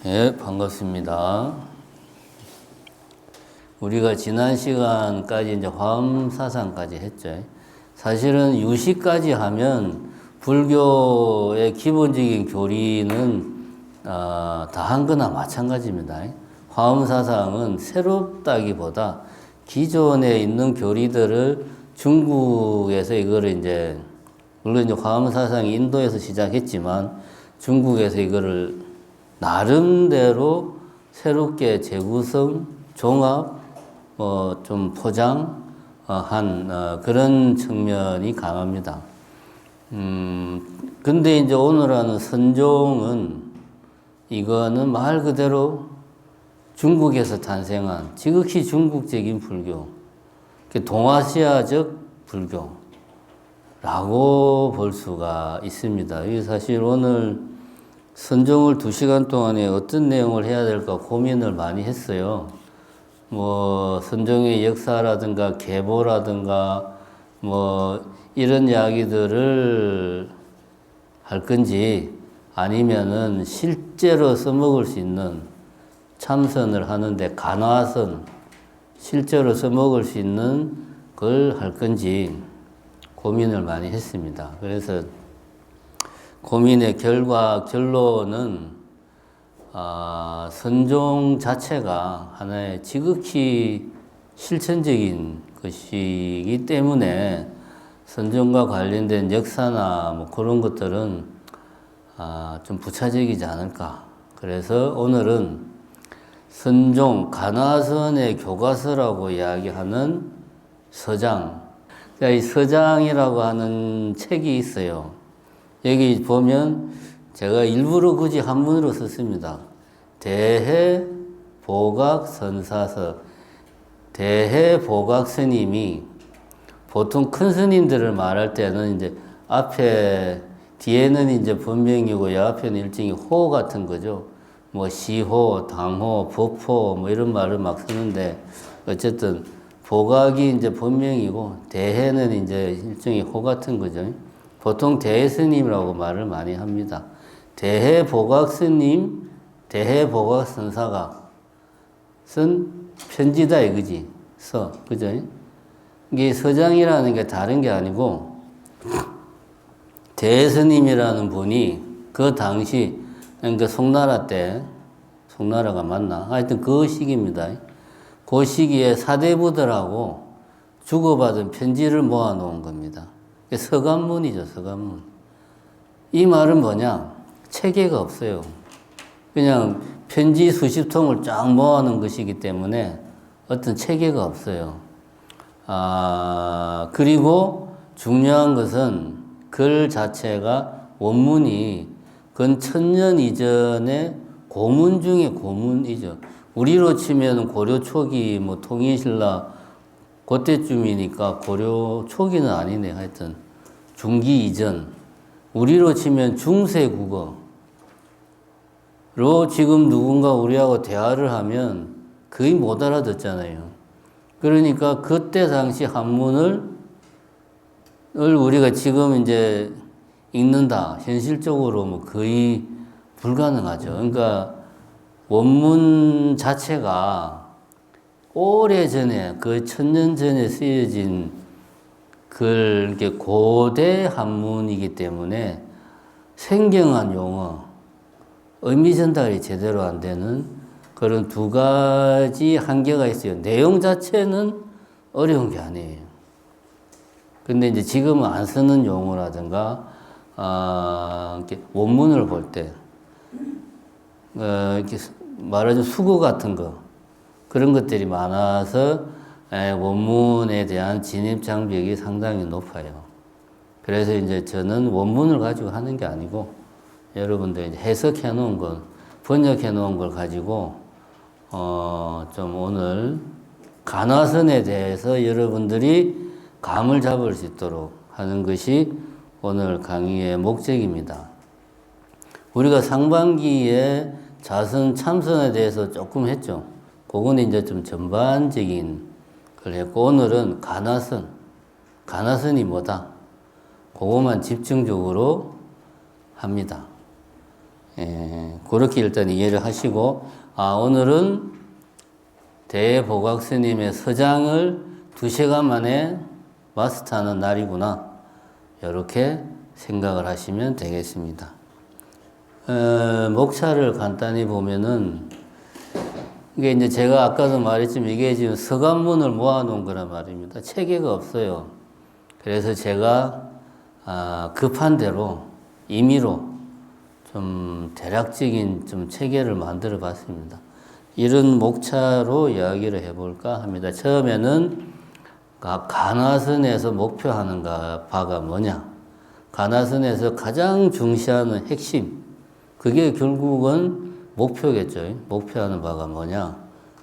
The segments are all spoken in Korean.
네, 반갑습니다. 우리가 지난 시간까지 이제 화엄사상까지 했죠. 사실은 유시까지 하면 불교의 기본적인 교리는 다 한 거나 마찬가지입니다. 화엄사상은 새롭다기보다 기존에 있는 교리들을 중국에서 이거를 이제 물론 이제 화엄사상이 인도에서 시작했지만 중국에서 이거를 나름대로 새롭게 재구성, 종합, 좀 포장한 그런 측면이 강합니다. 근데 이제 오늘 하는 선종은 이거는 말 그대로 중국에서 탄생한 지극히 중국적인 불교, 동아시아적 불교라고 볼 수가 있습니다. 이게 사실 오늘 선종을 2시간 동안에 어떤 내용을 해야 될까 고민을 많이 했어요. 선종의 역사라든가 계보라든가 이런 이야기들을 할 건지 아니면은 실제로 써먹을 수 있는 참선을 하는데 간화선 실제로 써먹을 수 있는 걸 할 건지 고민을 많이 했습니다. 그래서 고민의 결론은 선종 자체가 하나의 지극히 실천적인 것이기 때문에 선종과 관련된 역사나 그런 것들은 좀 부차적이지 않을까. 그래서 오늘은 선종 간화선의 교과서라고 이야기하는 서장, 이 서장이라고 하는 책이 있어요. 여기 보면 제가 일부러 굳이 한문으로 썼습니다. 대해보각선사서. 대해보각 스님이 보통 큰 스님들을 말할 때는 이제 뒤에는 이제 본명이고 옆에는 일종의 호 같은 거죠. 시호, 당호, 법호 이런 말을 막 쓰는데 어쨌든 보각이 이제 본명이고 대해는 이제 일종의 호 같은 거죠. 보통 대해스님이라고 말을 많이 합니다. 대해보각스님, 대해보각선사가 쓴 편지다 이거지. 그죠? 이게 서장이라는 게 다른 게 아니고 대해스님이라는 분이 그 당시 그러니까 송나라가 맞나? 하여튼 그 시기입니다. 그 시기에 사대부들하고 주고받은 편지를 모아놓은 겁니다. 서간문이죠, 서간문. 이 말은 뭐냐? 체계가 없어요. 그냥 편지 수십 통을 쫙 모아놓은 것이기 때문에 어떤 체계가 없어요. 그리고 중요한 것은 글 자체가 원문이 근 1000년 이전의 고문 중에 고문이죠. 우리로 치면 고려 초기, 통일신라 그때쯤이니까 고려 초기는 아니네. 하여튼 중기 이전. 우리로 치면 중세 국어로 지금 누군가 우리하고 대화를 하면 거의 못 알아듣잖아요. 그러니까 그때 당시 한문을 우리가 지금 이제 읽는다. 현실적으로 거의 불가능하죠. 그러니까 원문 자체가 오래전에 그 1000년 전에 쓰여진 이렇게 고대 한문이기 때문에 생경한 용어, 의미 전달이 제대로 안 되는 그런 두 가지 한계가 있어요. 내용 자체는 어려운 게 아니에요. 근데 이제 지금은 안 쓰는 용어라든가, 이렇게 원문을 볼 때, 이렇게 말하자면 수고 같은 거, 그런 것들이 많아서 원문에 대한 진입 장벽이 상당히 높아요. 그래서 이제 저는 원문을 가지고 하는 게 아니고 여러분들 이제 해석해 놓은 것, 번역해 놓은 걸 가지고 좀 오늘 간화선에 대해서 여러분들이 감을 잡을 수 있도록 하는 것이 오늘 강의의 목적입니다. 우리가 상반기에 자선 참선에 대해서 조금 했죠. 그건 이제 좀 전반적인 걸 했고, 오늘은 간화선. 간화선이 뭐다? 그것만 집중적으로 합니다. 그렇게 일단 이해를 하시고, 오늘은 대보각 스님의 서장을 2시간 만에 마스터하는 날이구나. 이렇게 생각을 하시면 되겠습니다. 목차를 간단히 보면은, 이게 이제 제가 아까도 말했지만 이게 지금 서간문을 모아놓은 거란 말입니다. 체계가 없어요. 그래서 제가 급한 대로 임의로 좀 대략적인 좀 체계를 만들어 봤습니다. 이런 목차로 이야기를 해볼까 합니다. 처음에는 가나선에서 목표하는 바가 뭐냐? 가나선에서 가장 중시하는 핵심, 그게 결국은 목표겠죠. 목표하는 바가 뭐냐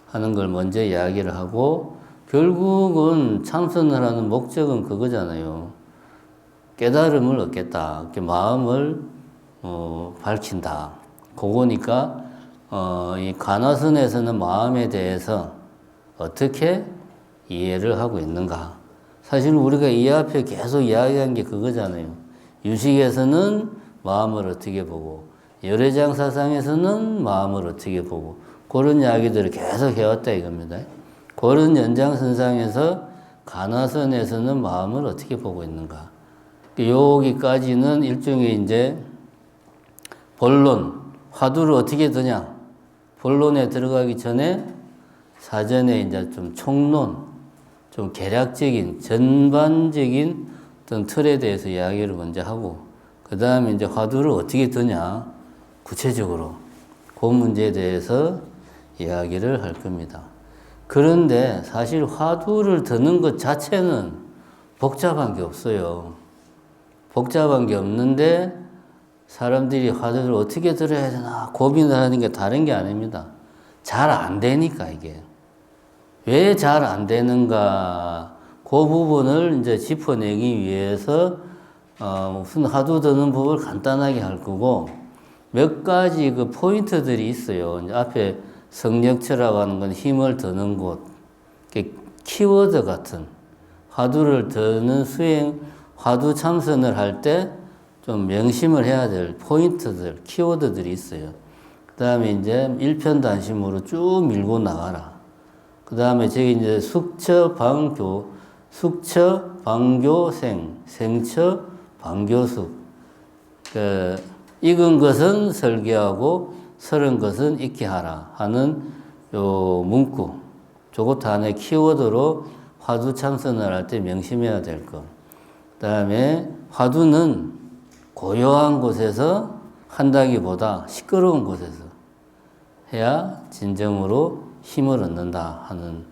하는 걸 먼저 이야기를 하고, 결국은 참선을 하는 목적은 그거잖아요. 깨달음을 얻겠다. 이렇게 마음을 밝힌다. 그거니까 이 가나선에서는 마음에 대해서 어떻게 이해를 하고 있는가. 사실 우리가 이 앞에 계속 이야기한 게 그거잖아요. 유식에서는 마음을 어떻게 보고, 열애장사상에서는 마음을 어떻게 보고, 그런 이야기들을 계속 해왔다 이겁니다. 그런 연장선상에서 가나선에서는 마음을 어떻게 보고 있는가. 여기까지는 일종의 이제 본론, 화두를 어떻게 드냐. 본론에 들어가기 전에 사전에 이제 좀 총론, 좀 개략적인, 전반적인 어떤 틀에 대해서 이야기를 먼저 하고, 그 다음에 이제 화두를 어떻게 드냐. 구체적으로 그 문제에 대해서 이야기를 할 겁니다. 그런데 사실 화두를 드는 것 자체는 복잡한 게 없어요. 복잡한 게 없는데 사람들이 화두를 어떻게 들어야 되나 고민을 하는 게 다른 게 아닙니다. 잘 안 되니까 이게. 왜 잘 안 되는가, 그 부분을 이제 짚어내기 위해서 무슨 화두 드는 법을 간단하게 할 거고, 몇 가지 그 포인트들이 있어요. 이제 앞에 성력처라고 하는 건 힘을 드는 곳, 키워드 같은 화두를 드는 수행, 화두 참선을 할 때 좀 명심을 해야 될 포인트들, 키워드들이 있어요. 그 다음에 이제 일편단심으로 쭉 밀고 나가라. 그 다음에 저기 이제 숙처, 방교생, 생처, 방교숙. 익은 것은 설계하고 설은 것은 익게 하라 하는 요 문구, 저것 하나의 키워드로 화두 참선을 할 때 명심해야 될 것. 그 다음에 화두는 고요한 곳에서 한다기보다 시끄러운 곳에서 해야 진정으로 힘을 얻는다 하는.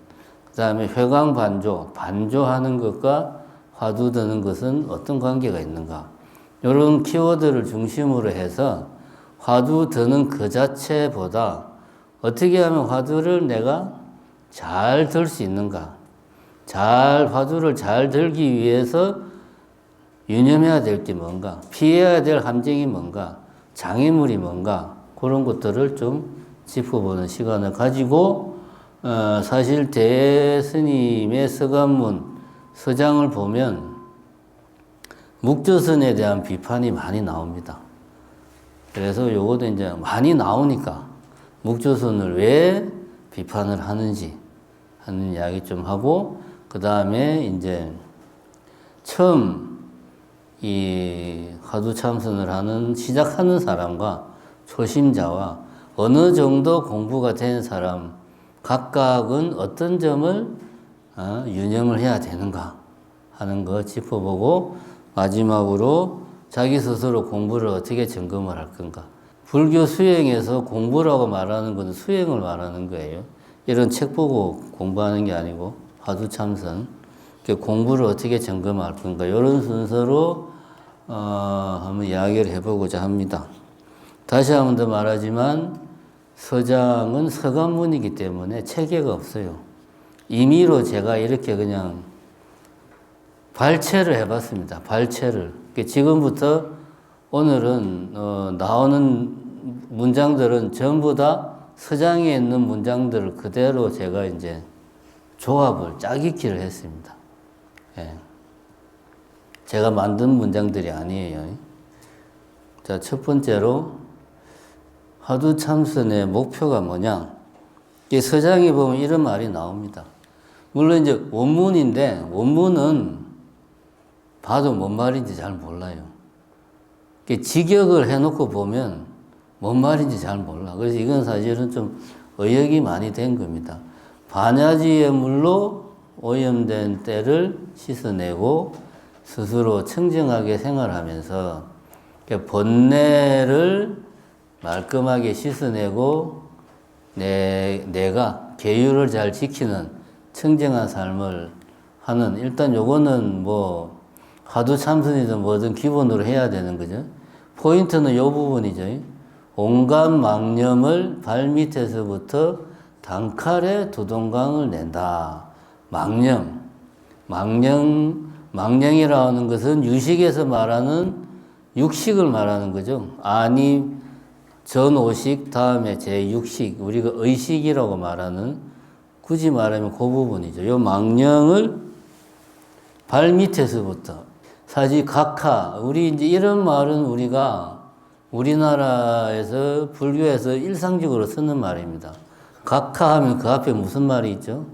그 다음에 회광반조, 반조하는 것과 화두 드는 것은 어떤 관계가 있는가. 이런 키워드를 중심으로 해서 화두 드는 그 자체보다 어떻게 하면 화두를 내가 잘 들 수 있는가. 화두를 잘 들기 위해서 유념해야 될 게 뭔가, 피해야 될 함정이 뭔가, 장애물이 뭔가, 그런 것들을 좀 짚어보는 시간을 가지고, 사실 대스님의 서간문, 서장을 보면 묵조선에 대한 비판이 많이 나옵니다. 그래서 요것도 이제 많이 나오니까 묵조선을 왜 비판을 하는지 하는 이야기 좀 하고, 그 다음에 이제 처음 이 화두 참선을 시작하는 사람과 초심자와 어느 정도 공부가 된 사람 각각은 어떤 점을 유념을 해야 되는가 하는 거 짚어보고, 마지막으로 자기 스스로 공부를 어떻게 점검을 할 건가. 불교 수행에서 공부라고 말하는 것은 수행을 말하는 거예요. 이런 책 보고 공부하는 게 아니고 화두 참선, 공부를 어떻게 점검할 건가, 이런 순서로 한번 이야기를 해보고자 합니다. 다시 한 번 더 말하지만 서장은 서간문이기 때문에 체계가 없어요. 임의로 제가 이렇게 그냥 발췌를 해봤습니다. 발췌를. 지금부터 오늘은 나오는 문장들은 전부 다 서장에 있는 문장들을 그대로 제가 이제 조합을 짜깁기를 했습니다. 예. 제가 만든 문장들이 아니에요. 자, 첫 번째로 화두참선의 목표가 뭐냐? 이 서장에 보면 이런 말이 나옵니다. 물론 이제 원문인데 원문은 봐도 뭔 말인지 잘 몰라요. 직역을 해놓고 보면 뭔 말인지 잘 몰라. 그래서 이건 사실은 좀 의역이 많이 된 겁니다. 반야지의 물로 오염된 때를 씻어내고 스스로 청정하게 생활하면서 번뇌를 말끔하게 씻어내고 내가 계율을 잘 지키는 청정한 삶을 하는, 일단 요거는 뭐 화두 참선이든 뭐든 기본으로 해야 되는 거죠. 포인트는 요 부분이죠. 온갖 망념을 발밑에서부터 단칼에 두동강을 낸다. 망령이라는 것은 유식에서 말하는 육식을 말하는 거죠. 아니, 전오식, 다음에 제6식, 우리가 의식이라고 말하는, 굳이 말하면 그 부분이죠. 요 망령을 발밑에서부터, 사실 각하, 우리 이제 이런 말은 우리가 우리나라에서 불교에서 일상적으로 쓰는 말입니다. 각하 하면 그 앞에 무슨 말이 있죠?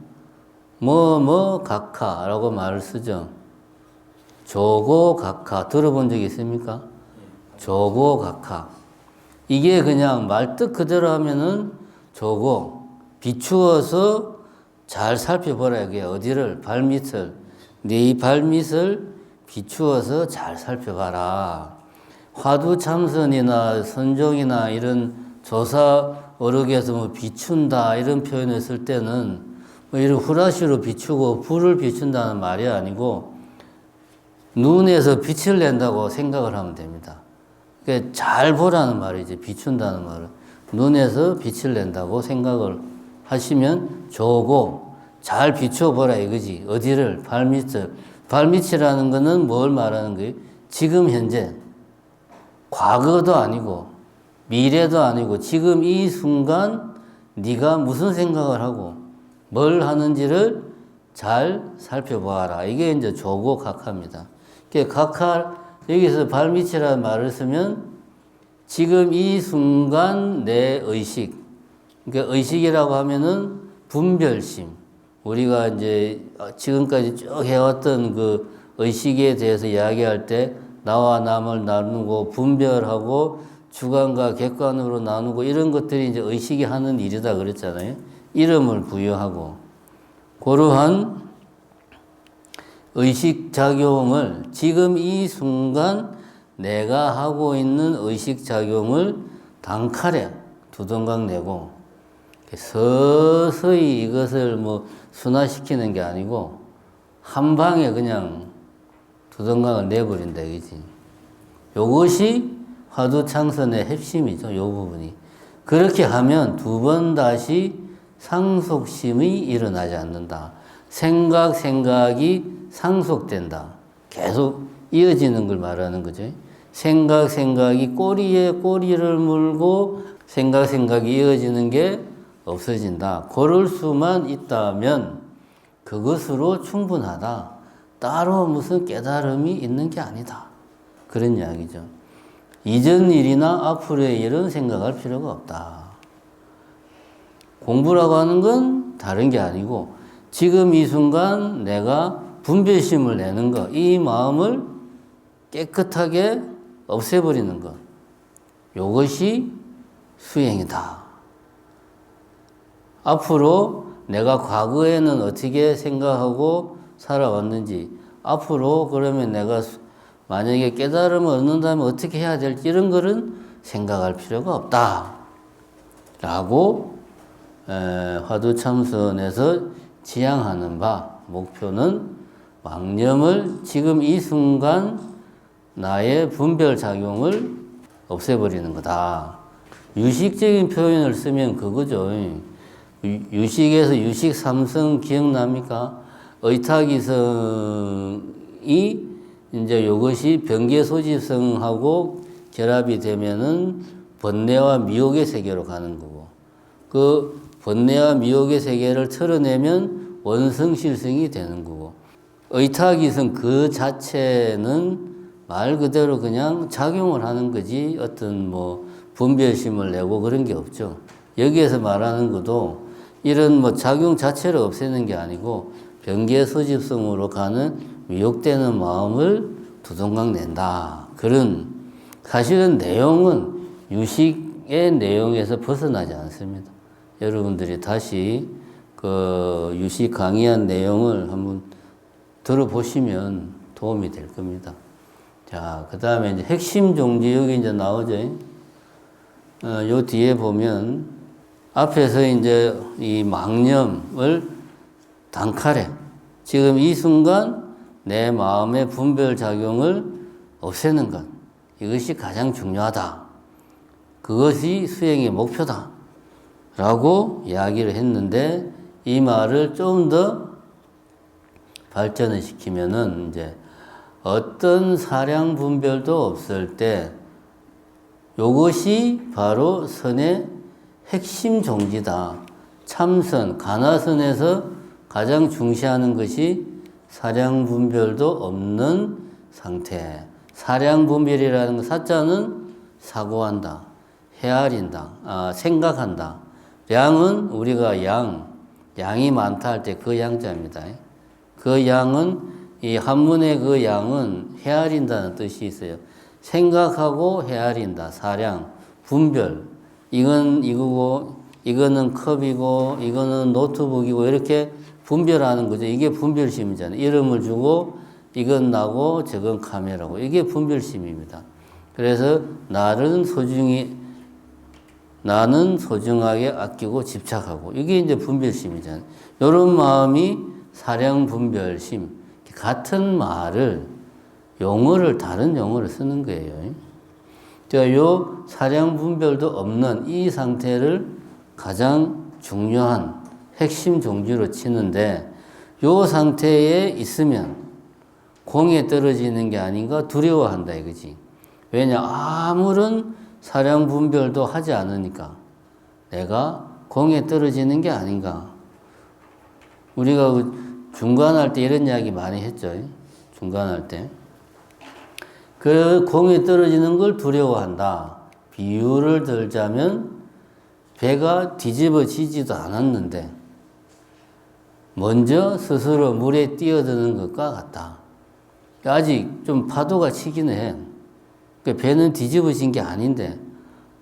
각하라고 말을 쓰죠. 조고각하 들어본 적 있습니까? 조고각하. 이게 그냥 말뜻 그대로 하면은 조고, 비추어서 잘 살펴보라. 이게 어디를, 발밑을, 네 발밑을 비추어서 잘 살펴봐라. 화두참선이나 선종이나 이런 조사 어록에서 뭐 비춘다 이런 표현을 쓸 때는 뭐 이런 후라시로 비추고 불을 비춘다는 말이 아니고 눈에서 빛을 낸다고 생각을 하면 됩니다. 그러니까 잘 보라는 말이지. 비춘다는 말은 눈에서 빛을 낸다고 생각을 하시면 좋고, 잘 비춰보라 이거지. 어디를? 발밑을. 발밑이라는 거는 뭘 말하는 거예요? 지금 현재, 과거도 아니고 미래도 아니고 지금 이 순간 네가 무슨 생각을 하고 뭘 하는지를 잘 살펴보아라. 이게 이제 조고각하입니다. 각하, 여기서 발밑이라는 말을 쓰면 지금 이 순간 내 의식, 그러니까 의식이라고 하면은 분별심, 우리가 이제 지금까지 쭉 해왔던 그 의식에 대해서 이야기할 때 나와 남을 나누고 분별하고 주관과 객관으로 나누고 이런 것들이 이제 의식이 하는 일이다 그랬잖아요. 이름을 부여하고 그러한 의식작용을 지금 이 순간 내가 하고 있는 의식작용을 단칼에 두동강 내고 서서히 이것을 뭐 순화시키는 게 아니고 한 방에 그냥 두동강을 내버린다 이거지. 요것이 화두창선의 핵심이죠. 요 부분이. 그렇게 하면 두 번 다시 상속심이 일어나지 않는다. 생각이 상속된다. 계속 이어지는 걸 말하는 거죠. 생각이 꼬리에 꼬리를 물고 생각이 이어지는 게 없어진다. 그럴 수만 있다면 그것으로 충분하다. 따로 무슨 깨달음이 있는 게 아니다. 그런 이야기죠. 이전 일이나 앞으로의 일은 생각할 필요가 없다. 공부라고 하는 건 다른 게 아니고 지금 이 순간 내가 분별심을 내는 것, 이 마음을 깨끗하게 없애버리는 것, 이것이 수행이다. 앞으로 내가 과거에는 어떻게 생각하고 살아왔는지, 앞으로 그러면 내가 만약에 깨달음을 얻는다면 어떻게 해야 될지 이런 거는 생각할 필요가 없다. 라고 화두참선에서 지향하는 바, 목표는 망념을 지금 이 순간 나의 분별작용을 없애버리는 거다. 유식적인 표현을 쓰면 그거죠. 유식에서 유식 삼성 기억납니까? 의탁이성이 이제 이것이 병계소지성하고 결합이 되면은 번뇌와 미혹의 세계로 가는 거고, 그 번뇌와 미혹의 세계를 털어내면 원성실성이 되는 거고, 의탁이성 그 자체는 말 그대로 그냥 작용을 하는 거지 어떤 뭐 분별심을 내고 그런 게 없죠. 여기에서 말하는 것도 이런 뭐 작용 자체를 없애는 게 아니고 병계 소집성으로 가는 미혹되는 마음을 두동강 낸다. 그런 사실은 내용은 유식의 내용에서 벗어나지 않습니다. 여러분들이 다시 그 유식 강의한 내용을 한번 들어보시면 도움이 될 겁니다. 자, 그 다음에 이제 핵심 종지 여기 이제 나오죠. 요 뒤에 보면 앞에서 이제 이 망념을 단칼에 지금 이 순간 내 마음의 분별작용을 없애는 것, 이것이 가장 중요하다. 그것이 수행의 목표다. 라고 이야기를 했는데 이 말을 좀 더 발전을 시키면은 이제 어떤 사량 분별도 없을 때 요것이 바로 선의 핵심 종지다. 참선, 가나선에서 가장 중시하는 것이 사량 분별도 없는 상태. 사량 분별이라는 것, 사자는 사고한다, 헤아린다, 생각한다. 량은 우리가 양이 많다 할 때 그 양자입니다. 그 양은 이 한문의 그 양은 헤아린다는 뜻이 있어요. 생각하고 헤아린다. 사량, 분별. 이건 이거고, 이거는 컵이고, 이거는 노트북이고, 이렇게 분별하는 거죠. 이게 분별심이잖아요. 이름을 주고, 이건 나고, 저건 카메라고. 이게 분별심입니다. 그래서 나는 소중하게 아끼고 집착하고. 이게 이제 분별심이잖아요. 이런 마음이 사량 분별심. 같은 말을 용어를 다른 용어를 쓰는 거예요. 자, 요 사량 분별도 없는 이 상태를 가장 중요한 핵심 종지로 치는데 요 상태에 있으면 공에 떨어지는 게 아닌가 두려워한다 이거지. 왜냐? 아무런 사량 분별도 하지 않으니까 내가 공에 떨어지는 게 아닌가. 우리가 중간할 때 이런 이야기 많이 했죠. 중간할 때. 그 공에 떨어지는 걸 두려워한다. 비유를 들자면 배가 뒤집어지지도 않았는데 먼저 스스로 물에 뛰어드는 것과 같다. 아직 좀 파도가 치기는 해. 배는 뒤집어진 게 아닌데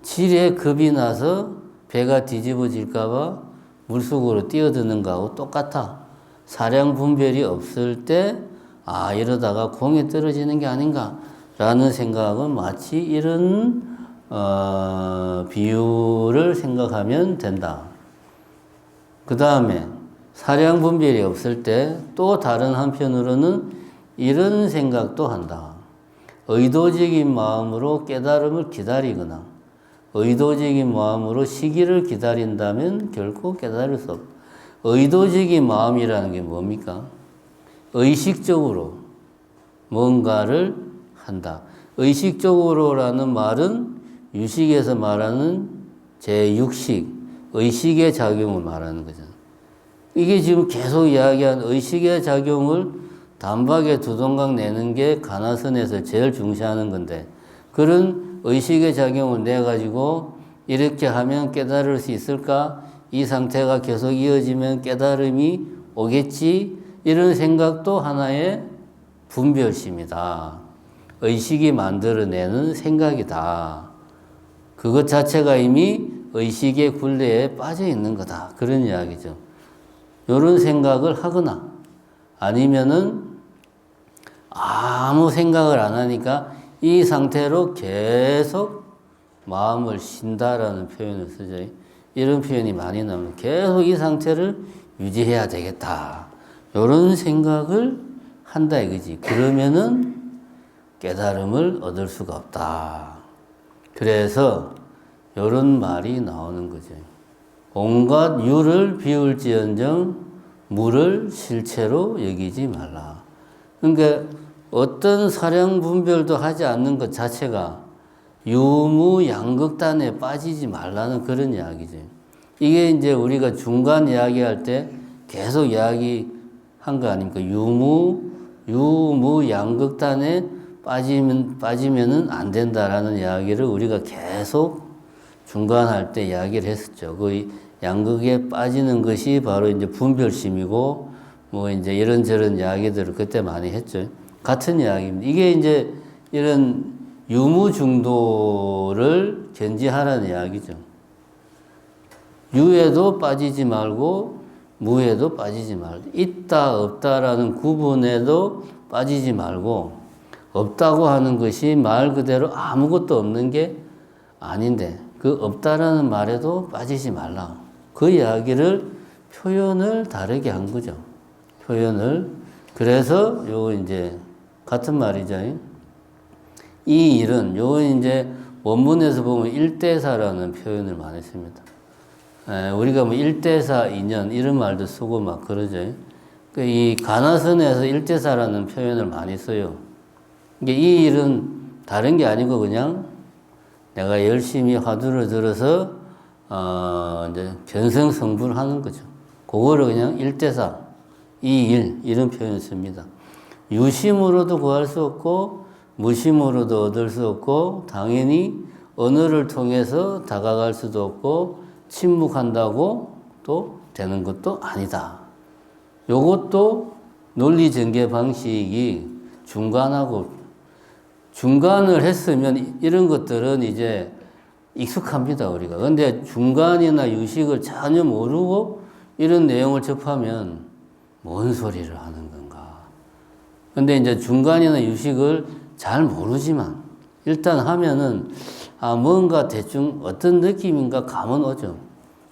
질에 겁이 나서 배가 뒤집어질까 봐 물속으로 뛰어드는 거하고 똑같아. 사량 분별이 없을 때 이러다가 공에 떨어지는 게 아닌가 라는 생각은 마치 이런 비유를 생각하면 된다. 그 다음에 사량 분별이 없을 때 또 다른 한편으로는 이런 생각도 한다. 의도적인 마음으로 깨달음을 기다리거나 의도적인 마음으로 시기를 기다린다면 결코 깨달을 수 없다. 의도적인 마음이라는 게 뭡니까? 의식적으로 뭔가를 한다. 의식적으로라는 말은 유식에서 말하는 제6식, 의식의 작용을 말하는 거잖아요. 이게 지금 계속 이야기한 의식의 작용을 단박에 두동강 내는 게 가나선에서 제일 중시하는 건데 그런 의식의 작용을 내가지고 이렇게 하면 깨달을 수 있을까? 이 상태가 계속 이어지면 깨달음이 오겠지? 이런 생각도 하나의 분별심이다. 의식이 만들어내는 생각이다. 그것 자체가 이미 의식의 굴레에 빠져 있는 거다. 그런 이야기죠. 이런 생각을 하거나 아니면은 아무 생각을 안 하니까 이 상태로 계속 마음을 쉰다라는 표현을 쓰죠. 이런 표현이 많이 나오면 계속 이 상태를 유지해야 되겠다. 이런 생각을 한다 이거지. 그러면은 깨달음을 얻을 수가 없다. 그래서 이런 말이 나오는 거죠. 온갖 유를 비울지언정 물을 실체로 여기지 말라. 그러니까 어떤 사량 분별도 하지 않는 것 자체가 유무양극단에 빠지지 말라는 그런 이야기죠. 이게 이제 우리가 중간 이야기할 때 계속 이야기한 거 아닙니까? 유무양극단에 빠지면은 안 된다라는 이야기를 우리가 계속 중간할 때 이야기를 했었죠. 그 양극에 빠지는 것이 바로 이제 분별심이고, 뭐 이제 이런저런 이야기들을 그때 많이 했죠. 같은 이야기입니다. 이게 이제 이런 유무중도를 견지하라는 이야기죠. 유에도 빠지지 말고, 무에도 빠지지 말고, 있다, 없다라는 구분에도 빠지지 말고, 없다고 하는 것이 말 그대로 아무것도 없는 게 아닌데, 그 없다라는 말에도 빠지지 말라. 그 이야기를 표현을 다르게 한 거죠. 표현을. 그래서 요 이제 같은 말이죠. 이 일은 요 이제 원문에서 보면 일대사라는 표현을 많이 씁니다. 우리가 뭐 일대사 인연 이런 말도 쓰고 막 그러죠. 이 가나선에서 일대사라는 표현을 많이 써요. 이 일은 다른 게 아니고 그냥 내가 열심히 화두를 들어서 이제 견성성불을 하는 거죠. 그거를 그냥 일대사, 이 일 이런 표현을 씁니다. 유심으로도 구할 수 없고 무심으로도 얻을 수 없고 당연히 언어를 통해서 다가갈 수도 없고 침묵한다고 또 되는 것도 아니다. 요것도 논리 전개 방식이 중간을 했으면 이런 것들은 이제 익숙합니다, 우리가. 근데 중간이나 유식을 전혀 모르고 이런 내용을 접하면 뭔 소리를 하는 건가. 근데 이제 중간이나 유식을 잘 모르지만 일단 하면은 뭔가 대충 어떤 느낌인가 감은 오죠.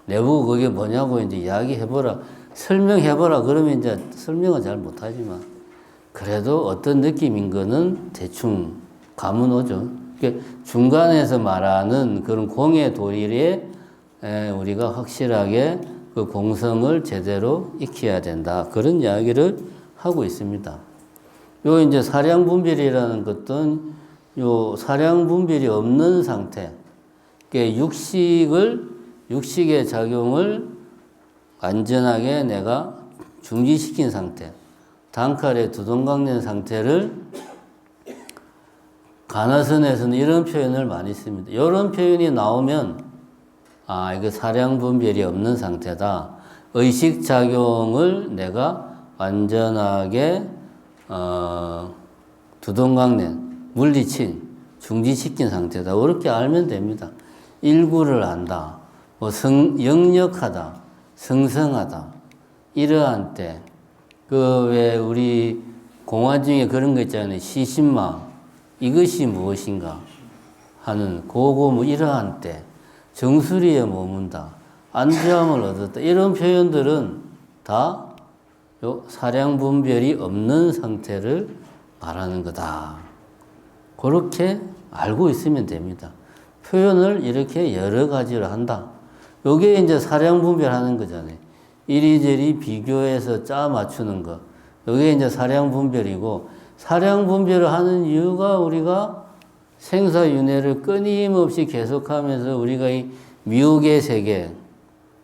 내보고 그게 뭐냐고 이제 이야기해보라, 설명해보라 그러면 이제 설명은 잘 못하지만 그래도 어떤 느낌인 거는 대충 감은 오죠. 그러니까 중간에서 말하는 그런 공의 도리에 우리가 확실하게 그 공성을 제대로 익혀야 된다. 그런 이야기를 하고 있습니다. 요 이제 사량분별이라는 것은 요 사량분별이 없는 상태, 육식의 작용을 완전하게 내가 중지시킨 상태, 단칼에 두동강낸 상태를 가나선에서는 이런 표현을 많이 씁니다. 이런 표현이 나오면 이거 사량분별이 없는 상태다. 의식작용을 내가 완전하게 두동강낸, 물리친, 중지시킨 상태다. 그렇게 알면 됩니다. 일구를 안다. 뭐 영력하다. 성성하다. 이러한 때, 왜 우리 공화 중에 그런 거 있잖아요. 시신마. 이것이 무엇인가 하는 그거 뭐 이러한 때, 정수리에 머문다. 안주함을 얻었다. 이런 표현들은 다 요 사량분별이 없는 상태를 말하는 거다. 그렇게 알고 있으면 됩니다. 표현을 이렇게 여러 가지로 한다. 요게 이제 사량분별하는 거잖아요. 이리저리 비교해서 짜 맞추는 거. 요게 이제 사량분별이고, 사량분별을 하는 이유가 우리가 생사윤회를 끊임없이 계속하면서 우리가 이 미혹의 세계,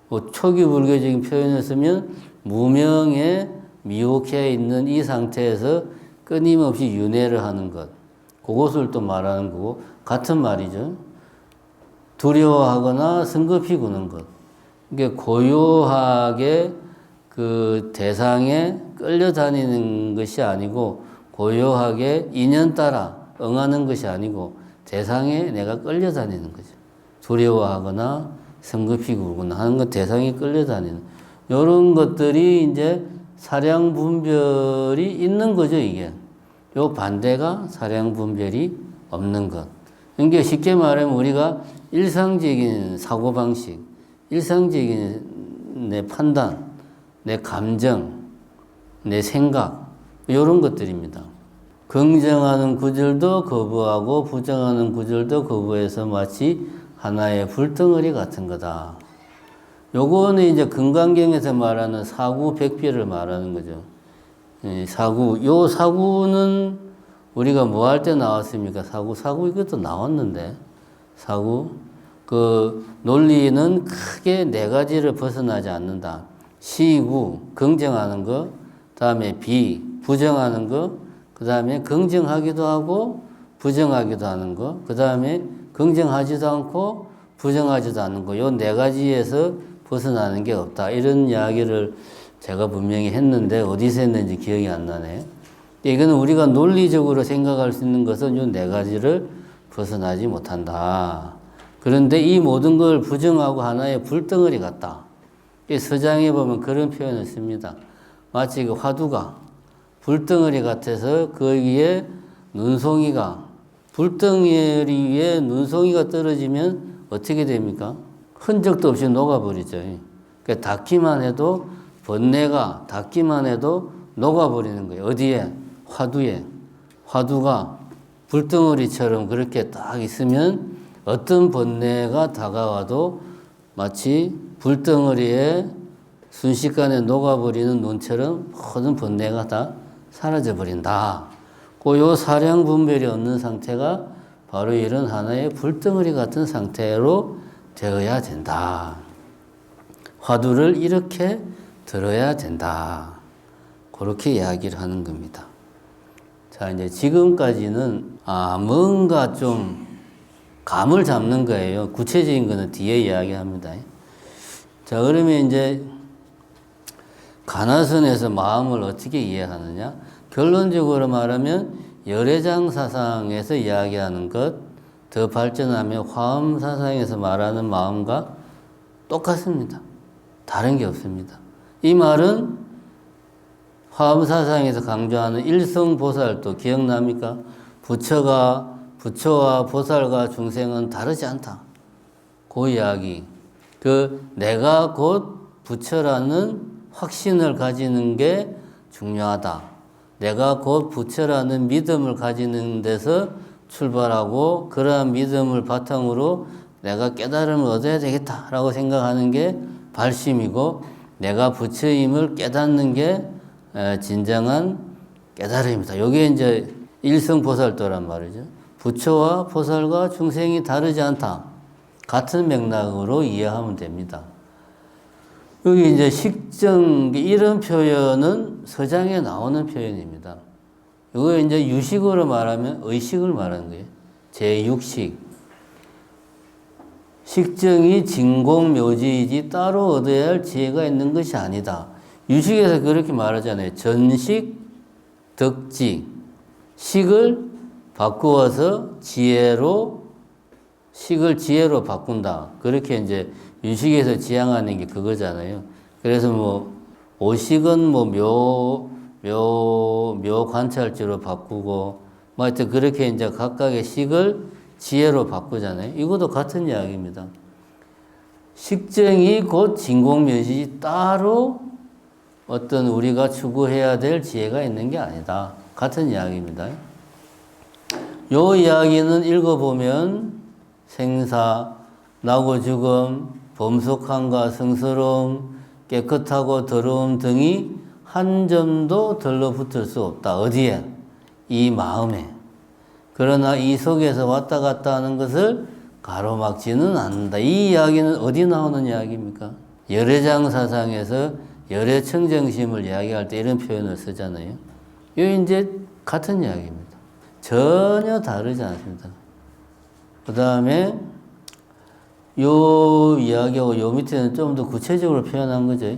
뭐 초기 불교적인 표현을 쓰면 무명에 미혹해 있는 이 상태에서 끊임없이 윤회를 하는 것. 그것을 또 말하는 거고, 같은 말이죠. 두려워하거나 성급히 구는 것. 이게 고요하게 그 대상에 끌려다니는 것이 아니고, 고요하게 인연 따라 응하는 것이 아니고, 대상에 내가 끌려다니는 거죠. 두려워하거나 성급히 구거나 하는 것, 대상에 끌려다니는. 이런 것들이 이제 사량분별이 있는 거죠, 이게. 요 반대가 사량분별이 없는 것. 그러니까 쉽게 말하면 우리가 일상적인 사고방식, 일상적인 내 판단, 내 감정, 내 생각, 이런 것들입니다. 긍정하는 구절도 거부하고 부정하는 구절도 거부해서 마치 하나의 불덩어리 같은 거다. 요거는 이제 금강경에서 말하는 사구 백비를 말하는 거죠. 요 사구는 우리가 뭐 할 때 나왔습니까? 사구 이것도 나왔는데, 그 논리는 크게 네 가지를 벗어나지 않는다. 시구, 긍정하는 거, 다음에 비, 부정하는 거, 그 다음에 긍정하기도 하고 부정하기도 하는 거, 그 다음에 긍정하지도 않고 부정하지도 않는 거, 요 네 가지에서 벗어나는 게 없다. 이런 이야기를 제가 분명히 했는데 어디서 했는지 기억이 안 나네. 이거는 우리가 논리적으로 생각할 수 있는 것은 요 네 가지를 벗어나지 못한다. 그런데 이 모든 걸 부정하고 하나의 불덩어리 같다. 이 서장에 보면 그런 표현을 씁니다. 마치 그 화두가 불덩어리 같아서 거기에 눈송이가, 불덩어리 위에 눈송이가 떨어지면 어떻게 됩니까? 흔적도 없이 녹아버리죠. 그러니까 닿기만 해도, 번뇌가 닿기만 해도 녹아버리는 거예요. 어디에? 화두에. 화두가 불덩어리처럼 그렇게 딱 있으면 어떤 번뇌가 다가와도 마치 불덩어리에 순식간에 녹아버리는 눈처럼 모든 번뇌가 다 사라져버린다. 요 사량 분별이 없는 상태가 바로 이런 하나의 불덩어리 같은 상태로 되어야 된다. 화두를 이렇게 들어야 된다. 그렇게 이야기를 하는 겁니다. 자, 이제 지금까지는 뭔가 좀 감을 잡는 거예요. 구체적인 거는 뒤에 이야기합니다. 자, 그러면 이제 가나선에서 마음을 어떻게 이해하느냐? 결론적으로 말하면 열애장 사상에서 이야기하는 것, 더 발전하면 화엄 사상에서 말하는 마음과 똑같습니다. 다른 게 없습니다. 이 말은 화엄 사상에서 강조하는 일성보살도 기억납니까? 부처와 보살과 중생은 다르지 않다. 그 이야기. 내가 곧 부처라는 확신을 가지는 게 중요하다. 내가 곧 부처라는 믿음을 가지는 데서 출발하고 그러한 믿음을 바탕으로 내가 깨달음을 얻어야 되겠다라고 생각하는 게 발심이고, 내가 부처임을 깨닫는 게 진정한 깨달음입니다. 이게 이제 일성보살도란 말이죠. 부처와 보살과 중생이 다르지 않다. 같은 맥락으로 이해하면 됩니다. 여기 이제 식정, 이런 표현은 서장에 나오는 표현입니다. 이거 이제 유식으로 말하면 의식을 말하는 거예요. 제6식. 식정이 진공묘지이지 따로 얻어야 할 지혜가 있는 것이 아니다. 유식에서 그렇게 말하잖아요. 전식, 덕지. 식을 바꾸어서 식을 지혜로 바꾼다. 그렇게 이제 유식에서 지향하는 게 그거잖아요. 그래서 뭐 오식은 뭐 묘 관찰지로 바꾸고, 뭐 하여튼 그렇게 이제 각각의 식을 지혜로 바꾸잖아요. 이것도 같은 이야기입니다. 식정이 곧 진공묘지 따로 어떤 우리가 추구해야 될 지혜가 있는 게 아니다. 같은 이야기입니다. 요 이야기는 읽어보면 생사, 나고 죽음, 범속함과 성스러움, 깨끗하고 더러움 등이 한 점도 덜러붙을 수 없다. 어디에? 이 마음에. 그러나 이 속에서 왔다 갔다 하는 것을 가로막지는 않는다. 이 이야기는 어디 나오는 이야기입니까? 열애장 사상에서 열애청정심을 이야기할 때 이런 표현을 쓰잖아요. 이게 이제 같은 이야기입니다. 전혀 다르지 않습니다. 그 다음에 요 이야기하고 요 밑에는 좀 더 구체적으로 표현한 거죠.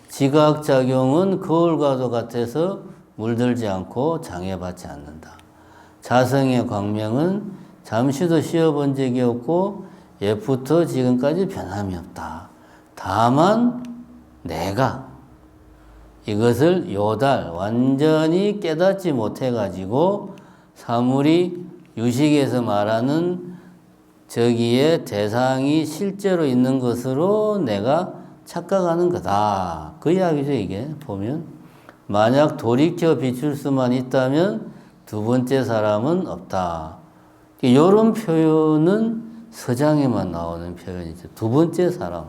지각작용은 거울과도 같아서 물들지 않고 장애받지 않는다. 자성의 광명은 잠시도 쉬어본 적이 없고 옛부터 지금까지 변함이 없다. 다만 내가 이것을 요달 완전히 깨닫지 못해가지고 사물이 유식에서 말하는 저기에 대상이 실제로 있는 것으로 내가 착각하는 거다. 그 이야기죠, 이게. 보면. 만약 돌이켜 비출 수만 있다면 두 번째 사람은 없다. 이런 표현은 서장에만 나오는 표현이죠. 두 번째 사람.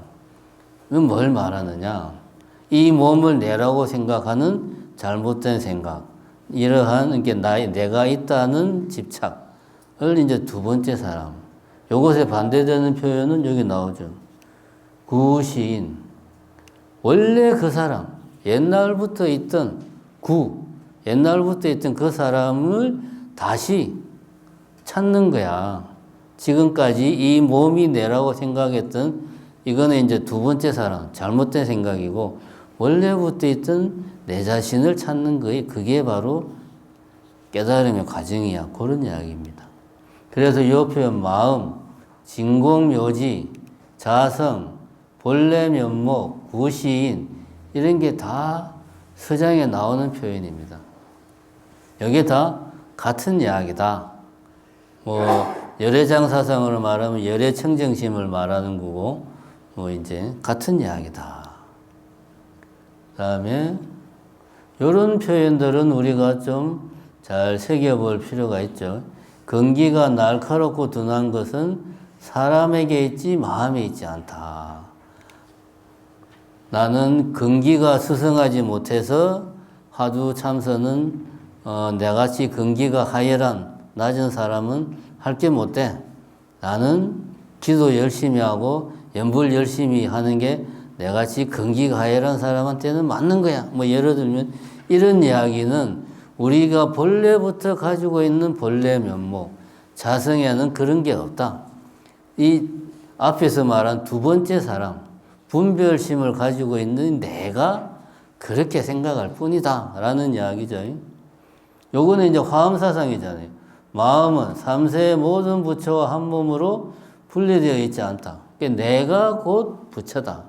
이건 뭘 말하느냐. 이 몸을 내라고 생각하는 잘못된 생각. 이러한, 내가 있다는 집착을 이제 두 번째 사람. 요것에 반대되는 표현은 여기 나오죠. 구시인. 원래 그 사람, 옛날부터 있던 옛날부터 있던 그 사람을 다시 찾는 거야. 지금까지 이 몸이 내라고 생각했던 이거는 이제 두 번째 사랑, 잘못된 생각이고 원래부터 있던 내 자신을 찾는 거에 그게 바로 깨달음의 과정이야. 그런 이야기입니다. 그래서 이 표현 마음, 진공묘지, 자성, 본래 면목, 구시인 이런 게 다 서장에 나오는 표현입니다. 여기 다 같은 이야기다. 뭐 열애장사상으로 말하면 열애청정심을 말하는 거고 뭐 이제 같은 이야기다. 그다음에 이런 표현들은 우리가 좀 잘 새겨볼 필요가 있죠. 근기가 날카롭고 둔한 것은 사람에게 있지 마음에 있지 않다. 나는 근기가 스승하지 못해서 화두 참선은 내같이 근기가 하열한 낮은 사람은 할 게 못돼. 나는 기도 열심히 하고 연불 열심히 하는 게 내같이 근기가 하열한 사람한테는 맞는 거야. 뭐 예를 들면 이런 이야기는 우리가 본래부터 가지고 있는 본래 면목, 자성에는 그런 게 없다. 이 앞에서 말한 두 번째 사람, 분별심을 가지고 있는 내가 그렇게 생각할 뿐이다. 라는 이야기죠. 요거는 이제 화엄사상이잖아요. 마음은 삼세의 모든 부처와 한 몸으로 분리되어 있지 않다. 내가 곧 부처다.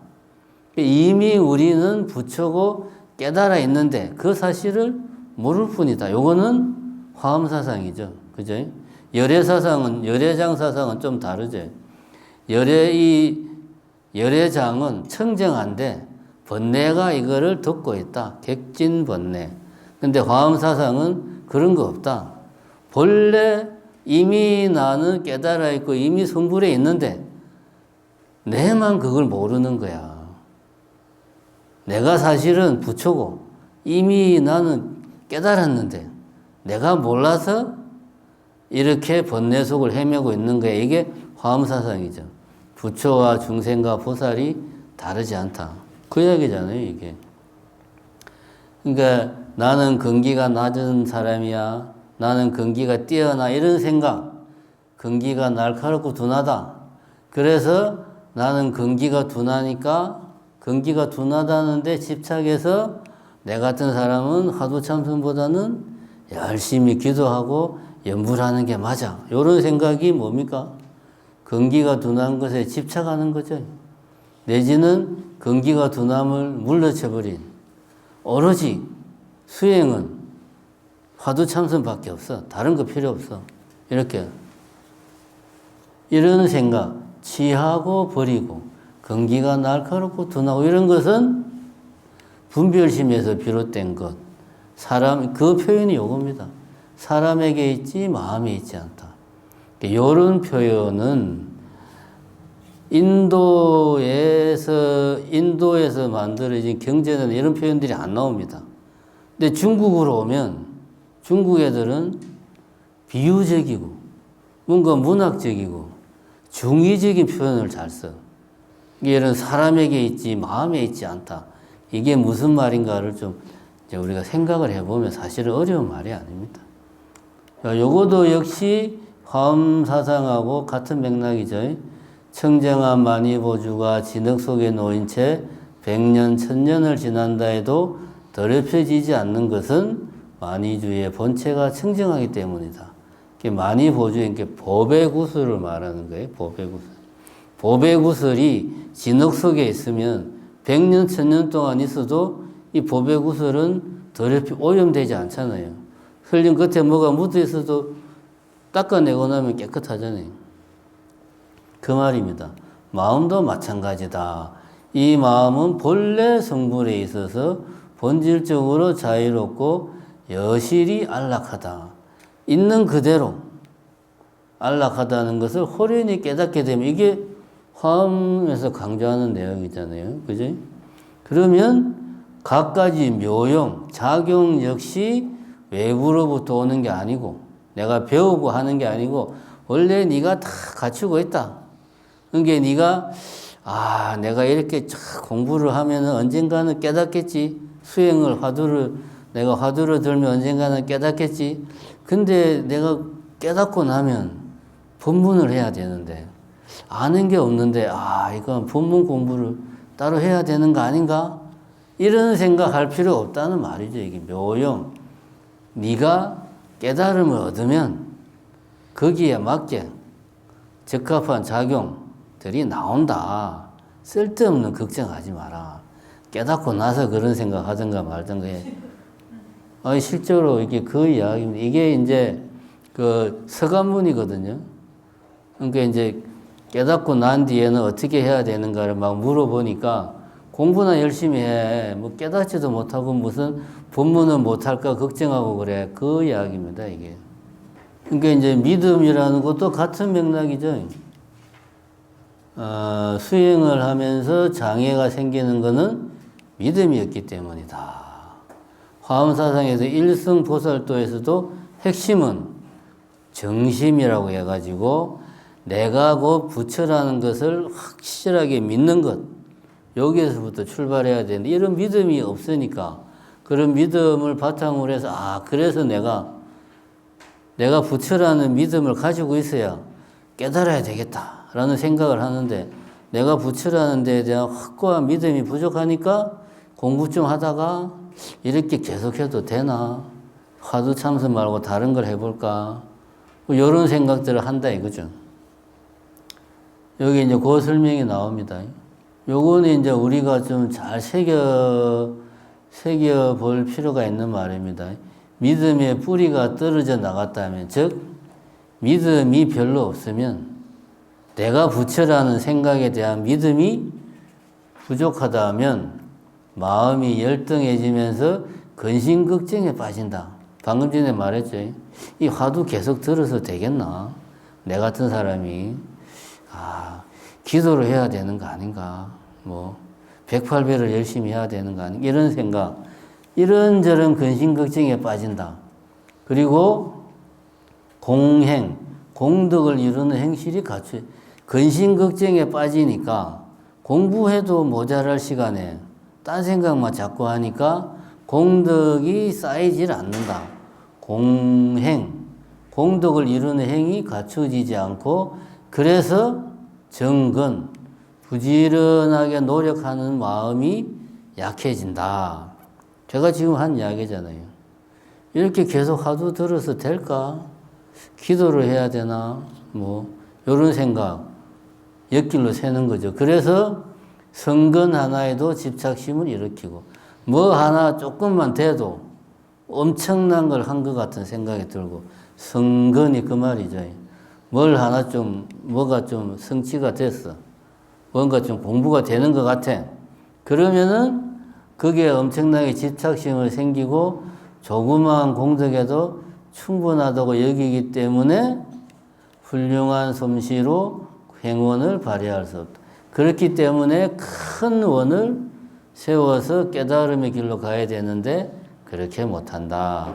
이미 우리는 부처고 깨달아 있는데 그 사실을 모를 뿐이다. 요거는 화엄사상이죠. 그죠? 열애사상은, 열애장사상은 좀 다르죠. 열애장은 청정한데 번뇌가 이거를 덮고 있다. 객진번뇌. 근데 화엄사상은 그런 거 없다. 본래 이미 나는 깨달아 있고 이미 성불에 있는데 내만 그걸 모르는 거야. 내가 사실은 부처고 이미 나는 깨달았는데 내가 몰라서 이렇게 번뇌 속을 헤매고 있는 거야. 이게 화엄사상이죠. 부처와 중생과 보살이 다르지 않다. 그 이야기잖아요, 이게. 그러니까 나는 근기가 낮은 사람이야. 나는 근기가 뛰어나. 이런 생각. 근기가 날카롭고 둔하다. 그래서 나는 근기가 둔하니까 근기가 둔하다는데 집착해서 내 같은 사람은 화두참선보다는 열심히 기도하고 연불하는 게 맞아. 이런 생각이 뭡니까? 근기가 둔한 것에 집착하는 거죠. 내지는 근기가 둔함을 물러쳐버린 오로지 수행은 화두참선밖에 없어. 다른 거 필요 없어. 이렇게 이런 생각 취하고 버리고 근기가 날카롭고 둔하고 이런 것은 분별심에서 비롯된 것. 사람, 그 표현이 요겁니다. 사람에게 있지 마음에 있지 않다. 이런 표현은 인도에서 만들어진 경제는 이런 표현들이 안 나옵니다. 근데 중국으로 오면 중국 애들은 비유적이고 뭔가 문학적이고 중의적인 표현을 잘 써. 이런 사람에게 있지 마음에 있지 않다. 이게 무슨 말인가를 좀 우리가 생각을 해보면 사실은 어려운 말이 아닙니다. 요것도 역시 화엄사상하고 같은 맥락이죠. 청정한 만이보주가 진흙 속에 놓인 채 100년, 1000년을 지난다 해도 더럽혀지지 않는 것은 만이주의 본체가 청정하기 때문이다. 만이보주인 게 법의 구슬을 말하는 거예요. 법의 구슬. 법의 구슬이 진흙 속에 있으면 100년, 1000년 동안 있어도 이 법의 구슬은 더럽히 오염되지 않잖아요. 흘린 끝에 뭐가 묻어 있어도 닦아내고 나면 깨끗하잖아요. 그 말입니다. 마음도 마찬가지다. 이 마음은 본래 성불에 있어서 본질적으로 자유롭고 여실히 안락하다. 있는 그대로 안락하다는 것을 호련히 깨닫게 되면 이게 화엄에서 강조하는 내용이잖아요. 그죠? 그러면 갖가지 묘용, 작용 역시 외부로부터 오는 게 아니고 내가 배우고 하는 게 아니고 원래 네가 다 갖추고 있다. 그러니까 네가 내가 이렇게 공부를 하면 언젠가는 깨닫겠지. 수행을 내가 화두를 들면 언젠가는 깨닫겠지. 근데 내가 깨닫고 나면 본문을 해야 되는데 아는 게 없는데 이건 본문 공부를 따로 해야 되는 거 아닌가? 이런 생각할 필요 없다는 말이죠. 이게 묘용. 네가 깨달음을 얻으면 거기에 맞게 적합한 작용들이 나온다. 쓸데없는 걱정하지 마라. 깨닫고 나서 그런 생각하든가 말든가 해. 실제로 이게 그 이야기입니다. 이게 이제 그 서간문이거든요. 그러니까 이제 깨닫고 난 뒤에는 어떻게 해야 되는가를 막 물어보니까 공부나 열심히 해. 뭐 깨닫지도 못하고 무슨 본문은 못할까 걱정하고 그래. 그 이야기입니다, 이게. 그러니까 이제 믿음이라는 것도 같은 맥락이죠. 수행을 하면서 장애가 생기는 것은 믿음이었기 때문이다. 화엄사상에서 일승보살도에서도 핵심은 정심이라고 해가지고 내가 곧 부처라는 것을 확실하게 믿는 것, 여기에서부터 출발해야 되는데 이런 믿음이 없으니까 그런 믿음을 바탕으로 해서 그래서 내가 부처라는 믿음을 가지고 있어야 깨달아야 되겠다라는 생각을 하는데 내가 부처라는 데에 대한 확고한 믿음이 부족하니까 공부 좀 하다가 이렇게 계속해도 되나? 화두 참선 말고 다른 걸 해볼까? 이런 생각들을 한다 이거죠. 여기 이제 그 설명이 나옵니다. 요거는 이제 우리가 좀 잘 새겨 볼 필요가 있는 말입니다. 믿음의 뿌리가 떨어져 나갔다면, 즉, 믿음이 별로 없으면 내가 부처라는 생각에 대한 믿음이 부족하다면 마음이 열등해지면서 근심걱정에 빠진다. 방금 전에 말했죠. 이 화두 계속 들어서 되겠나? 내 같은 사람이 기도를 해야 되는 거 아닌가? 108배를 열심히 해야 되는 거 아닌가? 이런 생각, 이런저런 근심걱정에 빠진다. 그리고 공행, 공덕을 이루는 행실이 갖춰. 근심걱정에 빠지니까 공부해도 모자랄 시간에 딴 생각만 자꾸 하니까 공덕이 쌓이질 않는다. 공행, 공덕을 이루는 행이 갖춰지지 않고 그래서 정근, 부지런하게 노력하는 마음이 약해진다. 제가 지금 한 이야기잖아요. 이렇게 계속 화두 들어서 될까? 기도를 해야 되나? 이런 생각, 옆길로 새는 거죠. 그래서 성근 하나에도 집착심을 일으키고 하나 조금만 돼도 엄청난 걸 한 것 같은 생각이 들고 성근이 그 말이죠. 뭐가 좀 성취가 됐어. 뭔가 좀 공부가 되는 것 같아. 그러면은 그게 엄청나게 집착심을 생기고 조그마한 공덕에도 충분하다고 여기기 때문에 훌륭한 솜씨로 행원을 발휘할 수 없다. 그렇기 때문에 큰 원을 세워서 깨달음의 길로 가야 되는데 그렇게 못한다.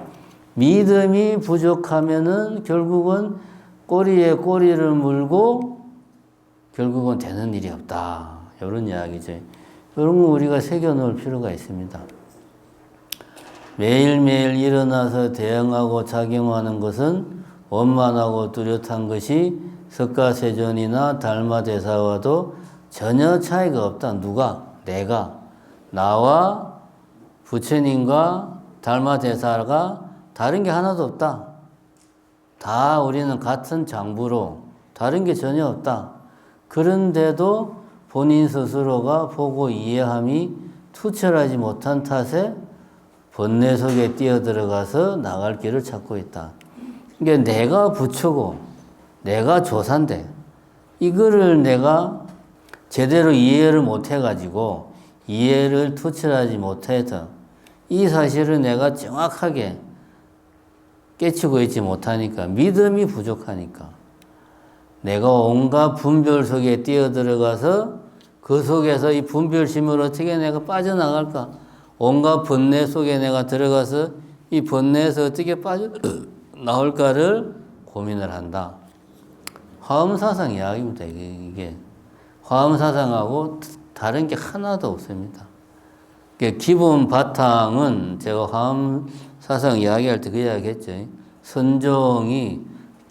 믿음이 부족하면은 결국은 꼬리에 꼬리를 물고 결국은 되는 일이 없다. 이런 이야기죠. 이런 거 우리가 새겨놓을 필요가 있습니다. 매일매일 일어나서 대응하고 작용하는 것은 원만하고 뚜렷한 것이 석가세존이나 달마대사와도 전혀 차이가 없다. 누가? 내가. 나와 부처님과 달마대사가 다른 게 하나도 없다. 다 우리는 같은 장부로 다른 게 전혀 없다. 그런데도 본인 스스로가 보고 이해함이 투철하지 못한 탓에 번뇌 속에 뛰어들어가서 나갈 길을 찾고 있다. 그러니까 내가 부처고 내가 조사인데 이거를 내가 제대로 이해를 못해가지고 이해를 투철하지 못해서 이 사실을 내가 정확하게 깨치고 있지 못하니까 믿음이 부족하니까 내가 온갖 분별 속에 뛰어들어가서 그 속에서 이 분별심을 어떻게 내가 빠져나갈까? 온갖 번뇌 속에 내가 들어가서 이 번뇌에서 어떻게 빠져나올까를 고민을 한다. 화엄사상 이야기입니다. 이게 화엄사상하고 다른 게 하나도 없습니다. 기본 바탕은 제가 화엄사상 이야기할 때 그 이야기 했죠. 선종이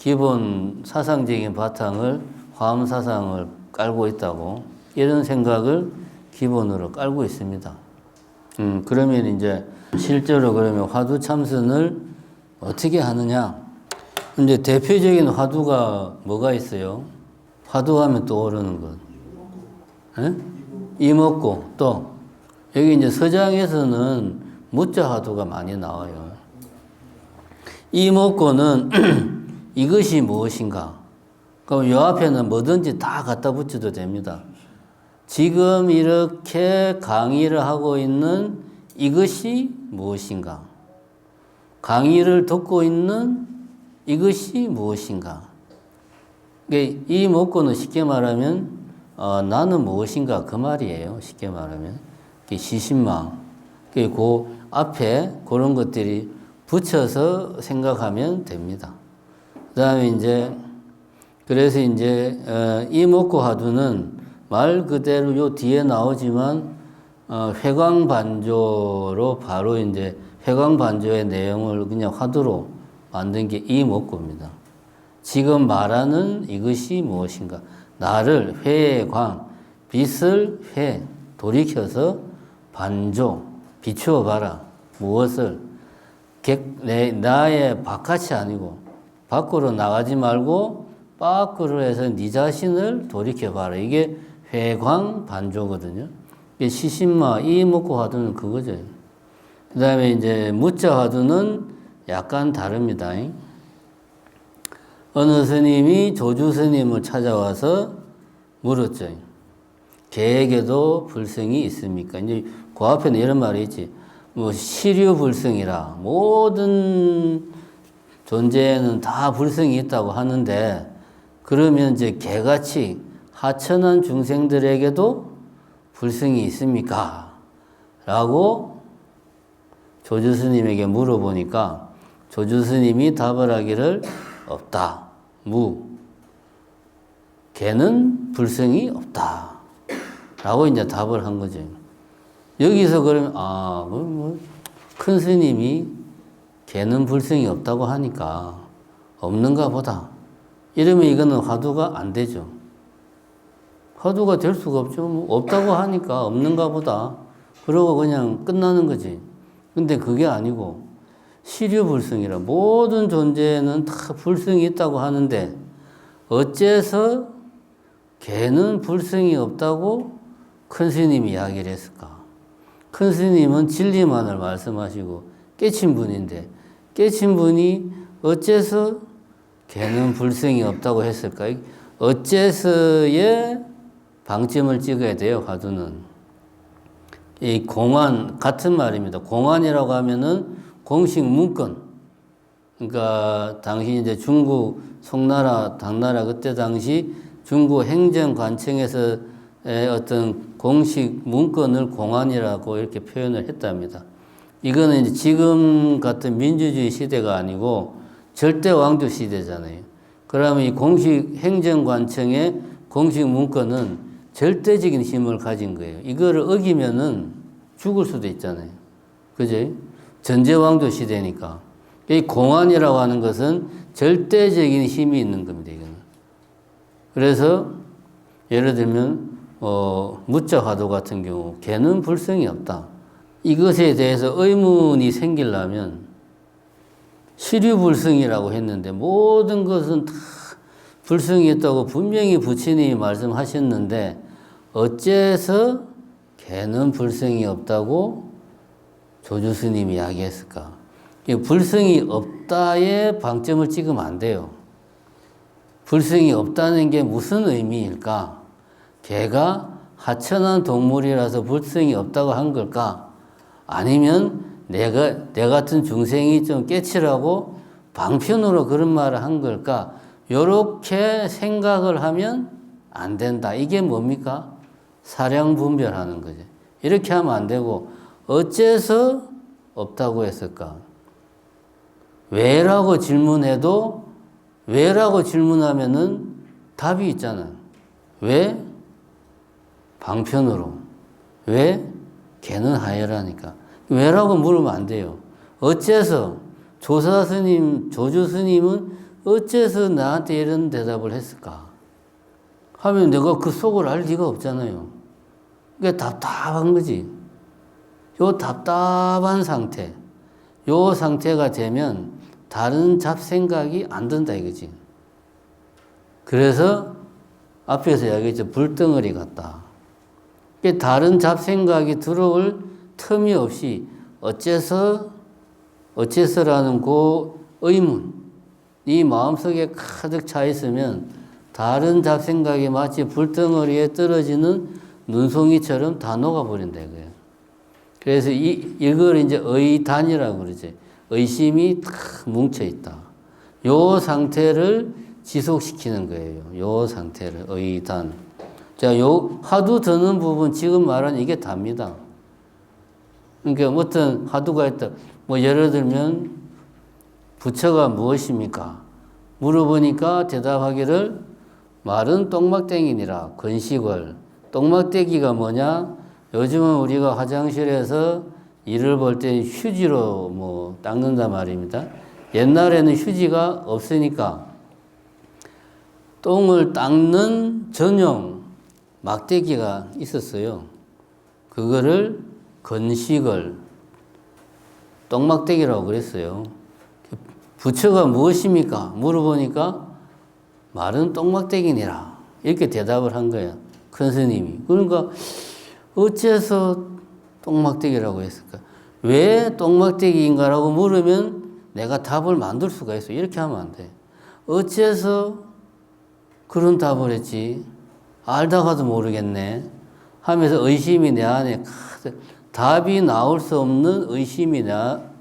기본 사상적인 바탕을 화엄 사상을 깔고 있다고 이런 생각을 기본으로 깔고 있습니다. 그러면 이제 실제로 그러면 화두 참선을 어떻게 하느냐? 이제 대표적인 화두가 뭐가 있어요? 화두하면 떠오르는 것. 에? 이먹고 또 여기 이제 서장에서는 무자 화두가 많이 나와요. 이먹고는 이것이 무엇인가? 그럼 요 앞에는 뭐든지 다 갖다 붙여도 됩니다. 지금 이렇게 강의를 하고 있는 이것이 무엇인가? 강의를 듣고 있는 이것이 무엇인가? 이 먹고는 쉽게 말하면 나는 무엇인가 그 말이에요. 쉽게 말하면 시신망. 그 앞에 그런 것들이 붙여서 생각하면 됩니다. 그 다음에 이제 그래서 이제 이 먹고 화두는 말 그대로 요 뒤에 나오지만 회광반조로 바로 이제 회광반조의 내용을 그냥 화두로 만든 게 이 먹고입니다. 지금 말하는 이것이 무엇인가? 나를 회광, 빛을 회, 돌이켜서 반조, 비추어 봐라. 무엇을? 나의 바깥이 아니고 밖으로 나가지 말고 밖으로 해서 네 자신을 돌이켜 봐라. 이게 회광 반조거든요. 이게 시신마 이 먹고 화두는 그거죠. 그 다음에 이제 무자 화두는 약간 다릅니다. 어느 스님이 조주 스님을 찾아와서 물었죠. 개에게도 불성이 있습니까? 이제 그 앞에는 이런 말이 있지. 뭐 시류 불성이라 모든 존재에는 다 불성이 있다고 하는데 그러면 이제 개같이 하천한 중생들에게도 불성이 있습니까? 라고 조주 스님에게 물어보니까 조주 스님이 답을 하기를 없다. 개는 불성이 없다. 라고 이제 답을 한 거죠. 여기서 그러면, 큰 스님이 개는 불성이 없다고 하니까 없는가 보다. 이러면 이거는 화두가 안 되죠. 화두가 될 수가 없죠. 없다고 하니까 없는가 보다. 그러고 그냥 끝나는 거지. 근데 그게 아니고 시류불성이라 모든 존재에는 다 불성이 있다고 하는데 어째서 개는 불성이 없다고 큰 스님이 이야기를 했을까? 큰 스님은 진리만을 말씀하시고 깨친 분인데 깨친 분이 어째서 개는 불성이 없다고 했을까? 어째서의 방점을 찍어야 돼요, 화두는. 이 공안, 같은 말입니다. 공안이라고 하면은 공식 문건. 그러니까 당시 이제 중국 송나라, 당나라 그때 당시 중국 행정관청에서의 어떤 공식 문건을 공안이라고 이렇게 표현을 했답니다. 이거는 이제 지금 같은 민주주의 시대가 아니고 절대 왕조 시대잖아요. 그러면 이 공식 행정관청의 공식 문건은 절대적인 힘을 가진 거예요. 이거를 어기면은 죽을 수도 있잖아요. 그죠? 전제왕조 시대니까. 이 공안이라고 하는 것은 절대적인 힘이 있는 겁니다, 이거는. 그래서 예를 들면, 무자 화두 같은 경우, 개는 불성이 없다. 이것에 대해서 의문이 생기려면 시류불성이라고 했는데 모든 것은 다 불성이 있다고 분명히 부처님이 말씀하셨는데 어째서 개는 불성이 없다고 조주스님이 이야기했을까? 불성이 없다에 방점을 찍으면 안 돼요. 불성이 없다는 게 무슨 의미일까? 개가 하천한 동물이라서 불성이 없다고 한 걸까? 아니면 내 같은 중생이 좀 깨치라고 방편으로 그런 말을 한 걸까? 요렇게 생각을 하면 안 된다. 이게 뭡니까? 사량 분별하는 거죠. 이렇게 하면 안 되고 어째서 없다고 했을까? 왜라고 질문해도 왜라고 질문하면은 답이 있잖아요. 왜? 방편으로. 왜? 개는 하얘라니까. 왜라고 물으면 안 돼요. 어째서 조사 스님, 조주 스님은 어째서 나한테 이런 대답을 했을까? 하면 내가 그 속을 알 리가 없잖아요. 그게 답답한 거지. 요 답답한 상태, 요 상태가 되면 다른 잡생각이 안 든다 이거지. 그래서 앞에서 이야기했죠. 불덩어리 같다. 다른 잡생각이 들어올 틈이 없이 어째서라는 그 의문, 이 마음속에 가득 차 있으면 다른 잡생각이 마치 불덩어리에 떨어지는 눈송이처럼 다 녹아버린다 이거예요. 그래서 이걸 이제 의단이라고 그러지. 의심이 탁 뭉쳐있다. 요 상태를 지속시키는 거예요. 요 상태를, 의단. 자, 요 화두 드는 부분, 지금 말하는 이게 답니다. 그러니까 어떤 화두가 있다. 뭐 예를 들면, 부처가 무엇입니까? 물어보니까 대답하기를 말은 똥막땡이니라. 건식을. 똥막대기가 뭐냐? 요즘은 우리가 화장실에서 이를 볼 때 휴지로 뭐 닦는단 말입니다. 옛날에는 휴지가 없으니까 똥을 닦는 전용 막대기가 있었어요. 그거를 건식을 똥막대기라고 그랬어요. 부처가 무엇입니까? 물어보니까 말은 똥막대기니라. 이렇게 대답을 한 거야. 큰 스님이. 그러니까 어째서 똥막대기라고 했을까? 왜 똥막대기인가라고 물으면 내가 답을 만들 수가 있어. 이렇게 하면 안 돼. 어째서 그런 답을 했지? 알다가도 모르겠네. 하면서 의심이 내 안에 답이 나올 수 없는 의심이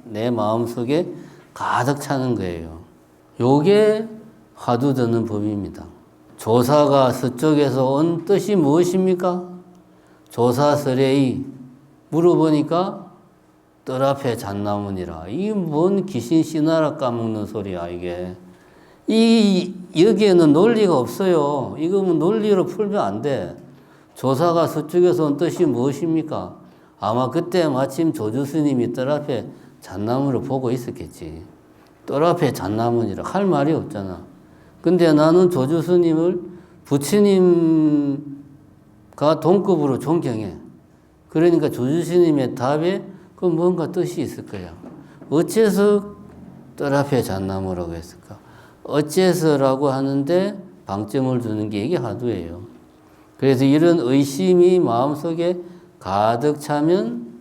내 마음속에 가득 차는 거예요. 요게 화두 드는 법입니다. 조사가 서쪽에서 온 뜻이 무엇입니까? 조사설에이 물어보니까 뜰 앞에 잣나무니라. 이게 뭔 귀신 씨나라 까먹는 소리야 이게. 여기에는 논리가 없어요. 이거 뭐 논리로 풀면 안 돼. 조사가 서쪽에서 온 뜻이 무엇입니까? 아마 그때 마침 조주 스님이 뜰 앞에 잣나무를 보고 있었겠지. 뜰 앞에 잣나무니라 할 말이 없잖아. 근데 나는 조주 스님을 부처님과 동급으로 존경해. 그러니까 조주 스님의 답에 그 뭔가 뜻이 있을 거야. 어째서 뜰 앞에 잣나무라고 했을까? 어째서라고 하는데 방점을 두는 게 이게 화두예요. 그래서 이런 의심이 마음속에 가득 차면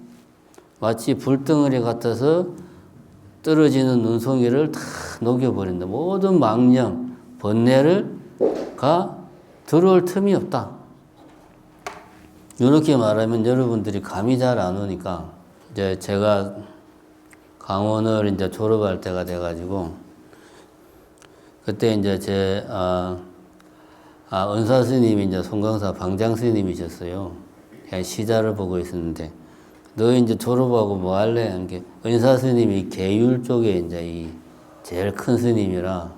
마치 불덩어리 같아서 떨어지는 눈송이를 다 녹여버린다. 모든 망념, 번뇌가 들어올 틈이 없다. 이렇게 말하면 여러분들이 감이 잘 안 오니까 이제 제가 강원을 이제 졸업할 때가 돼가지고 그때 이제 은사 스님이 이제 송강사 방장 스님이셨어요. 그냥 시자를 보고 있었는데 너 이제 졸업하고 뭐 할래? 이렇게 은사 스님이 계율 쪽에 이제 이 제일 큰 스님이라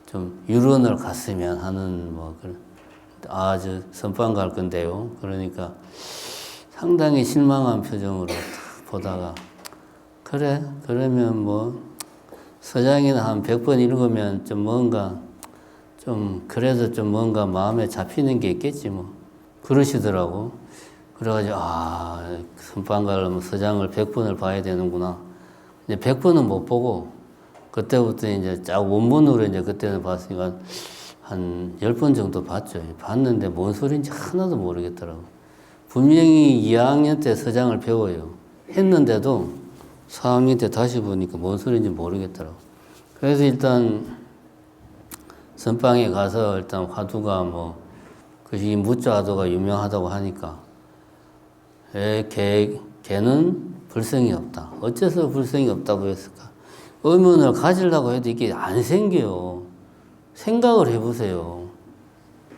좀 유론을 갔으면 하는 뭐 그런 저 선방 갈 건데요. 그러니까 상당히 실망한 표정으로 보다가 그래 그러면 뭐 서장이나 한 100번 읽으면 좀 뭔가 좀 그래도 좀 뭔가 마음에 잡히는 게 있겠지 뭐 그러시더라고. 그래가지고 선방 가려면 서장을 100번을 봐야 되는구나. 이제 100번은 못 보고 그때부터 이제 쫙 원문으로 이제 그때는 봤으니까 한 10번 정도 봤죠. 봤는데 뭔 소리인지 하나도 모르겠더라고. 분명히 2학년 때 서장을 배워요. 했는데도 4학년 때 다시 보니까 뭔 소리인지 모르겠더라고. 그래서 일단 선방에 가서 일단 화두가 뭐, 그것이 무자 화두가 유명하다고 하니까 걔는 불성이 없다. 어째서 불성이 없다고 했을까? 의문을 가지려고 해도 이게 안 생겨요. 생각을 해보세요.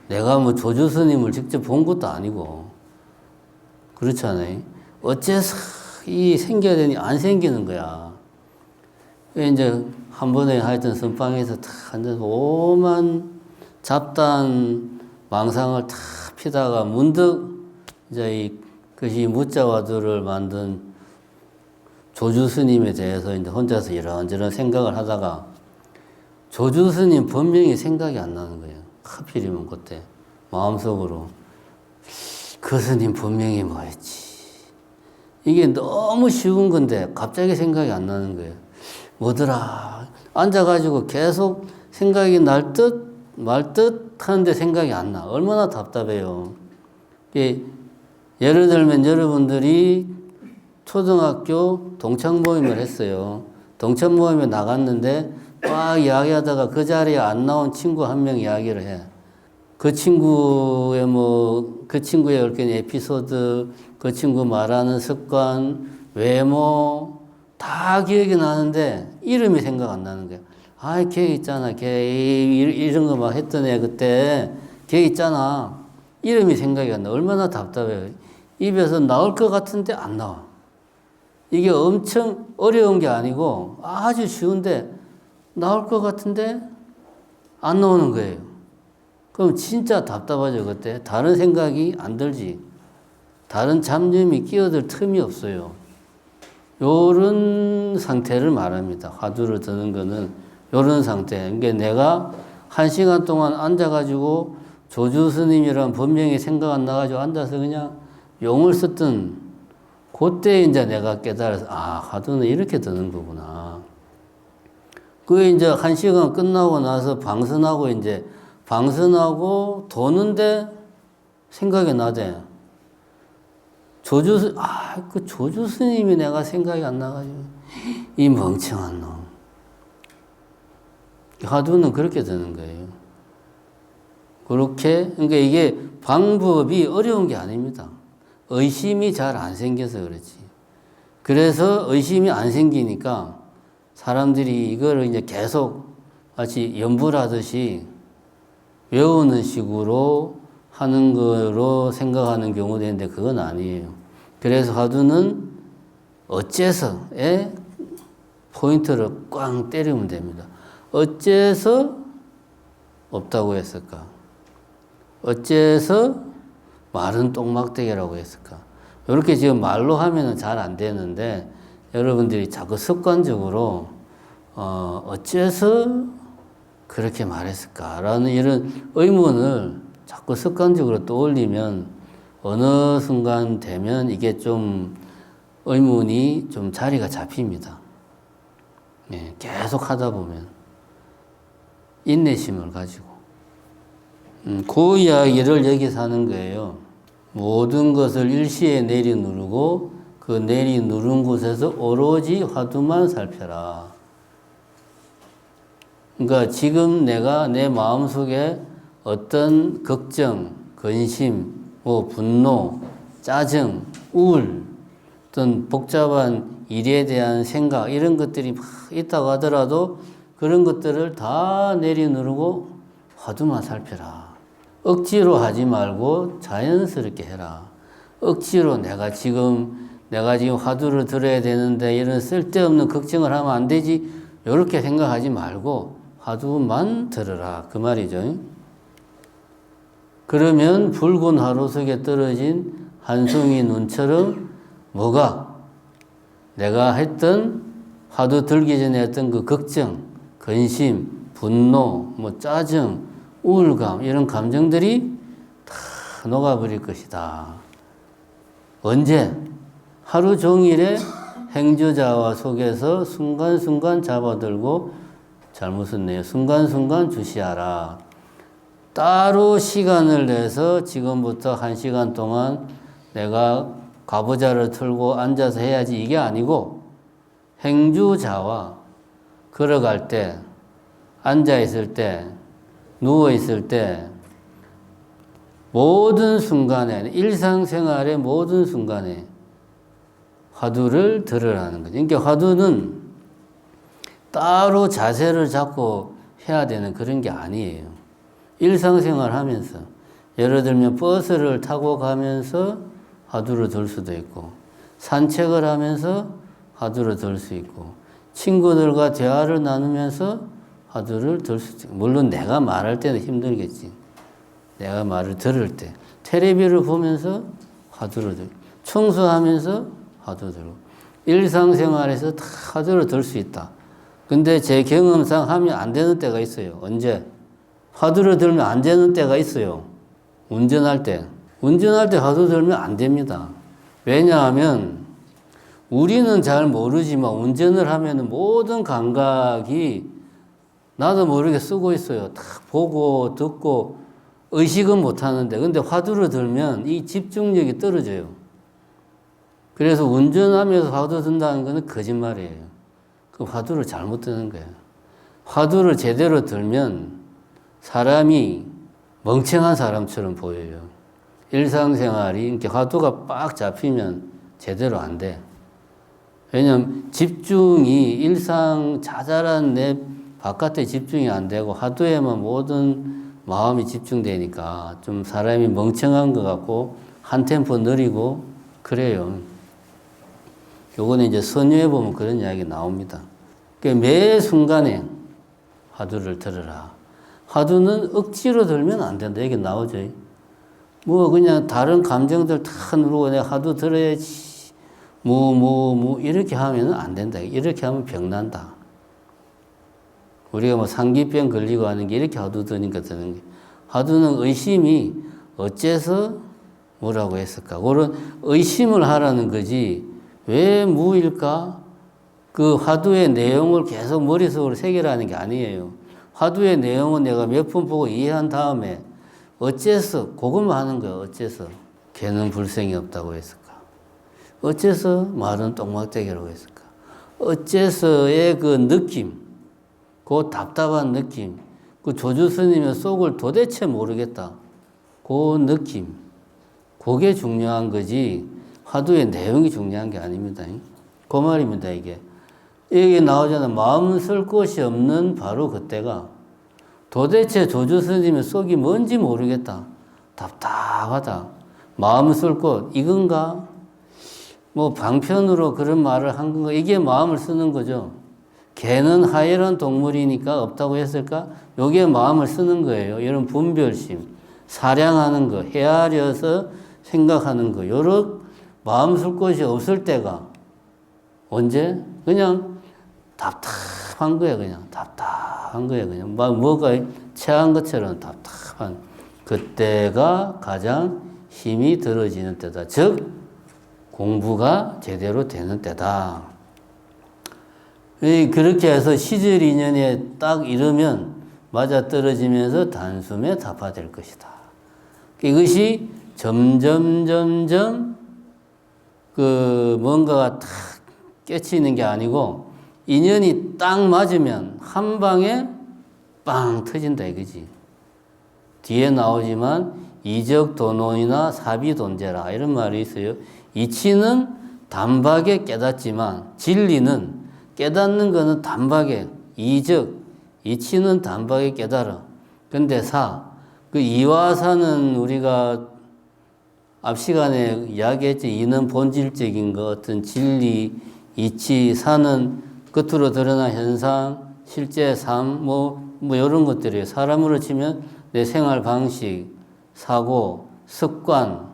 내가 뭐 조주 스님을 직접 본 것도 아니고 그렇잖아요. 어째서 이 생겨야 되니 안 생기는 거야. 이제 한 번에 하여튼 선방에서 탁 앉아서 오만 잡단 망상을 탁 피다가 문득 이제 그것이 무자화두를 만든 조주 스님에 대해서 이제 혼자서 이런저런 생각을 하다가 조주스님 본명이 생각이 안 나는 거예요. 하필이면 그때 마음속으로 그 스님 본명이 뭐였지? 이게 너무 쉬운 건데 갑자기 생각이 안 나는 거예요. 뭐더라? 앉아가지고 계속 생각이 날 듯 말 듯 하는데 생각이 안 나. 얼마나 답답해요. 예를 들면 여러분들이 초등학교 동창 모임을 했어요. 동창 모임에 나갔는데 막 이야기하다가 그 자리에 안 나온 친구 한 명 이야기를 해. 그 친구의 그 친구의 얽힌 에피소드, 그 친구 말하는 습관, 외모, 다 기억이 나는데 이름이 생각 안 나는 거야. 아, 걔 있잖아. 걔 이런 거 막 했던 애 그때. 걔 있잖아. 이름이 생각이 안 나. 얼마나 답답해요. 입에서 나올 것 같은데 안 나와. 이게 엄청 어려운 게 아니고 아주 쉬운데 나올 것 같은데 안 나오는 거예요. 그럼 진짜 답답하죠, 그때. 다른 생각이 안 들지. 다른 잡념이 끼어들 틈이 없어요. 요런 상태를 말합니다. 화두를 드는 거는 요런 상태. 그러니까 내가 1시간 동안 앉아가지고 조주 스님이란 본명이 생각 안 나가지고 앉아서 그냥 용을 썼던 그때 이제 내가 깨달아서 화두는 이렇게 드는 거구나. 그게 이제 1시간 끝나고 나서 방선하고 도는데 생각이 나대. 그 조주 스님이 내가 생각이 안 나가지고 이 멍청한 놈. 화두는 그렇게 되는 거예요. 그러니까 이게 방법이 어려운 게 아닙니다. 의심이 잘 안 생겨서 그렇지. 그래서 의심이 안 생기니까 사람들이 이거를 이제 계속 마치 연불하듯이 외우는 식으로 하는 거로 생각하는 경우도 있는데 그건 아니에요. 그래서 화두는 어째서에 포인트를 꽝 때리면 됩니다. 어째서 없다고 했을까? 어째서 말은 똥막대기라고 했을까? 이렇게 지금 말로 하면은 잘 안 되는데 여러분들이 자꾸 습관적으로 어째서 그렇게 말했을까라는 이런 의문을 자꾸 습관적으로 떠올리면 어느 순간 되면 이게 좀 의문이 좀 자리가 잡힙니다. 계속 하다 보면 인내심을 가지고 그 이야기를 여기서 하는 거예요. 모든 것을 일시에 내리누르고 그 내리누른 곳에서 오로지 화두만 살펴라. 그러니까 지금 내가 내 마음속에 어떤 걱정, 근심, 분노, 짜증, 우울, 어떤 복잡한 일에 대한 생각 이런 것들이 막 있다고 하더라도 그런 것들을 다 내리누르고 화두만 살펴라. 억지로 하지 말고 자연스럽게 해라. 억지로 내가 지금 화두를 들어야 되는데 이런 쓸데없는 걱정을 하면 안 되지. 이렇게 생각하지 말고 화두만 들어라. 그 말이죠. 그러면 붉은 하루 속에 떨어진 한 송이 눈처럼 뭐가 내가 했던 화두 들기 전에 했던 그 걱정, 근심, 분노, 짜증, 우울감 이런 감정들이 다 녹아버릴 것이다. 언제? 하루 종일의 행주자와 속에서 순간순간 잡아들고 잘못 썼네요. 순간순간 주시하라. 따로 시간을 내서 지금부터 1시간 동안 내가 가부좌를 틀고 앉아서 해야지 이게 아니고 행주자와 걸어갈 때, 앉아있을 때, 누워있을 때 모든 순간에 일상생활의 모든 순간에 화두를 들으라는 거죠. 그러니까 화두는 따로 자세를 잡고 해야 되는 그런 게 아니에요. 일상생활 하면서 예를 들면 버스를 타고 가면서 화두를 들 수도 있고 산책을 하면서 화두를 들 수 있고 친구들과 대화를 나누면서 화두를 들 수 있고 물론 내가 말할 때는 힘들겠지. 내가 말을 들을 때 텔레비를 보면서 화두를 들고 청소하면서 화두 들고 일상생활에서 다 화두를 들 수 있다. 근데 제 경험상 하면 안 되는 때가 있어요. 언제? 화두를 들면 안 되는 때가 있어요. 운전할 때. 운전할 때 화두 들면 안 됩니다. 왜냐하면 우리는 잘 모르지만 운전을 하면 모든 감각이 나도 모르게 쓰고 있어요. 다 보고 듣고 의식은 못 하는데 근데 화두를 들면 이 집중력이 떨어져요. 그래서 운전하면서 화두 든다는 것은 거짓말이에요. 그 화두를 잘못 드는 거예요. 화두를 제대로 들면 사람이 멍청한 사람처럼 보여요. 일상생활이 이렇게 화두가 빡 잡히면 제대로 안 돼. 왜냐하면 집중이 일상 자잘한 내 바깥에 집중이 안 되고 화두에만 모든 마음이 집중되니까 좀 사람이 멍청한 것 같고 한 템포 느리고 그래요. 요거는 이제 선유에 보면 그런 이야기 나옵니다. 그러니까 매 순간에 화두를 들으라. 화두는 억지로 들면 안 된다. 이게 나오죠. 뭐 그냥 다른 감정들 다 누르고 내가 화두 들어야지. 이렇게 하면 안 된다. 이렇게 하면 병 난다. 우리가 뭐 상기병 걸리고 하는 게 이렇게 화두 드니까 드는 게. 화두는 의심이 어째서 뭐라고 했을까? 그런 의심을 하라는 거지. 왜 무일까? 그 화두의 내용을 계속 머릿속으로 새기라는 게 아니에요. 화두의 내용은 내가 몇 번 보고 이해한 다음에 어째서 그것만 하는 거야. 어째서 개는 불생이 없다고 했을까? 어째서 말은 똥막대기라고 했을까? 어째서의 그 느낌, 그 답답한 느낌, 그 조주 스님의 속을 도대체 모르겠다. 그 느낌, 그게 중요한 거지 화두의 내용이 중요한 게 아닙니다. 그 말입니다. 이게 나오잖아. 마음 쓸 곳이 없는 바로 그때가 도대체 조주 스님의 속이 뭔지 모르겠다. 답답하다. 마음 쓸 곳 이건가? 뭐 방편으로 그런 말을 한 건가? 이게 마음을 쓰는 거죠. 개는 하열한 동물이니까 없다고 했을까? 요게 마음을 쓰는 거예요. 이런 분별심, 사량하는 거, 헤아려서 생각하는 거. 요런 마음 쓸 곳이 없을 때가 언제? 그냥 답답한 거예요. 그냥 답답한 거예요. 그냥 막 뭐가 체한 것처럼 답답한 그때가 가장 힘이 들어지는 때다. 즉 공부가 제대로 되는 때다. 그렇게 해서 시절 인연에 딱 이르면 맞아떨어지면서 단숨에 타파될 것이다. 이것이 점점 그 뭔가가 탁 깨치는 게 아니고 인연이 딱 맞으면 한 방에 빵 터진다 이거지. 뒤에 나오지만 이적도논이나 사비돈제라 이런 말이 있어요. 이치는 단박에 깨닫지만 진리는 깨닫는 거는 단박에 이치는 단박에 깨달아. 근데 그 이와사는 우리가 앞 시간에 이야기했지. 이는 본질적인 것, 어떤 진리, 이치, 사는 겉으로 드러난 현상, 실제 삶, 뭐 이런 것들이에요. 사람으로 치면 내 생활 방식, 사고, 습관,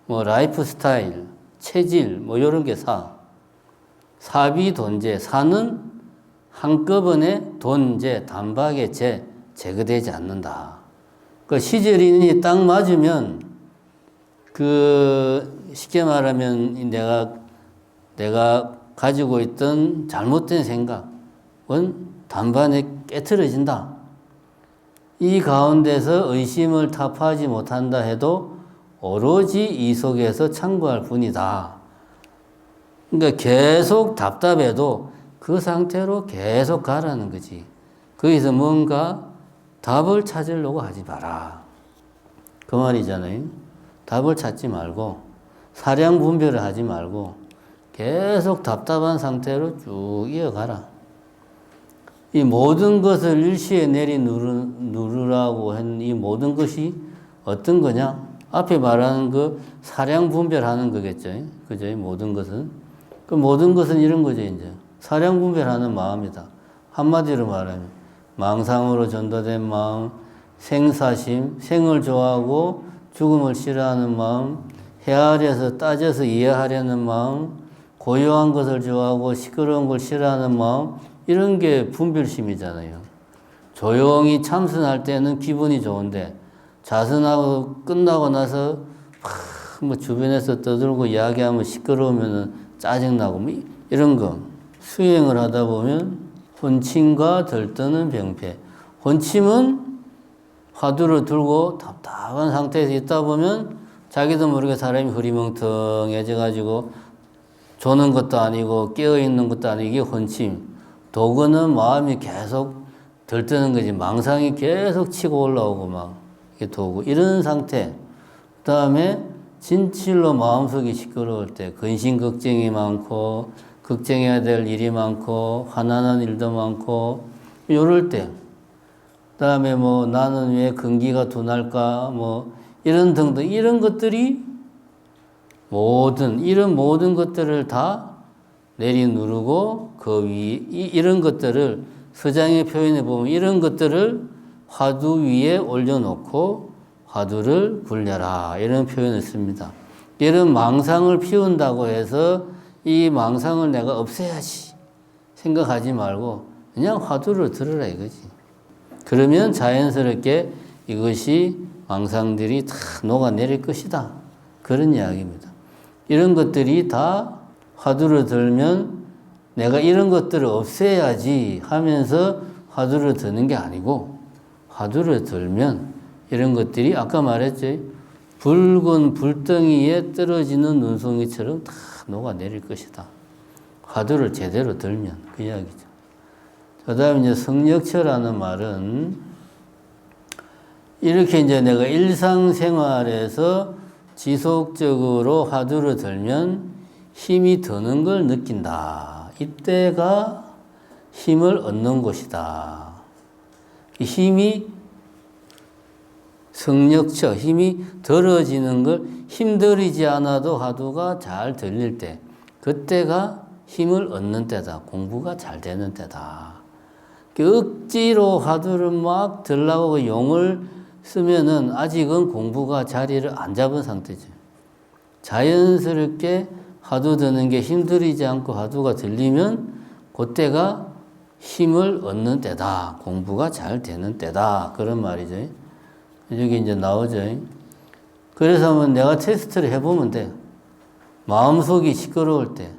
뭐 라이프 스타일, 체질, 뭐 이런 게 사비돈제, 사는 한꺼번에 돈제, 단박에 제거되지 않는다. 그 시절인이 딱 맞으면 쉽게 말하면 내가 가지고 있던 잘못된 생각은 단번에 깨트려진다. 이 가운데서 의심을 타파하지 못한다 해도 오로지 이 속에서 참고할 뿐이다. 그러니까 계속 답답해도 그 상태로 계속 가라는 거지. 거기서 뭔가 답을 찾으려고 하지 마라. 그 말이잖아요. 답을 찾지 말고 사량 분별을 하지 말고 계속 답답한 상태로 쭉 이어가라. 이 모든 것을 일시에 누르라고 한 이 모든 것이 어떤 거냐? 앞에 말하는 그 사량 분별하는 거겠죠. 그죠? 모든 것은. 그 모든 것은 이런 거죠, 이제. 사량 분별하는 마음이다. 한마디로 말하면 망상으로 전도된 마음, 생사심, 생을 좋아하고 죽음을 싫어하는 마음, 헤아려서 따져서 이해하려는 마음, 고요한 것을 좋아하고 시끄러운 걸 싫어하는 마음, 이런 게 분별심이잖아요. 조용히 참선할 때는 기분이 좋은데 자선하고 끝나고 나서 뭐 주변에서 떠들고 이야기하면 시끄러우면 짜증나고 뭐 이런 거. 수행을 하다 보면 혼침과 들떠는 병폐. 혼침은 화두를 들고 답답한 상태에서 있다 보면 자기도 모르게 사람이 흐리멍텅해져 가지고 조는 것도 아니고 깨어있는 것도 아니고 이게 혼침. 도구는 마음이 계속 들뜨는 거지. 망상이 계속 치고 올라오고 막 이게 도구. 이런 상태. 그 다음에 진실로 마음속이 시끄러울 때 근심 걱정이 많고 걱정해야 될 일이 많고 화나는 일도 많고 이럴 때. 그 다음에 뭐 나는 왜 근기가 둔할까 뭐 이런 등등 이런 것들이 이런 모든 것들을 다 내리누르고 그 위 이런 것들을 서장에 표현해 보면 이런 것들을 화두 위에 올려놓고 화두를 굴려라 이런 표현을 씁니다. 이런 망상을 피운다고 해서 이 망상을 내가 없애야지 생각하지 말고 그냥 화두를 들으라 이거지. 그러면 자연스럽게 이것이 망상들이 다 녹아내릴 것이다. 그런 이야기입니다. 이런 것들이 다 화두를 들면 내가 이런 것들을 없애야지 하면서 화두를 드는 게 아니고 화두를 들면 이런 것들이 아까 말했죠. 붉은 불덩이에 떨어지는 눈송이처럼 다 녹아내릴 것이다. 화두를 제대로 들면 그 이야기죠. 그 다음에 이제 성력처라는 말은 이렇게 이제 내가 일상생활에서 지속적으로 화두를 들면 힘이 드는 걸 느낀다. 이때가 힘을 얻는 곳이다. 힘이 성력처, 힘이 들어지는 걸 힘들이지 않아도 화두가 잘 들릴 때 그때가 힘을 얻는 때다. 공부가 잘 되는 때다. 억지로 화두를 막 들라고 용을 쓰면은 아직은 공부가 자리를 안 잡은 상태죠. 자연스럽게 화두 드는 게 힘들이지 않고 화두가 들리면 그때가 힘을 얻는 때다. 공부가 잘 되는 때다. 그런 말이죠. 여기 이제 나오죠. 그래서 한번 내가 테스트를 해보면 돼. 마음속이 시끄러울 때,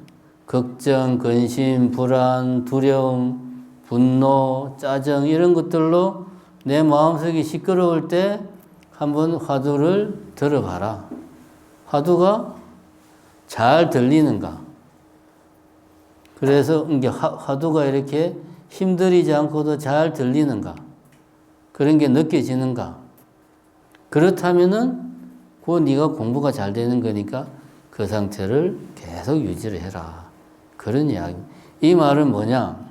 걱정, 근심, 불안, 두려움, 분노, 짜증 이런 것들로 내 마음속이 시끄러울 때 한번 화두를 들어봐라. 화두가 잘 들리는가? 그래서 이게 화두가 이렇게 힘들이지 않고도 잘 들리는가? 그런 게 느껴지는가? 그렇다면은 그 네가 공부가 잘 되는 거니까 그 상태를 계속 유지를 해라. 그런 이야기. 이 말은 뭐냐?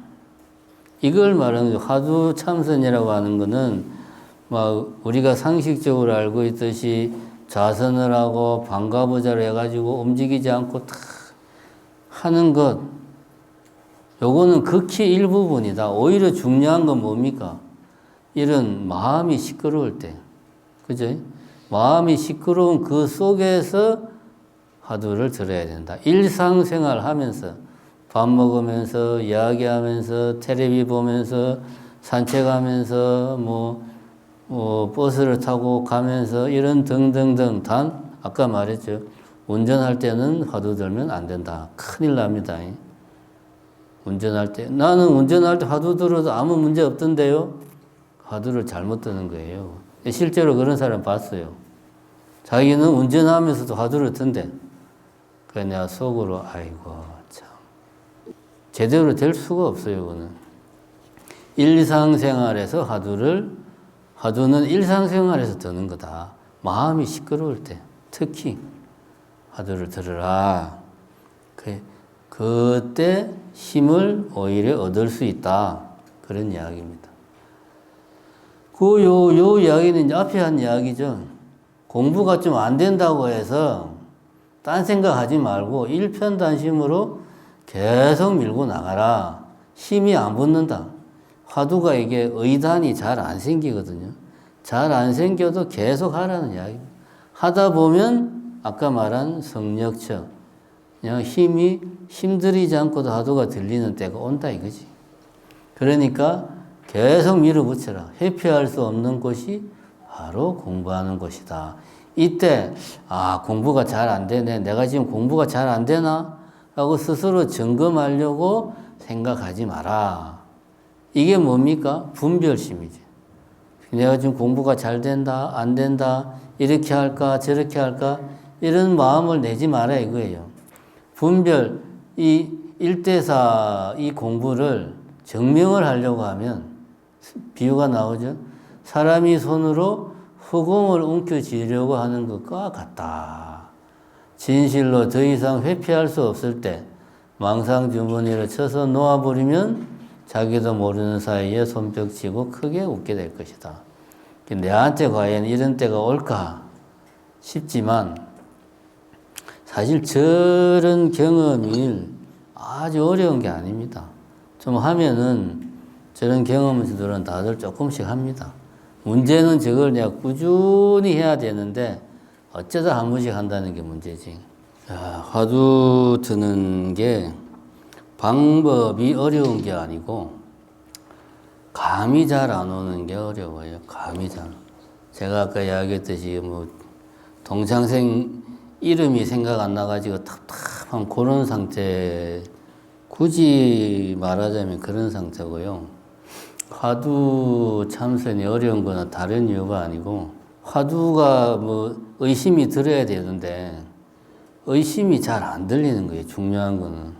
이걸 말하는 화두 참선이라고 하는 거는 막 우리가 상식적으로 알고 있듯이 좌선을 하고 반가부자를 해가지고 움직이지 않고 다 하는 것. 요거는 극히 일부분이다. 오히려 중요한 건 뭡니까? 이런 마음이 시끄러울 때. 그죠? 마음이 시끄러운 그 속에서 화두를 들어야 된다. 일상생활 하면서 밥 먹으면서 이야기하면서 텔레비 보면서 산책하면서 버스를 타고 가면서 이런 등등등 단 아까 말했죠. 운전할 때는 화두 들면 안 된다. 큰일 납니다. 운전할 때 나는 운전할 때 화두 들어도 아무 문제 없던데요. 화두를 잘못 드는 거예요. 실제로 그런 사람 봤어요. 자기는 운전하면서도 화두를 든대. 그래서 내가 속으로 아이고 참 제대로 될 수가 없어요. 그거는 일상생활에서 화두는 일상생활에서 드는 거다. 마음이 시끄러울 때 특히 화두를 들으라. 그때 힘을 오히려 얻을 수 있다. 그런 이야기입니다. 요 이야기는 이제 앞에 한 이야기죠. 공부가 좀 안 된다고 해서 딴 생각하지 말고 일편단심으로 계속 밀고 나가라. 힘이 안 붙는다. 화두가 이게 의단이 잘 안 생기거든요. 잘 안 생겨도 계속 하라는 이야기입니다. 하다 보면 아까 말한 성력처 그냥 힘이 힘들이지 않고도 화두가 들리는 때가 온다 이거지. 그러니까 계속 밀어붙여라. 회피할 수 없는 곳이 바로 공부하는 곳이다. 이때 공부가 잘 안 되네. 내가 지금 공부가 잘 안 되나? 라고 스스로 점검하려고 생각하지 마라. 이게 뭡니까? 분별심이지. 내가 지금 공부가 잘 된다, 안 된다, 이렇게 할까, 저렇게 할까, 이런 마음을 내지 마라 이거예요. 분별, 이 1대4 이 공부를 증명을 하려고 하면 비유가 나오죠. 사람이 손으로 흑공을 움켜쥐려고 하는 것과 같다. 진실로 더 이상 회피할 수 없을 때 망상주머니를 쳐서 놓아버리면 자기도 모르는 사이에 손뼉치고 크게 웃게 될 것이다. 내한테 과연 이런 때가 올까 싶지만 사실 저런 경험이 아주 어려운 게 아닙니다. 좀 하면은 저런 경험들은 다들 조금씩 합니다. 문제는 저걸 내가 꾸준히 해야 되는데 어쩌다 한 번씩 한다는 게 문제지. 화두 드는 게 방법이 어려운 게 아니고 감이 잘 안 오는 게 어려워요. 감이 잘. 제가 아까 이야기했듯이 뭐 동창생 이름이 생각 안 나가지고 답답한 그런 상태, 굳이 말하자면 그런 상태고요. 화두 참선이 어려운 거는 다른 이유가 아니고 화두가 뭐 의심이 들어야 되는데 의심이 잘 안 들리는 거예요. 중요한 거는.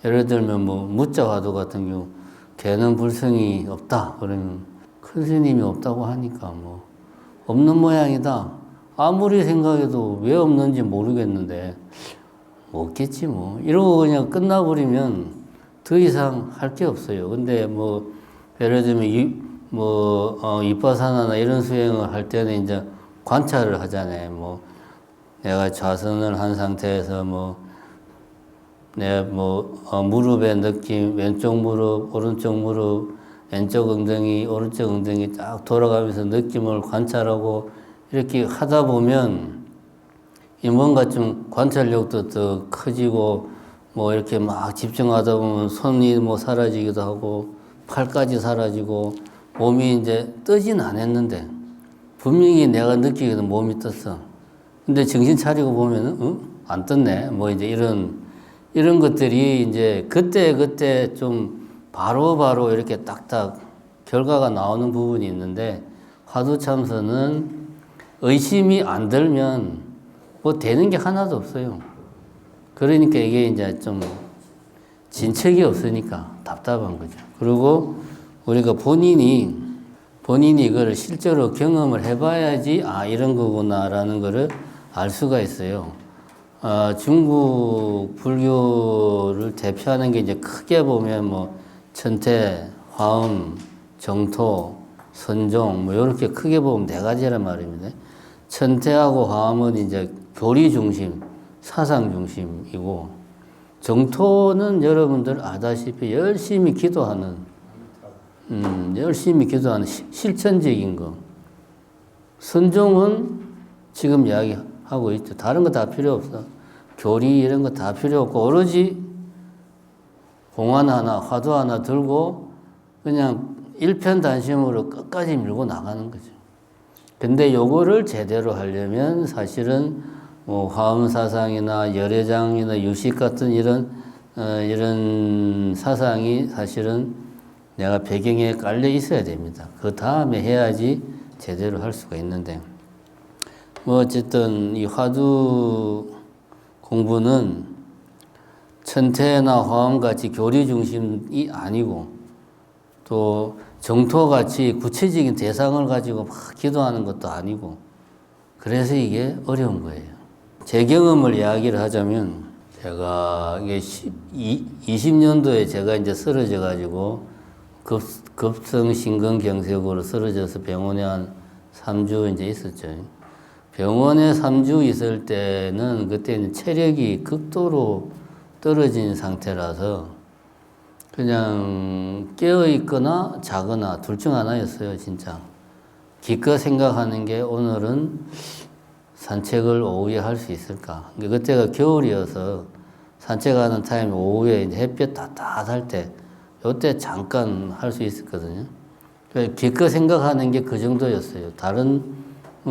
예를 들면 뭐 무자 화두 같은 경우 개는 불성이 없다 그러면 큰 스님이 없다고 하니까 뭐 없는 모양이다. 아무리 생각해도 왜 없는지 모르겠는데 없겠지 뭐 이러고 그냥 끝나버리면 더 이상 할 게 없어요. 근데 뭐 예를 들면 이빠사나나 이런 수행을 할 때는 이제 관찰을 하잖아요. 뭐 내가 좌선을 한 상태에서 내 무릎의 느낌, 왼쪽 무릎, 오른쪽 무릎, 왼쪽 엉덩이, 오른쪽 엉덩이 딱 돌아가면서 느낌을 관찰하고 이렇게 하다 보면 이 뭔가 좀 관찰력도 더 커지고 뭐 이렇게 막 집중하다 보면 손이 뭐 사라지기도 하고 팔까지 사라지고 몸이 이제 뜨진 않았는데 분명히 내가 느끼기에는 몸이 떴어. 근데 정신 차리고 보면은 안 떴네. 뭐 이제 이런 것들이 이제 그때 좀 바로바로 이렇게 딱딱 결과가 나오는 부분이 있는데 화두 참선은 의심이 안 들면 뭐 되는 게 하나도 없어요. 그러니까 이게 이제 좀 진척이 없으니까 답답한 거죠. 그리고 우리가 본인이 이거를 실제로 경험을 해봐야지 이런 거구나라는 거를 알 수가 있어요. 중국 불교를 대표하는 게 이제 크게 보면 뭐 천태, 화엄, 정토, 선종 뭐 이렇게 크게 보면 네 가지란 말입니다. 천태하고 화엄은 이제 교리 중심, 사상 중심이고 정토는 여러분들 아다시피 열심히 기도하는 실천적인 거. 선종은 지금 이야기하고 있죠. 다른 거 다 필요 없어. 교리 이런 거 다 필요 없고 오로지 공안 하나, 화두 하나 들고 그냥 일편단심으로 끝까지 밀고 나가는 거죠. 근데 요거를 제대로 하려면 사실은 뭐 화엄사상이나 열애장이나 유식 같은 이런 사상이 사실은 내가 배경에 깔려 있어야 됩니다. 그 다음에 해야지 제대로 할 수가 있는데 뭐 어쨌든 이 화두 공부는 천태나 화엄같이 교리 중심이 아니고 또 정토같이 구체적인 대상을 가지고 막 기도하는 것도 아니고 그래서 이게 어려운 거예요. 제 경험을 이야기를 하자면 제가 이게 20년도에 제가 이제 쓰러져 가지고 급성 심근경색으로 쓰러져서 병원에 한 3주 이제 있었죠. 병원에 3주 있을 때는 그때는 체력이 극도로 떨어진 상태라서 그냥 깨어있거나 자거나 둘 중 하나였어요, 진짜. 기껏 생각하는 게 오늘은 산책을 오후에 할 수 있을까. 그때가 겨울이어서 산책하는 타임이 오후에 이제 햇볕 따뜻할 때, 요때 잠깐 할 수 있었거든요. 기껏 생각하는 게 그 정도였어요. 다른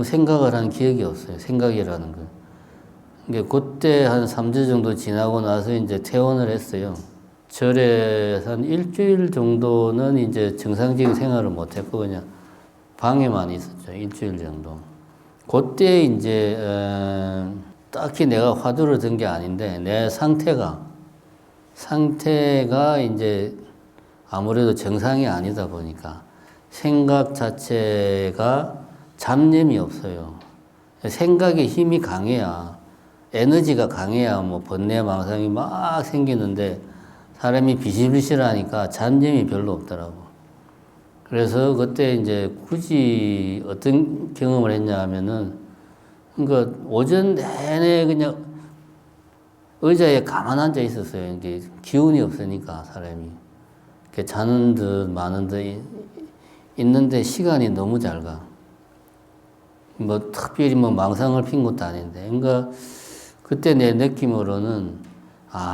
생각을 한 기억이 없어요. 생각이라는 거. 그러니까 그때 한 3주 정도 지나고 나서 이제 퇴원을 했어요. 절에 한 일주일 정도는 이제 정상적인 생활을 못했고 그냥 방에만 있었죠. 일주일 정도. 그때 이제 딱히 내가 화두를 든 게 아닌데 내 상태가 이제 아무래도 정상이 아니다 보니까 생각 자체가 잡념이 없어요. 생각에 힘이 강해야, 에너지가 강해야 뭐 번뇌 망상이 막 생기는데 사람이 비실비실하니까 잡념이 별로 없더라고. 그래서 그때 이제 굳이 어떤 경험을 했냐 하면은, 그러니까 오전 내내 그냥 의자에 가만 앉아 있었어요. 이게 기운이 없으니까 사람이. 자는 듯 마는 듯 있는데 시간이 너무 잘 가. 뭐 특별히 뭐 망상을 핀 것도 아닌데. 그러니까 그때 내 느낌으로는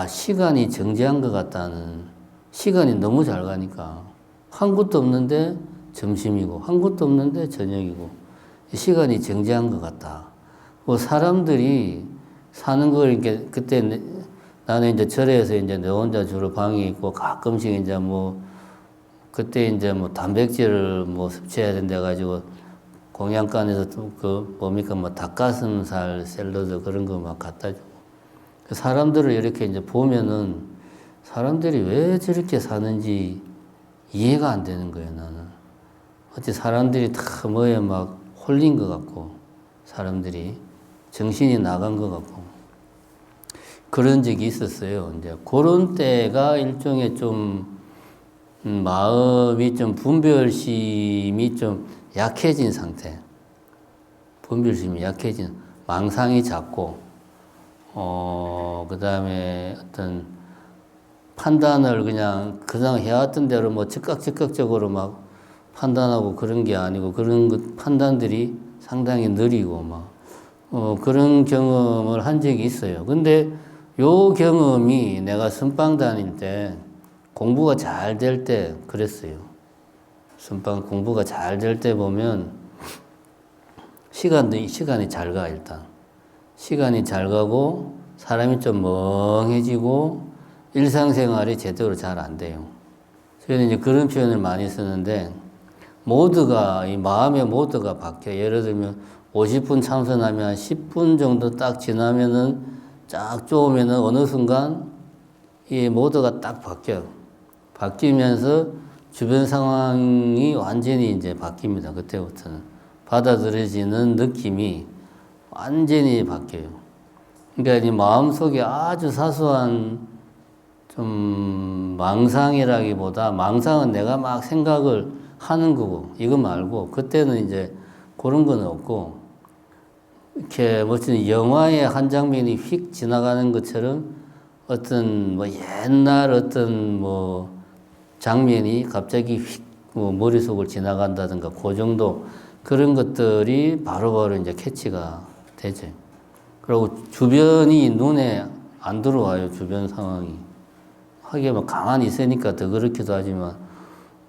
시간이 정지한 것 같다는, 시간이 너무 잘 가니까 한 곳도 없는데 점심이고 한 곳도 없는데 저녁이고 시간이 정지한 것 같다. 뭐 사람들이 사는 걸 이렇게 그때 나는 이제 절에서 이제 내 혼자 주로 방에 있고 가끔씩 이제 뭐 그때 이제 뭐 단백질을 뭐 섭취해야 된다 가지고 공양간에서 그 뭡니까 뭐 닭가슴살 샐러드 그런 거 막 갖다 주고 그 사람들을 이렇게 이제 보면은 사람들이 왜 저렇게 사는지 이해가 안 되는 거예요. 나는 어째 사람들이 다 뭐에 막 홀린 것 같고 사람들이 정신이 나간 것 같고 그런 적이 있었어요. 이제 그런 때가 일종의 좀 마음이 좀 분별심이 좀 약해진 상태. 분별심이 약해진, 망상이 작고, 그 다음에 어떤 판단을 그냥 해왔던 대로 뭐 즉각적으로 막 판단하고 그런 게 아니고 그런 판단들이 상당히 느리고 막, 그런 경험을 한 적이 있어요. 근데 요 경험이 내가 선방 다닐 때 공부가 잘 될 때 그랬어요. 선방 공부가 잘 될 때 보면 시간이 잘 가, 일단. 시간이 잘 가고 사람이 좀 멍해지고 일상생활이 제대로 잘 안 돼요. 저는 이제 그런 표현을 많이 쓰는데 모드가, 이 마음의 모드가 바뀌어요. 예를 들면 50분 참선하면 10분 정도 딱 지나면은 쫙 쪼으면은 어느 순간 이 모드가 딱 바뀌어요. 바뀌면서 주변 상황이 완전히 이제 바뀝니다. 그때부터는. 받아들여지는 느낌이 완전히 바뀌어요. 그러니까 이 마음속에 아주 사소한 좀 망상이라기보다 망상은 내가 막 생각을 하는 거고 이거 말고 그때는 이제 그런 건 없고 이렇게 멋진 영화의 한 장면이 휙 지나가는 것처럼 어떤 뭐 옛날 어떤 뭐 장면이 갑자기 휙뭐 머릿속을 지나간다든가 그 정도 그런 것들이 바로바로 이제 캐치가 되죠. 그리고 주변이 눈에 안 들어와요. 주변 상황이. 하기야 뭐 가만히 있으니까 더 그렇기도 하지만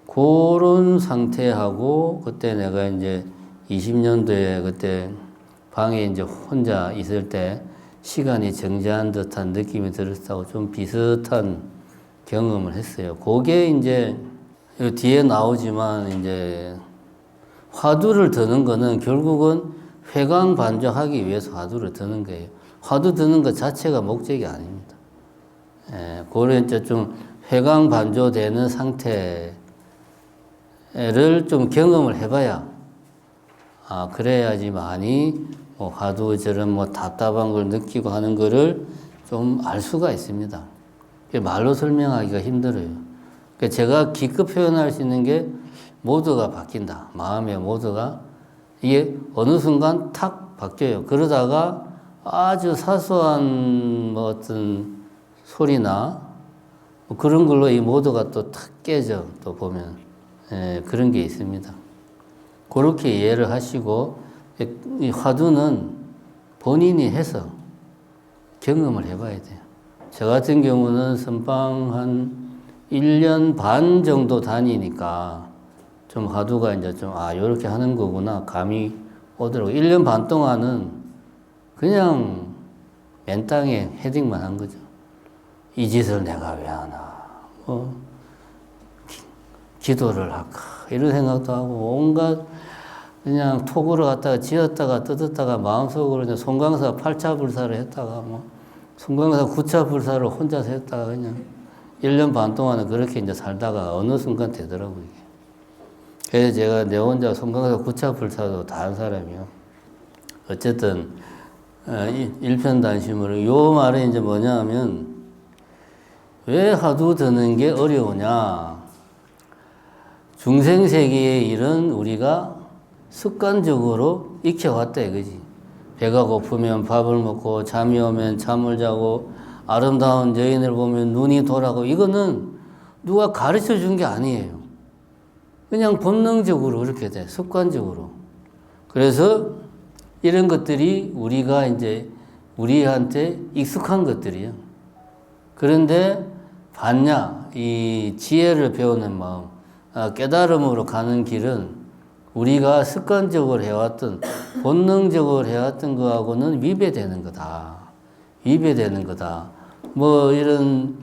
그런 상태하고 그때 내가 이제 20년도에 그때 방에 이제 혼자 있을 때 시간이 정지한 듯한 느낌이 들었다고 좀 비슷한 경험을 했어요. 그게 이제 뒤에 나오지만 이제 화두를 드는 거는 결국은 회광반조하기 위해서 화두를 드는 거예요. 화두 드는 것 자체가 목적이 아닙니다. 그걸 이제 좀 회광반조되는 상태를 좀 경험을 해봐야, 그래야지만이 뭐 화두처럼 뭐 답답한 걸 느끼고 하는 거를 좀 알 수가 있습니다. 말로 설명하기가 힘들어요. 그러니까 제가 기껏 표현할 수 있는 게 모드가 바뀐다. 마음의 모드가 이게 어느 순간 탁 바뀌어요. 그러다가 아주 사소한 뭐 어떤 소리나 뭐 그런 걸로 이 모드가 또 탁 깨져. 또 보면 그런 게 있습니다. 그렇게 이해를 하시고 이 화두는 본인이 해서 경험을 해봐야 돼요. 저 같은 경우는 선방 한 1년 반 정도 다니니까 좀 화두가 이제 좀, 요렇게 하는 거구나. 감이 오더라고요. 1년 반 동안은 그냥 맨 땅에 헤딩만 한 거죠. 이 짓을 내가 왜 하나. 기도를 할까. 이런 생각도 하고, 온갖 그냥 톡으로 갖다가 지었다가 뜯었다가 마음속으로 이제 송강사 8차 불사를 했다가 송강사 9차 불사를 혼자서 했다가 그냥 1년 반 동안은 그렇게 이제 살다가 어느 순간 되더라고요. 이게. 그래서 제가 내 혼자 송강사 9차 불사도 다 한 사람이요. 어쨌든, 일편단심으로, 요 말은 이제 뭐냐 하면, 왜 화두 드는 게 어려우냐. 중생세계의 일은 우리가 습관적으로 익혀왔다 이거지. 배가 고프면 밥을 먹고 잠이 오면 잠을 자고 아름다운 여인을 보면 눈이 돌아가고 이거는 누가 가르쳐 준 게 아니에요. 그냥 본능적으로 그렇게 돼. 습관적으로. 그래서 이런 것들이 우리가 이제 우리한테 익숙한 것들이에요. 그런데 봤냐? 이 지혜를 배우는 마음, 깨달음으로 가는 길은 우리가 습관적으로 해왔던, 본능적으로 해왔던 거하고는 위배되는 거다. 위배되는 거다. 뭐 이런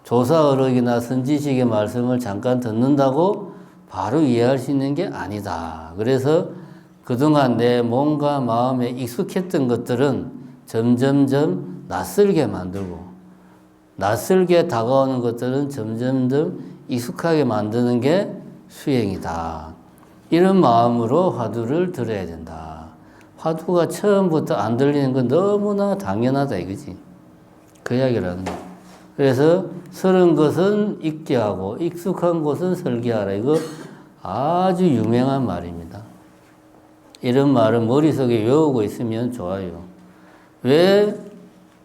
조사어록이나 선지식의 말씀을 잠깐 듣는다고 바로 이해할 수 있는 게 아니다. 그래서 그동안 내 몸과 마음에 익숙했던 것들은 점점점 낯설게 만들고, 낯설게 다가오는 것들은 점점점 익숙하게 만드는 게 수행이다. 이런 마음으로 화두를 들어야 된다. 화두가 처음부터 안 들리는 건 너무나 당연하다 이거지. 그 이야기라는 거. 그래서 서른 것은 잊게 하고 익숙한 것은 설계하라. 이거 아주 유명한 말입니다. 이런 말은 머릿속에 외우고 있으면 좋아요. 왜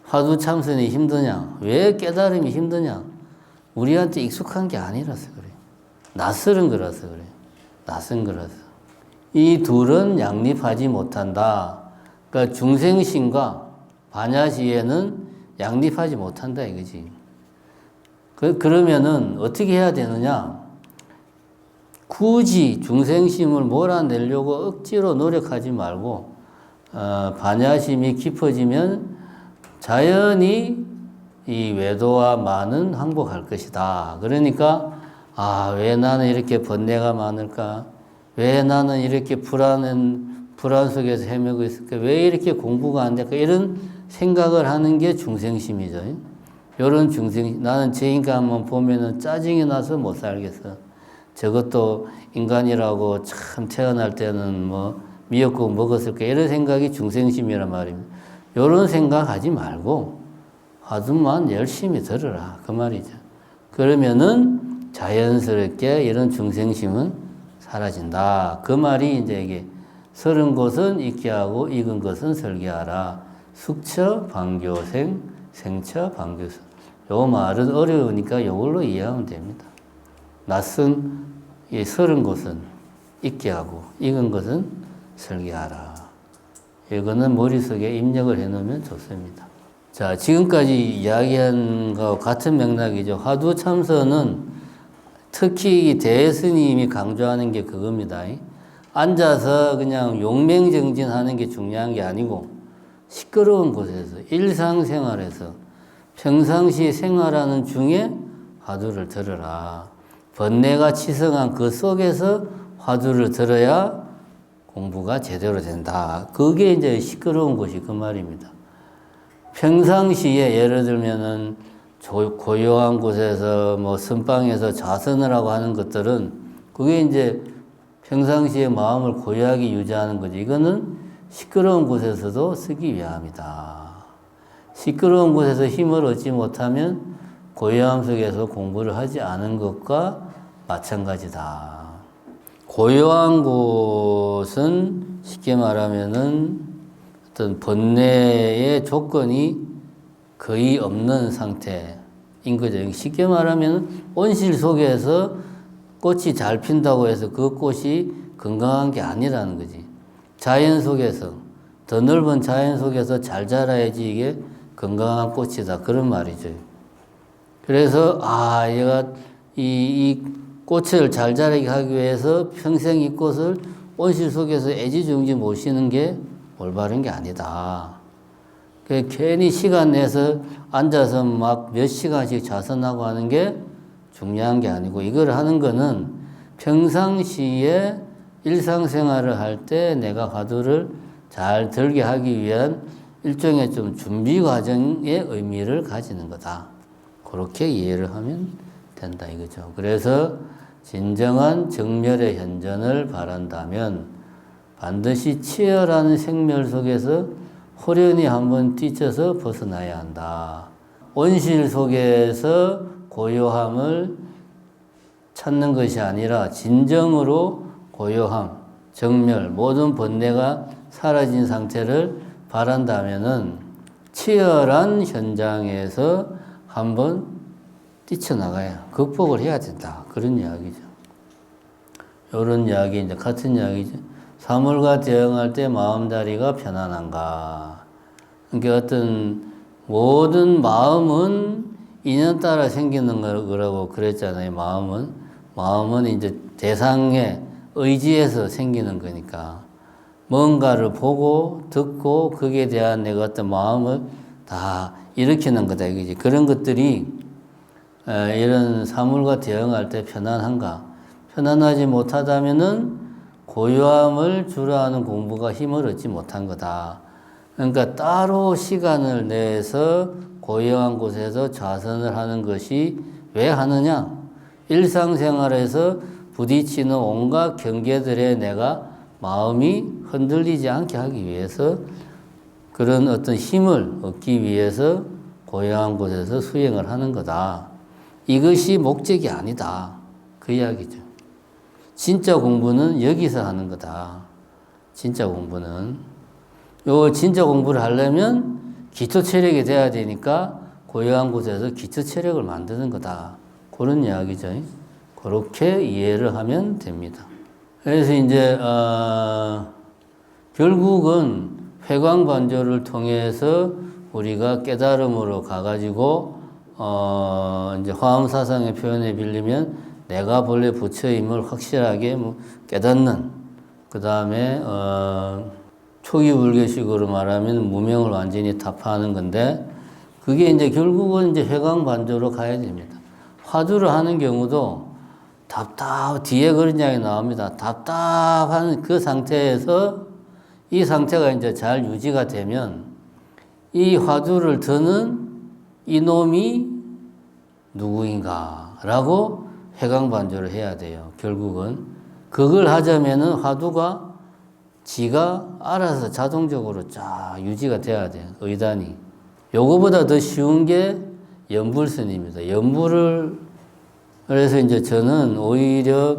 화두 참선이 힘드냐? 왜 깨달음이 힘드냐? 우리한테 익숙한 게 아니라서 그래. 낯설은 거라서 그래. 낯선 거라서. 이 둘은 양립하지 못한다. 그러니까 중생심과 반야시에는 양립하지 못한다 이거지. 그러면은 어떻게 해야 되느냐? 굳이 중생심을 몰아내려고 억지로 노력하지 말고 반야심이 깊어지면 자연히 이 외도와 만은 항복할 것이다. 그러니까 왜 나는 이렇게 번뇌가 많을까? 왜 나는 이렇게 불안 속에서 헤매고 있을까? 왜 이렇게 공부가 안 될까? 이런 생각을 하는 게 중생심이죠. 이런 나는 제 인간만 보면은 짜증이 나서 못 살겠어. 저것도 인간이라고 참 태어날 때는 뭐 미역국 먹었을까? 이런 생각이 중생심이란 말입니다. 이런 생각하지 말고 화두만 열심히 들으라. 그 말이죠. 그러면은 자연스럽게 이런 중생심은 사라진다. 그 말이 이제 이게 서른 것은 잊게 하고 익은 것은 설계하라. 숙처 방교생, 생처 방교생. 요 말은 어려우니까 이걸로 이해하면 됩니다. 낯선 이 서른 것은 잊게 하고 익은 것은 설계하라. 이거는 머릿속에 입력을 해놓으면 좋습니다. 자, 지금까지 이야기한 것과 같은 맥락이죠. 화두 참선은 특히 대스님이 강조하는 게 그겁니다. 앉아서 그냥 용맹정진하는 게 중요한 게 아니고 시끄러운 곳에서 일상생활에서 평상시 생활하는 중에 화두를 들어라. 번뇌가 치성한 그 속에서 화두를 들어야 공부가 제대로 된다. 그게 이제 시끄러운 곳이 그 말입니다. 평상시에 예를 들면은 고요한 곳에서 뭐 선방에서 좌선을 하고 하는 것들은 그게 이제 평상시에 마음을 고요하게 유지하는 거지. 이거는 시끄러운 곳에서도 쓰기 위함이다. 시끄러운 곳에서 힘을 얻지 못하면 고요함 속에서 공부를 하지 않은 것과 마찬가지다. 고요한 곳은 쉽게 말하면은 어떤 번뇌의 조건이 거의 없는 상태인 거죠. 쉽게 말하면 온실 속에서 꽃이 잘 핀다고 해서 그 꽃이 건강한 게 아니라는 거지. 자연 속에서, 더 넓은 자연 속에서 잘 자라야지 이게 건강한 꽃이다. 그런 말이죠. 그래서 얘가 이 꽃을 잘 자라게 하기 위해서 평생 이 꽃을 온실 속에서 애지중지 모시는 게 올바른 게 아니다. 괜히 시간 내서 앉아서 막 몇 시간씩 자선하고 하는 게 중요한 게 아니고, 이걸 하는 거는 평상시에 일상생활을 할 때 내가 화두를 잘 들게 하기 위한 일종의 좀 준비 과정의 의미를 가지는 거다. 그렇게 이해를 하면 된다 이거죠. 그래서 진정한 정멸의 현전을 바란다면 반드시 치열한 생멸 속에서 호련히 한번 뛰쳐서 벗어나야 한다. 온실 속에서 고요함을 찾는 것이 아니라 진정으로 고요함, 정멸, 모든 번뇌가 사라진 상태를 바란다면은 치열한 현장에서 한번 뛰쳐나가야, 극복을 해야 된다. 그런 이야기죠. 이런 이야기, 이제 같은 이야기죠. 사물과 대응할 때 마음다리가 편안한가. 그러니까 어떤 모든 마음은 인연 따라 생기는 거라고 그랬잖아요. 마음은 이제 대상의 의지에서 생기는 거니까. 뭔가를 보고 듣고 거기에 대한 내가 어떤 마음을 다 일으키는 거다 이거지. 그런 것들이 이런 사물과 대응할 때 편안한가? 편안하지 못하다면은 고요함을 주로하는 공부가 힘을 얻지 못한 거다. 그러니까 따로 시간을 내서 고요한 곳에서 좌선을 하는 것이 왜 하느냐? 일상생활에서 부딪히는 온갖 경계들에 내가 마음이 흔들리지 않게 하기 위해서, 그런 어떤 힘을 얻기 위해서 고요한 곳에서 수행을 하는 거다. 이것이 목적이 아니다. 그 이야기죠. 진짜 공부는 여기서 하는 거다. 진짜 공부는. 요 진짜 공부를 하려면 기초 체력이 돼야 되니까 고요한 곳에서 기초 체력을 만드는 거다. 그런 이야기죠. 그렇게 이해를 하면 됩니다. 그래서 이제 결국은 회광반조를 통해서 우리가 깨달음으로 가가지고 이제 화엄사상의 표현에 빌리면 내가 본래 부처임을 확실하게 깨닫는, 그 다음에 초기 불교식으로 말하면 무명을 완전히 타파하는 건데, 그게 이제 결국은 이제 회광반조로 가야 됩니다. 화두를 하는 경우도 뒤에 그런 이야기 나옵니다. 답답한 그 상태에서 이 상태가 이제 잘 유지가 되면 이 화두를 드는 이놈이 누구인가라고 회광반조를 해야 돼요. 결국은 그걸 하자면은 화두가 지가 알아서 자동적으로 쫙 유지가 돼야 돼요. 의단이. 요거보다 더 쉬운 게 연불선입니다. 연불을, 그래서 이제 저는 오히려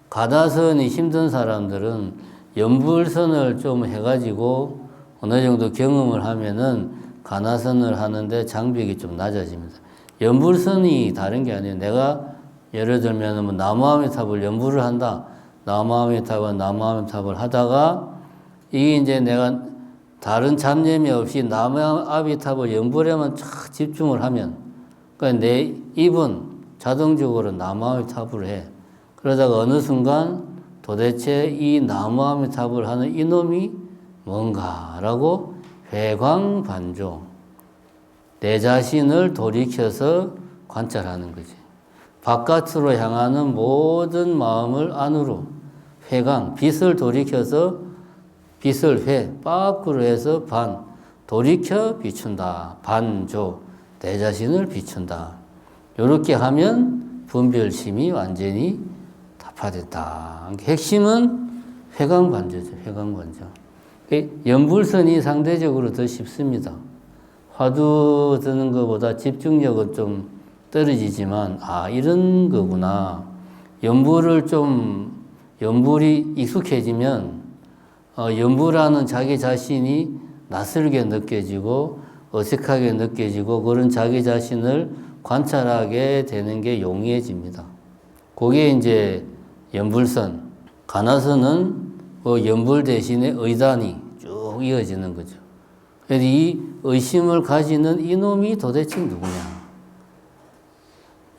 가다선이 힘든 사람들은 연불선을 좀 해가지고 어느 정도 경험을 하면은 가나선을 하는데 장벽이 좀 낮아집니다. 연불선이 다른 게 아니에요. 내가 예를 들면 뭐 나무아미탑을 연불을 한다. 나무아미탑을 하다가 이게 이제 내가 다른 잡념이 없이 나무아미탑을 연불에만 쫙 집중을 하면, 그러니까 내 입은 자동적으로 나무아미탑을 해. 그러다가 어느 순간 도대체 이 나무아미탑을 하는 이놈이 뭔가라고 회광반조, 내 자신을 돌이켜서 관찰하는 거지. 바깥으로 향하는 모든 마음을 안으로, 회광, 빛을 돌이켜서, 빛을 밖으로 해서 돌이켜 비춘다. 반조, 내 자신을 비춘다. 이렇게 하면 분별심이 완전히 타파됐다. 핵심은 회광반조죠. 회광반조. 연불선이 상대적으로 더 쉽습니다. 화두 드는 것보다 집중력은 좀 떨어지지만, 이런 거구나. 연불이 익숙해지면 연불하는 자기 자신이 낯설게 느껴지고 어색하게 느껴지고, 그런 자기 자신을 관찰하게 되는 게 용이해집니다. 그게 이제 연불선. 가나선은 연불 대신에 의단이 쭉 이어지는 거죠. 그래서 이 의심을 가지는 이놈이 도대체 누구냐.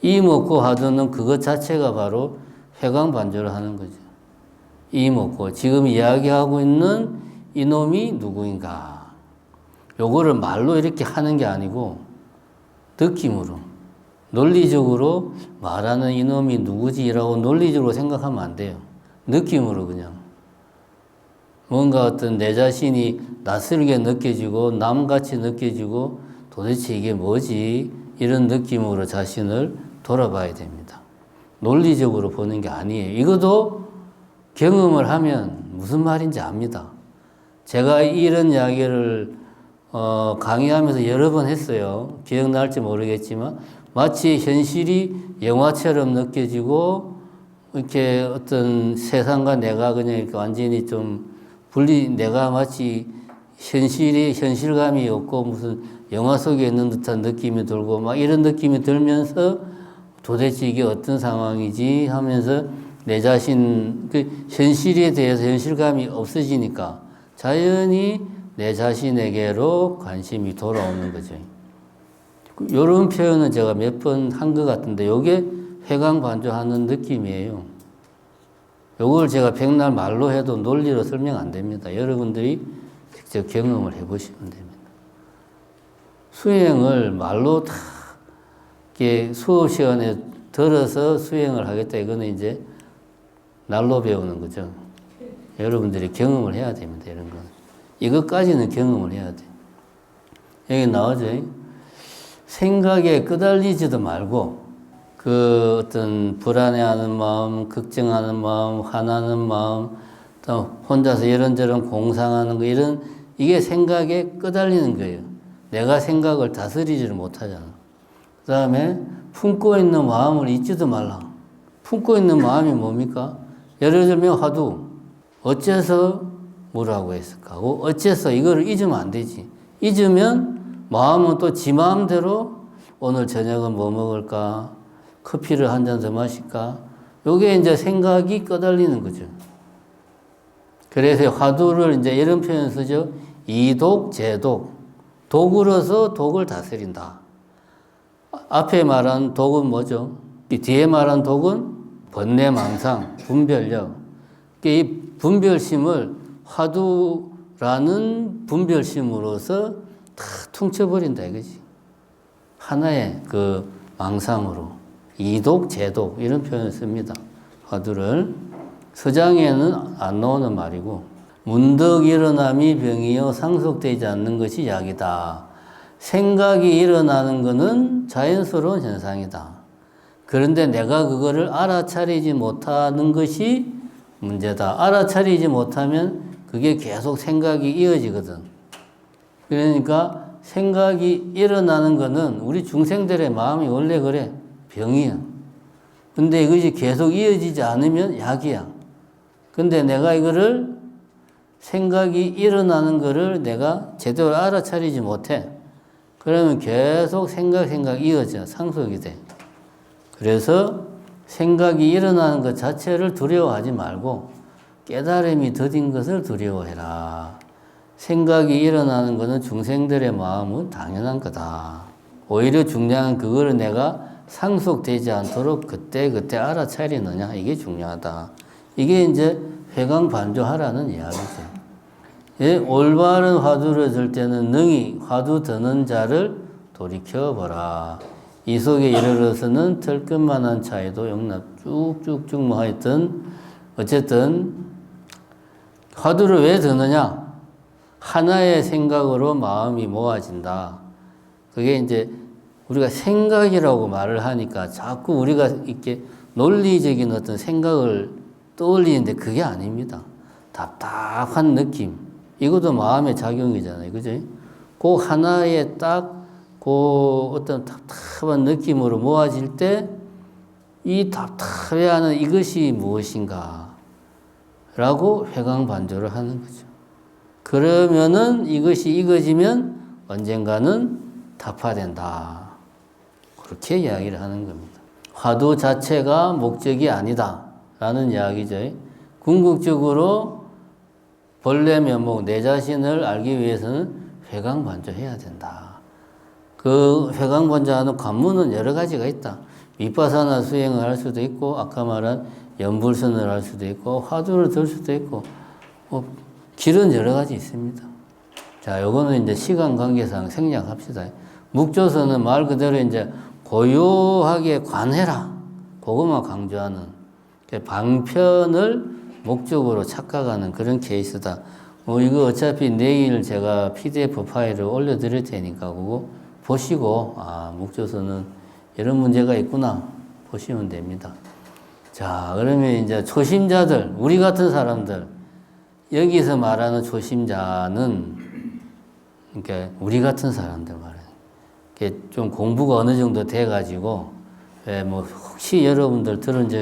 이목고 화두는 그것 자체가 바로 회광반조를 하는 거죠. 이목고, 지금 이야기하고 있는 이놈이 누구인가. 요거를 말로 이렇게 하는 게 아니고 느낌으로, 논리적으로 말하는 이놈이 누구지라고 논리적으로 생각하면 안 돼요. 느낌으로 그냥. 뭔가 어떤 내 자신이 낯설게 느껴지고 남같이 느껴지고 도대체 이게 뭐지? 이런 느낌으로 자신을 돌아봐야 됩니다. 논리적으로 보는 게 아니에요. 이것도 경험을 하면 무슨 말인지 압니다. 제가 이런 이야기를 강의하면서 여러 번 했어요. 기억날지 모르겠지만 마치 현실이 영화처럼 느껴지고 이렇게 어떤 세상과 내가 그냥 이렇게 완전히 좀 내가 마치 현실감이 없고 무슨 영화 속에 있는 듯한 느낌이 들고 막 이런 느낌이 들면서 도대체 이게 어떤 상황이지 하면서 내 자신, 그 현실에 대해서 현실감이 없어지니까 자연히 내 자신에게로 관심이 돌아오는 거죠. 이런 표현은 제가 몇 번 한 것 같은데 이게 회광반조하는 느낌이에요. 요걸 제가 백날 말로 해도 논리로 설명 안 됩니다. 여러분들이 직접 경험을 해보시면 됩니다. 수행을 말로 다 이렇게 수업 시간에 들어서 수행을 하겠다. 이거는 이제 날로 배우는 거죠. 여러분들이 경험을 해야 됩니다. 이런 건. 이것까지는 경험을 해야 돼. 여기 나오죠. 생각에 끄달리지도 말고 그 어떤 불안해하는 마음, 걱정하는 마음, 화나는 마음, 또 혼자서 이런저런 공상하는 거 이게 생각에 끄달리는 거예요. 내가 생각을 다스리지를 못하잖아. 그 다음에 품고 있는 마음을 잊지도 말라. 품고 있는 마음이 뭡니까? 예를 들면 화두. 어째서 뭐라고 했을까? 어째서 이거를 잊으면 안 되지. 잊으면 마음은 또 지 마음대로 오늘 저녁은 뭐 먹을까? 커피를 한 잔 더 마실까? 요게 이제 생각이 끄달리는 거죠. 그래서 화두를 이제 이런 표현 쓰죠. 이독, 제독. 독으로서 독을 다스린다. 앞에 말한 독은 뭐죠? 뒤에 말한 독은 번뇌망상, 분별력. 이 분별심을 화두라는 분별심으로서 다 퉁쳐버린다 이거지. 하나의 그 망상으로. 이독, 제독 이런 표현을 씁니다. 화두를. 서장에는 안 나오는 말이고 문득 일어남이 병이요 상속되지 않는 것이 약이다. 생각이 일어나는 것은 자연스러운 현상이다. 그런데 내가 그거를 알아차리지 못하는 것이 문제다. 알아차리지 못하면 그게 계속 생각이 이어지거든. 그러니까 생각이 일어나는 것은 우리 중생들의 마음이 원래 그래. 병이야. 근데 이것이 계속 이어지지 않으면 약이야. 근데 내가 이거를 생각이 일어나는 거를 내가 제대로 알아차리지 못해. 그러면 계속 생각 이어져. 상속이 돼. 그래서 생각이 일어나는 것 자체를 두려워하지 말고 깨달음이 더딘 것을 두려워해라. 생각이 일어나는 것은 중생들의 마음은 당연한 거다. 오히려 중요한 그거를 내가 상속되지 않도록 그때 알아차리느냐 이게 중요하다. 이게 이제 회광반조하라는 이야기죠. 예, 올바른 화두를 들 때는 능히 화두 드는 자를 돌이켜보라. 이 속에 이르러서는 털끝만한 차이도 용납 쭉쭉쭉 뭐 하여튼 어쨌든 화두를 왜 드느냐? 하나의 생각으로 마음이 모아진다. 그게 이제 우리가 생각이라고 말을 하니까 자꾸 우리가 이렇게 논리적인 어떤 생각을 떠올리는데 그게 아닙니다. 답답한 느낌. 이것도 마음의 작용이잖아요. 그죠? 그 하나에 딱 그 어떤 답답한 느낌으로 모아질 때 이 답답해하는 이것이 무엇인가 라고 회광반조를 하는 거죠. 그러면은 이것이 익어지면 언젠가는 타파된다. 그렇게 이야기를 하는 겁니다. 화두 자체가 목적이 아니다 라는 이야기죠. 궁극적으로 본래 면목, 내 자신을 알기 위해서는 회광반조해야 된다. 그 회광반조하는 관문은 여러 가지가 있다. 윗바사나 수행을 할 수도 있고, 아까 말한 연불선을 할 수도 있고, 화두를 들 수도 있고, 뭐 길은 여러 가지 있습니다. 자, 요거는 이제 시간 관계상 생략합시다. 묵조선은 말 그대로 이제 고요하게 관해라. 그것만 강조하는 방편을 목적으로 착각하는 그런 케이스다. 뭐 이거 어차피 내일 제가 PDF 파일을 올려드릴 테니까 그거 보시고 묵조선은 이런 문제가 있구나 보시면 됩니다. 자, 그러면 이제 초심자들, 우리 같은 사람들, 여기서 말하는 초심자는 그러니까 우리 같은 사람들 말이에요. 좀 공부가 어느 정도 돼가지고 뭐 혹시 여러분들 들은 적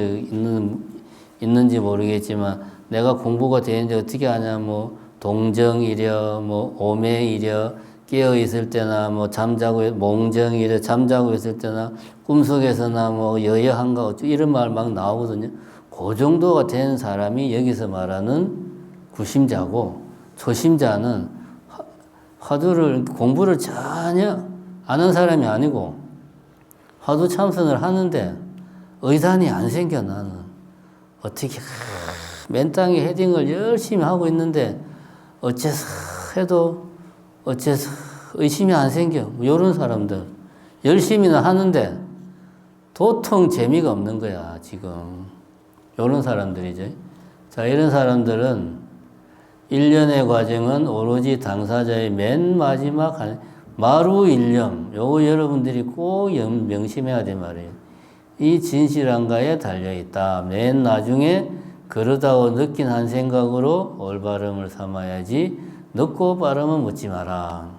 있는지 모르겠지만 내가 공부가 되는지 어떻게 아냐 뭐 동정이려 뭐 오매이려 깨어 있을 때나 뭐 잠자고 몽정이려 잠자고 있을 때나 꿈속에서나 뭐 여여한가 어쩌 이런 말 막 나오거든요. 그 정도가 된 사람이 여기서 말하는 구심자고 초심자는 화두를 공부를 전혀 아는 사람이 아니고 화두 참선을 하는데 의단이 안 생겨. 나는 어떻게 맨 땅에 헤딩을 열심히 하고 있는데 어째서 해도 어째서 의심이 안 생겨. 이런 사람들 열심히는 하는데 도통 재미가 없는 거야 지금. 이런 사람들이죠. 자, 이런 사람들은 일련의 과정은 오로지 당사자의 맨 마지막 마루 일념, 요거 여러분들이 꼭 명심해야 될 말이에요. 이 진실한가에 달려있다. 맨 나중에 그러다고 느낀 한 생각으로 올바름을 삼아야지 늦고 빠름은 묻지 마라.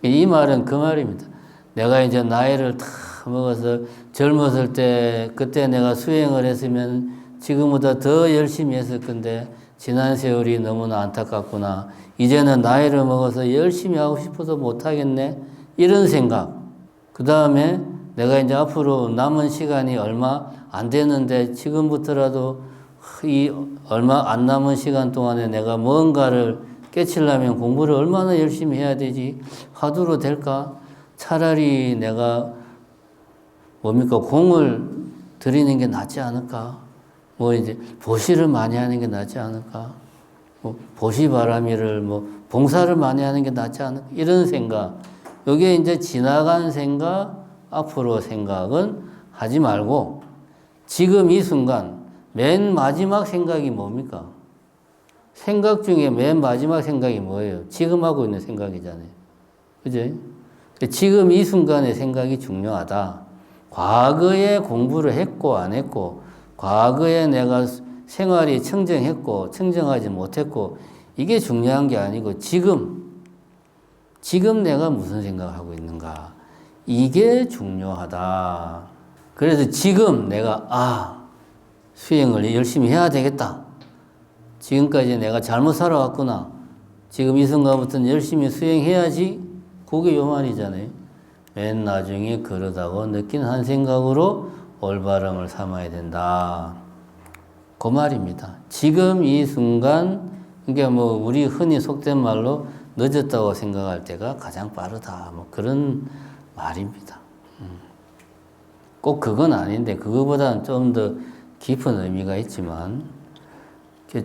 이 말은 그 말입니다. 내가 이제 나이를 다 먹어서 젊었을 때 그때 내가 수행을 했으면 지금보다 더 열심히 했을 건데 지난 세월이 너무나 안타깝구나. 이제는 나이를 먹어서 열심히 하고 싶어도 못하겠네. 이런 생각. 그 다음에 내가 이제 앞으로 남은 시간이 얼마 안 되는데 지금부터라도 이 얼마 안 남은 시간 동안에 내가 뭔가를 깨치려면 공부를 얼마나 열심히 해야 되지? 화두로 될까? 차라리 내가 뭡니까? 공을 들이는 게 낫지 않을까? 뭐 이제 보시를 많이 하는 게 낫지 않을까? 뭐 보시 바라미를 뭐 봉사를 많이 하는 게 낫지 않을까? 이런 생각. 이게 이제 지나간 생각, 앞으로 생각은 하지 말고 지금 이 순간 맨 마지막 생각이 뭡니까? 생각 중에 맨 마지막 생각이 뭐예요? 지금 하고 있는 생각이잖아요. 그죠? 지금 이 순간의 생각이 중요하다. 과거에 공부를 했고 안 했고 과거에 내가 생활이 청정했고 청정하지 못했고 이게 중요한 게 아니고 지금 내가 무슨 생각을 하고 있는가 이게 중요하다. 그래서 지금 내가 수행을 열심히 해야 되겠다. 지금까지 내가 잘못 살아왔구나. 지금 이 순간부터는 열심히 수행해야지. 그게 요 말이잖아요. 맨 나중에 그러다고 느낀 한 생각으로 올바름을 삼아야 된다. 그 말입니다. 지금 이 순간, 그러니까 뭐 우리 흔히 속된 말로 늦었다고 생각할 때가 가장 빠르다. 뭐 그런 말입니다. 꼭 그건 아닌데 그거보다는 좀 더 깊은 의미가 있지만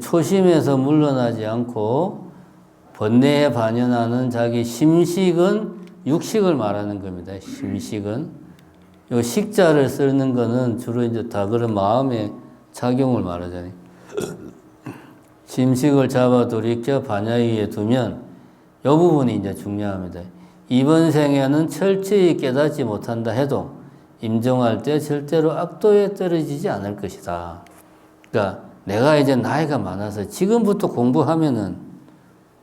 초심에서 물러나지 않고 번뇌에 반연하는 자기 심식은 육식을 말하는 겁니다. 심식은 요 식자를 쓰는 거는 주로 이제 다 그런 마음의 작용을 말하잖아요. 심식을 잡아 돌이켜 반야위에 두면 이 부분이 이제 중요합니다. 이번 생에는 철저히 깨닫지 못한다 해도 임종할 때 절대로 악도에 떨어지지 않을 것이다. 그러니까 내가 이제 나이가 많아서 지금부터 공부하면은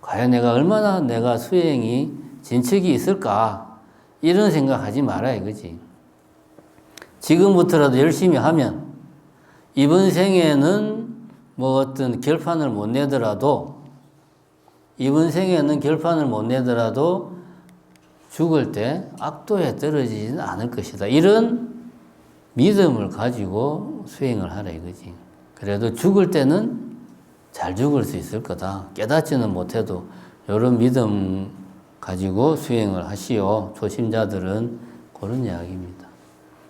과연 내가 얼마나 내가 수행이 진척이 있을까 이런 생각하지 마라 이거지. 지금부터라도 열심히 하면 이번 생에는 뭐 어떤 결판을 못 내더라도 죽을 때 악도에 떨어지지는 않을 것이다. 이런 믿음을 가지고 수행을 하라 이거지. 그래도 죽을 때는 잘 죽을 수 있을 거다. 깨닫지는 못해도 이런 믿음 가지고 수행을 하시오. 초심자들은 그런 이야기입니다.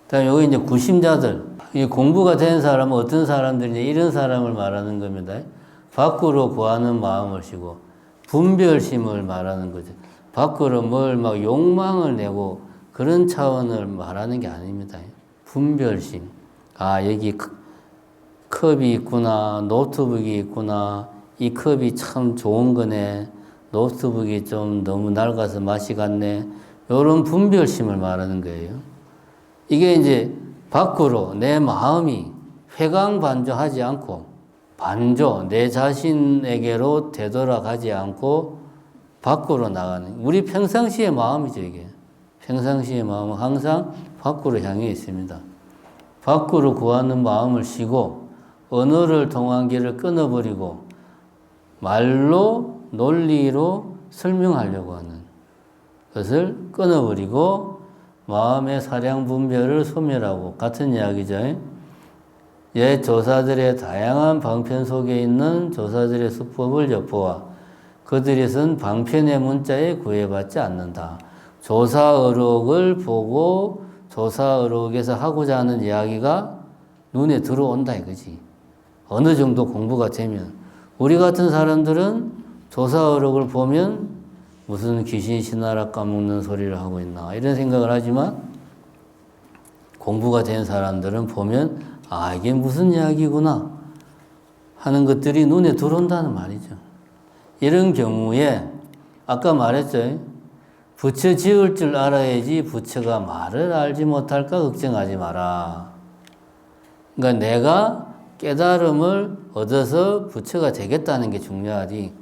다음에 여기 이제 구심자들. 이 공부가 된 사람은 어떤 사람들이냐, 이런 사람을 말하는 겁니다. 밖으로 구하는 마음을 쉬고, 분별심을 말하는 거죠. 밖으로 뭘 막 욕망을 내고 그런 차원을 말하는 게 아닙니다. 분별심. 아, 여기 컵이 있구나, 노트북이 있구나, 이 컵이 참 좋은 거네, 노트북이 좀 너무 낡아서 맛이 갔네, 이런 분별심을 말하는 거예요. 이게 이제 밖으로 내 마음이 회광반조하지 않고, 반조, 내 자신에게로 되돌아가지 않고 밖으로 나가는, 우리 평상시의 마음이죠, 이게. 평상시의 마음은 항상 밖으로 향해 있습니다. 밖으로 구하는 마음을 쉬고, 언어를 통한 길을 끊어버리고, 말로, 논리로 설명하려고 하는 것을 끊어버리고, 마음의 사량 분별을 소멸하고, 같은 이야기죠. 옛 조사들의 다양한 방편 속에 있는 조사들의 수법을 엿보아 그들이 쓴 방편의 문자에 구애받지 않는다. 조사의록을 보고 조사의록에서 하고자 하는 이야기가 눈에 들어온다 이거지. 어느 정도 공부가 되면. 우리 같은 사람들은 조사의록을 보면 무슨 귀신 신하라 까먹는 소리를 하고 있나 이런 생각을 하지만, 공부가 된 사람들은 보면 아, 이게 무슨 이야기구나 하는 것들이 눈에 들어온다는 말이죠. 이런 경우에 아까 말했죠. 부처 지을 줄 알아야지 부처가 말을 알지 못할까 걱정하지 마라. 그러니까 내가 깨달음을 얻어서 부처가 되겠다는 게 중요하지,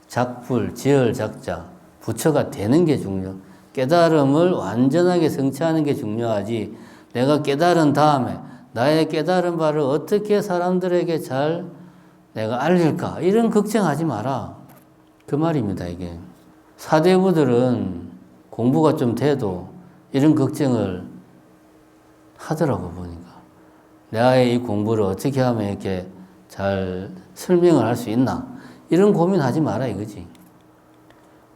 작불, 지을 작자, 부처가 되는 게 중요. 깨달음을 완전하게 성취하는 게 중요하지, 내가 깨달은 다음에 나의 깨달은 바를 어떻게 사람들에게 잘 내가 알릴까, 이런 걱정하지 마라. 그 말입니다, 이게. 사대부들은 공부가 좀 돼도 이런 걱정을 하더라고, 보니까. 내가의 이 공부를 어떻게 하면 이렇게 잘 설명을 할 수 있나, 이런 고민하지 마라 이거지.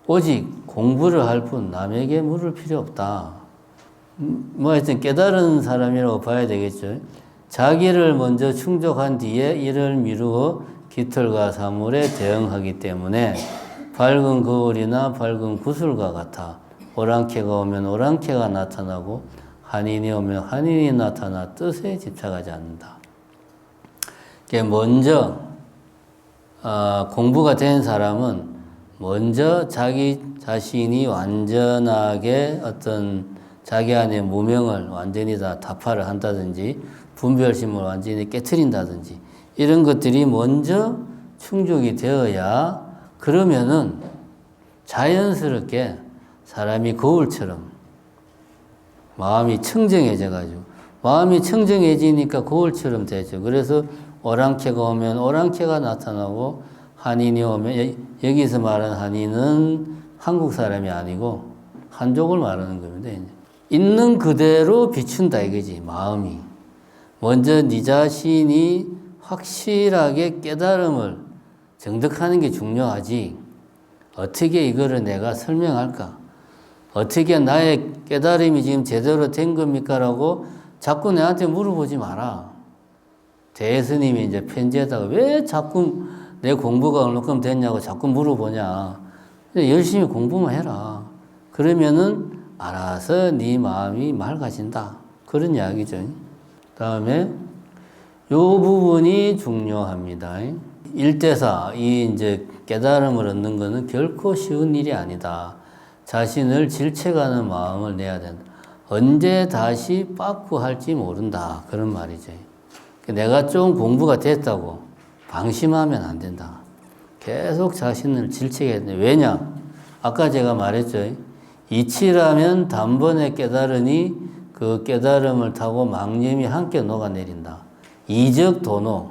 오직 공부를 할 뿐 남에게 물을 필요 없다. 뭐 하여튼 깨달은 사람이라고 봐야 되겠죠. 자기를 먼저 충족한 뒤에 이를 미루어 깃털과 사물에 대응하기 때문에 밝은 거울이나 밝은 구슬과 같아 오랑캐가 오면 오랑캐가 나타나고 한인이 오면 한인이 나타나 뜻에 집착하지 않는다. 먼저 공부가 된 사람은 먼저 자기 자신이 완전하게 어떤 자기 안의 무명을 완전히 다 타파를 한다든지 분별심을 완전히 깨트린다든지 이런 것들이 먼저 충족이 되어야, 그러면은 자연스럽게 사람이 거울처럼 마음이 청정해져 가지고, 마음이 청정해지니까 거울처럼 되죠. 그래서 오랑캐가 오면 오랑캐가 나타나고 한인이 오면, 여기서 말하는 한인은 한국 사람이 아니고 한족을 말하는 겁니다. 있는 그대로 비춘다 이거지, 마음이. 먼저 네 자신이 확실하게 깨달음을 정득하는 게 중요하지, 어떻게 이거를 내가 설명할까, 어떻게 나의 깨달음이 지금 제대로 된 겁니까? 라고 자꾸 내한테 물어보지 마라. 대스님이 이제 편지에다가 왜 자꾸 내 공부가 얼마큼 됐냐고 자꾸 물어보냐. 열심히 공부만 해라. 그러면은 알아서 네 마음이 맑아진다. 그런 이야기죠. 다음에 요 부분이 중요합니다. 1대4, 이 이제 깨달음을 얻는 것은 결코 쉬운 일이 아니다. 자신을 질책하는 마음을 내야 된다. 언제 다시 빠꾸할지 모른다. 그런 말이죠. 내가 좀 공부가 됐다고 방심하면 안 된다. 계속 자신을 질책해야 된다. 왜냐? 아까 제가 말했죠. 이치라면 단번에 깨달으니 그 깨달음을 타고 망념이 함께 녹아내린다. 이적 도노,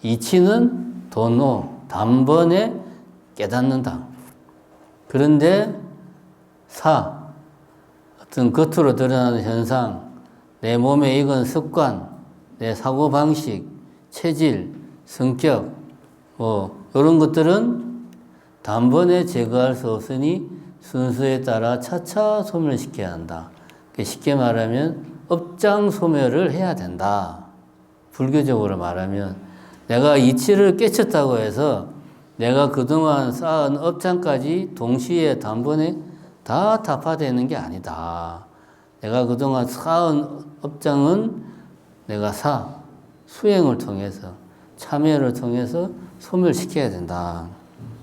이치는 도노, 단번에 깨닫는다. 그런데 어떤 겉으로 드러나는 현상, 내 몸에 익은 습관, 내 사고방식, 체질, 성격, 이런 것들은 단번에 제거할 수 없으니 순서에 따라 차차 소멸시켜야 한다. 쉽게 말하면 업장 소멸을 해야 된다. 불교적으로 말하면 내가 이치를 깨쳤다고 해서 내가 그동안 쌓은 업장까지 동시에 단번에 다 타파되는 게 아니다. 내가 그동안 쌓은 업장은 내가 수행을 통해서 참여를 통해서 소멸시켜야 된다.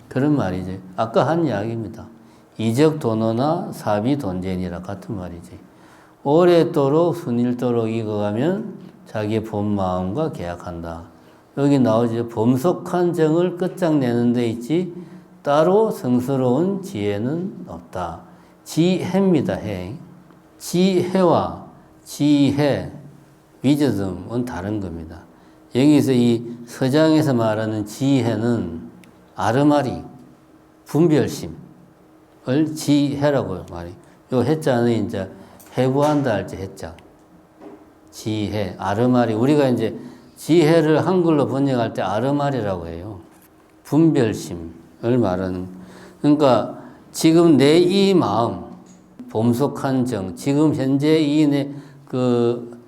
그런 말이지. 아까 한 이야기입니다. 이적도노나 사비돈젠이라 같은 말이지. 오랫도록 순일도록 익어가면 자기 본 마음과 계약한다. 여기 나오지. 범속한 정을 끝장내는 데 있지 따로 성스러운 지혜는 없다. 지혜입니다. 해. 지혜와 지혜, 위저듬은 다른 겁니다. 여기서 이 서장에서 말하는 지혜는 아르마리, 분별심을 지혜라고 말해. 요 해자는 이제 해부한다 할 때 해자. 지혜, 아르마리. 우리가 이제 지혜를 한글로 번역할 때 아르마리라고 해요. 분별심을 말하는. 그러니까 지금 내 이 마음, 범속한 정, 지금 현재 이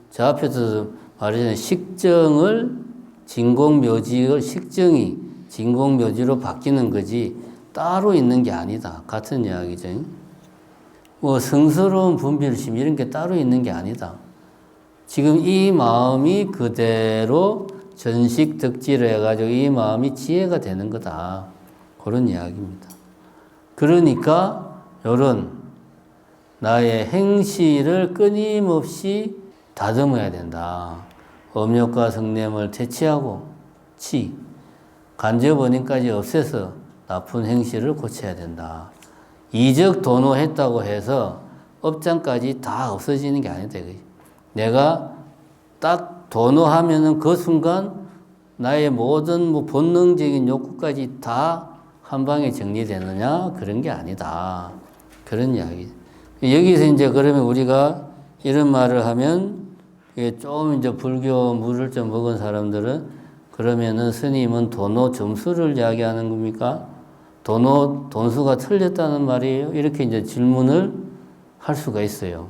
저 앞에서 말하자면 식정을 진공묘지의 식정이 진공묘지로 바뀌는 거지 따로 있는 게 아니다. 같은 이야기죠. 뭐 성스러운 분별심 이런 게 따로 있는 게 아니다. 지금 이 마음이 그대로 전식덕지를 해가지고 이 마음이 지혜가 되는 거다. 그런 이야기입니다. 그러니까 이런 나의 행실을 끊임없이 다듬어야 된다. 음욕과 성냄을 퇴치하고 간접원인까지 없애서 나쁜 행실을 고쳐야 된다. 이적 도노했다고 해서 업장까지 다 없어지는 게 아니다. 내가 딱 도노하면은 그 순간 나의 모든 본능적인 욕구까지 다 한 방에 정리되느냐? 그런 게 아니다. 그런 이야기. 여기서 이제 그러면 우리가 이런 말을 하면 좀 이제 불교 물을 좀 먹은 사람들은 그러면은 스님은 도노 점수를 이야기하는 겁니까? 돈수가 틀렸다는 말이에요? 이렇게 이제 질문을 할 수가 있어요.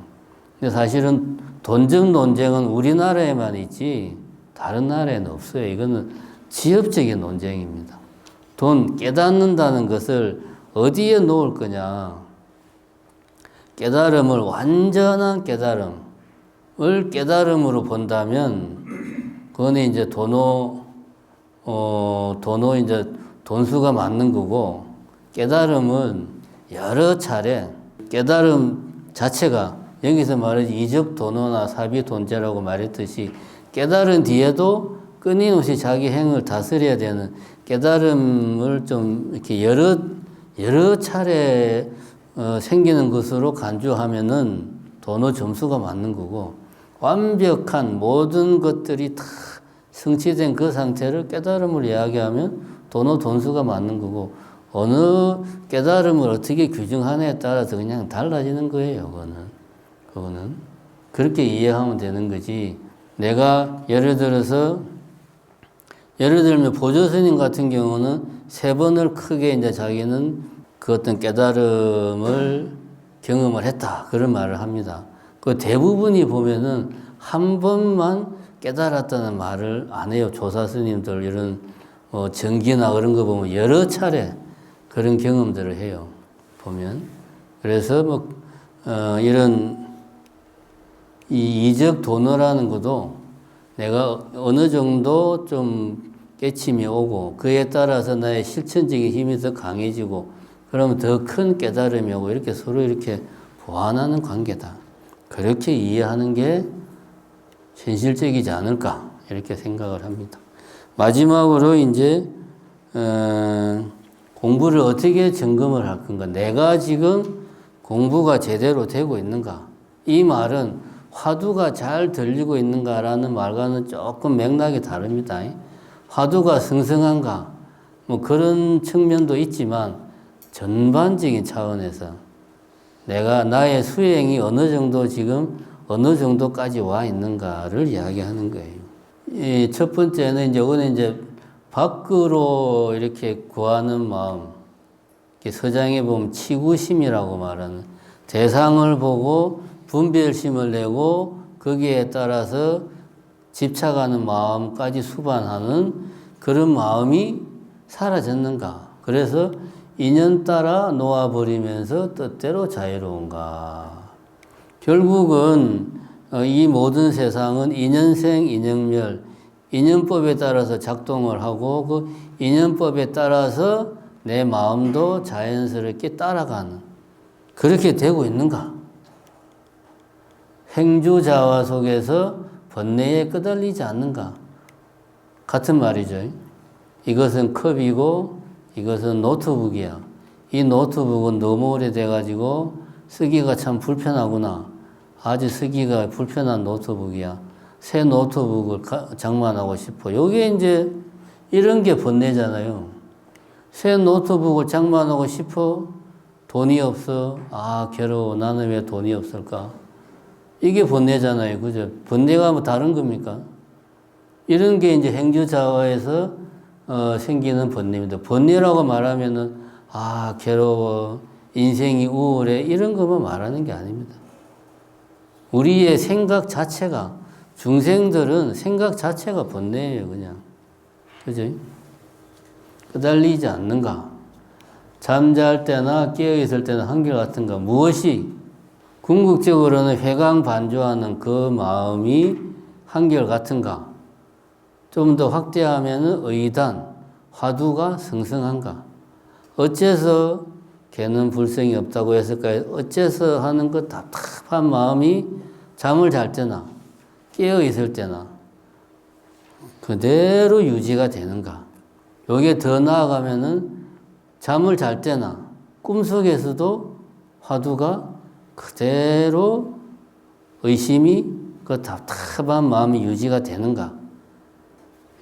근데 사실은 돈점 논쟁은 우리나라에만 있지 다른 나라에는 없어요. 이거는 지엽적인 논쟁입니다. 돈 깨닫는다는 것을 어디에 놓을 거냐? 깨달음을 완전한 깨달음을 깨달음으로 본다면 그거는 이제 도노 이제 돈수가 맞는 거고 깨달음은 여러 차례 깨달음 자체가 여기서 말하지 이적 도노나 사비 돈제라고 말했듯이 깨달은 뒤에도 끊임없이 자기 행을 다스려야 되는 깨달음을 좀 이렇게 여러 차례 생기는 것으로 간주하면은 도노 점수가 맞는 거고 완벽한 모든 것들이 다 성취된 그 상태를 깨달음을 이야기하면 도노 돈수가 맞는 거고 어느 깨달음을 어떻게 규정하느냐에 따라서 그냥 달라지는 거예요. 그거는 그렇게 이해하면 되는 거지. 내가 예를 들면 보조스님 같은 경우는 3번을 크게 이제 자기는 그 어떤 깨달음을 경험을 했다. 그런 말을 합니다. 그 대부분이 보면은 한 번만 깨달았다는 말을 안 해요. 조사스님들 이런 전기나 그런 거 보면 여러 차례 그런 경험들을 해요. 보면. 그래서 이런 이 이적 도노라는 것도 내가 어느 정도 좀 깨침이 오고 그에 따라서 나의 실천적인 힘이 더 강해지고 그러면 더 큰 깨달음이 오고 이렇게 서로 이렇게 보완하는 관계다. 그렇게 이해하는 게 현실적이지 않을까 이렇게 생각을 합니다. 마지막으로 이제 공부를 어떻게 점검을 할 건가? 내가 지금 공부가 제대로 되고 있는가? 이 말은 화두가 잘 들리고 있는가라는 말과는 조금 맥락이 다릅니다. 화두가 성성한가? 그런 측면도 있지만 전반적인 차원에서 내가 나의 수행이 어느 정도 지금 어느 정도까지 와 있는가를 이야기하는 거예요. 첫 번째는 이제 밖으로 이렇게 구하는 마음. 서장에 보면 치구심이라고 말하는 대상을 보고 분별심을 내고 거기에 따라서 집착하는 마음까지 수반하는 그런 마음이 사라졌는가? 그래서 인연 따라 놓아버리면서 뜻대로 자유로운가? 결국은 이 모든 세상은 인연생, 인연멸, 인연법에 따라서 작동을 하고 그 인연법에 따라서 내 마음도 자연스럽게 따라가는 그렇게 되고 있는가? 행주자화 속에서 번뇌에 끄달리지 않는가? 같은 말이죠. 이것은 컵이고 이것은 노트북이야. 이 노트북은 너무 오래돼가지고 쓰기가 참 불편하구나. 아주 쓰기가 불편한 노트북이야. 새 노트북을 장만하고 싶어. 요게 이제 이런 게 번뇌잖아요. 새 노트북을 장만하고 싶어. 돈이 없어. 아, 괴로워. 나는 왜 돈이 없을까? 이게 번뇌잖아요. 그죠? 번뇌가 뭐 다른 겁니까? 이런 게 이제 행주자화에서 생기는 번뇌입니다. 번뇌라고 말하면은, 아, 괴로워. 인생이 우울해. 이런 것만 말하는 게 아닙니다. 우리의 생각 자체가, 중생들은 생각 자체가 번뇌예요, 그냥. 그죠? 끄달리지 않는가? 잠잘 때나 깨어있을 때는 한결같은가? 무엇이 궁극적으로는 회광반조하는 그 마음이 한결같은가? 좀 더 확대하면 의단, 화두가 성성한가? 어째서 걔는 불성이 없다고 했을까요? 어째서 하는 그 답답한 마음이 잠을 잘 때나 깨어있을 때나 그대로 유지가 되는가? 여기에 더 나아가면은 잠을 잘 때나 꿈속에서도 화두가 그대로 의심이 그 답답한 마음이 유지가 되는가?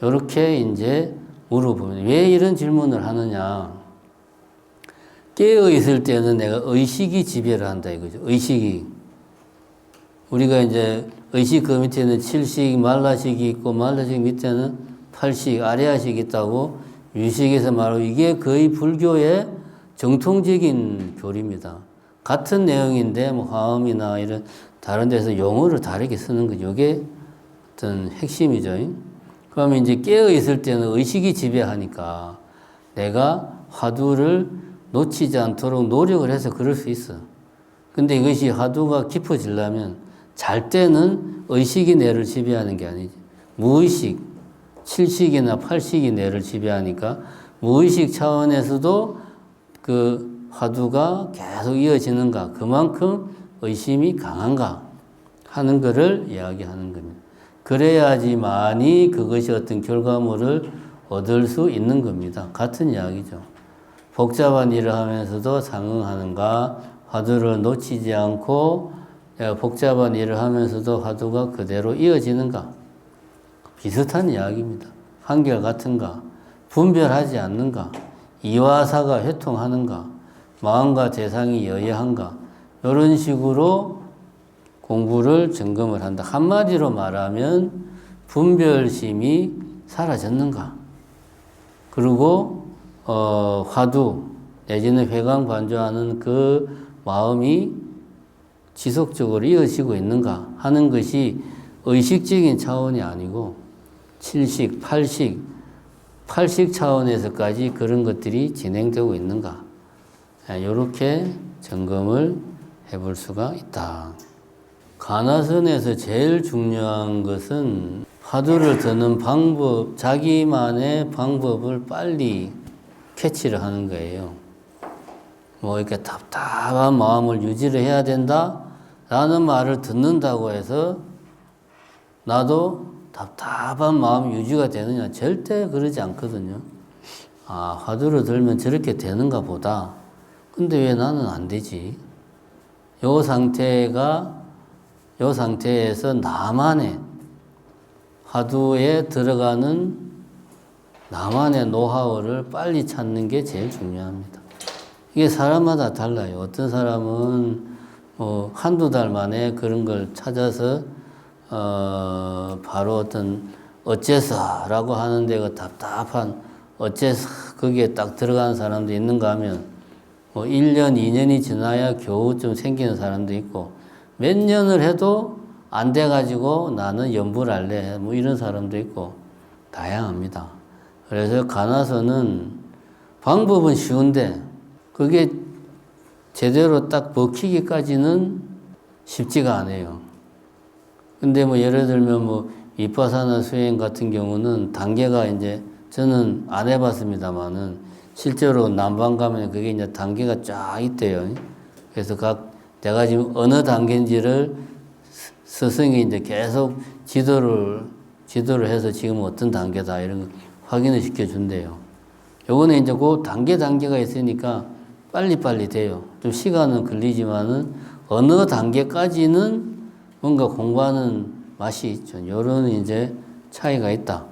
이렇게 이제 물어보면 왜 이런 질문을 하느냐? 깨어 있을 때는 내가 의식이 지배를 한다 이거죠. 의식이. 우리가 이제 의식 그 밑에는 칠식, 말라식이 있고 말라식 밑에는 팔식, 아래아식이 있다고 유식에서 말하고 이게 거의 불교의 정통적인 교리입니다. 같은 내용인데 뭐 화엄이나 이런 다른 데서 용어를 다르게 쓰는 거죠. 이게 어떤 핵심이죠. 그러면 이제 깨어 있을 때는 의식이 지배하니까 내가 화두를 놓치지 않도록 노력을 해서 그럴 수 있어. 근데 이것이 화두가 깊어지려면 잘 때는 의식이 뇌를 지배하는 게 아니지. 무의식, 칠식이나 팔식이 뇌를 지배하니까 무의식 차원에서도 그 화두가 계속 이어지는가, 그만큼 의심이 강한가 하는 것을 이야기하는 겁니다. 그래야지만이 그것이 어떤 결과물을 얻을 수 있는 겁니다. 같은 이야기죠. 복잡한 일을 하면서도 상응하는가, 화두를 놓치지 않고 복잡한 일을 하면서도 화두가 그대로 이어지는가, 비슷한 이야기입니다. 한결같은가, 분별하지 않는가, 이와사가 회통하는가, 마음과 대상이 여야한가, 이런 식으로 공부를 점검을 한다. 한마디로 말하면 분별심이 사라졌는가, 그리고 화두 내지는 회광반조하는 그 마음이 지속적으로 이어지고 있는가 하는 것이 의식적인 차원이 아니고 칠식, 팔식 차원에서까지 그런 것들이 진행되고 있는가, 이렇게 점검을 해볼 수가 있다. 가나선에서 제일 중요한 것은 화두를 드는 방법, 자기만의 방법을 빨리 캐치를 하는 거예요. 뭐 이렇게 답답한 마음을 유지를 해야 된다 라는 말을 듣는다고 해서 나도 답답한 마음 유지가 되느냐? 절대 그러지 않거든요. 아, 화두를 들면 저렇게 되는가 보다. 근데 왜 나는 안 되지? 요 상태에서 나만의 화두에 들어가는 나만의 노하우를 빨리 찾는 게 제일 중요합니다. 이게 사람마다 달라요. 어떤 사람은 한두 달 만에 그런 걸 찾아서 바로 어떤 어째서라고 하는데 그 답답한 어째서 거기에 딱 들어가는 사람도 있는가 하면 1년, 2년이 지나야 겨우 좀 생기는 사람도 있고 몇 년을 해도 안 돼가지고 나는 연불 할래. 뭐 이런 사람도 있고 다양합니다. 그래서 가나서는 방법은 쉬운데 그게 제대로 딱 먹히기까지는 쉽지가 않아요. 근데 뭐 예를 들면 뭐 비파사나 수행 같은 경우는 단계가 이제 저는 안 해봤습니다만은 실제로 남방 가면 그게 이제 단계가 쫙 있대요. 그래서 내가 지금 어느 단계인지를 스승이 이제 계속 지도를 해서 지금 어떤 단계다 이런 거 확인을 시켜준대요. 요거는 이제 그 단계가 있으니까 빨리빨리 돼요. 좀 시간은 걸리지만은 어느 단계까지는 뭔가 공부하는 맛이 있죠. 요런 이제 차이가 있다.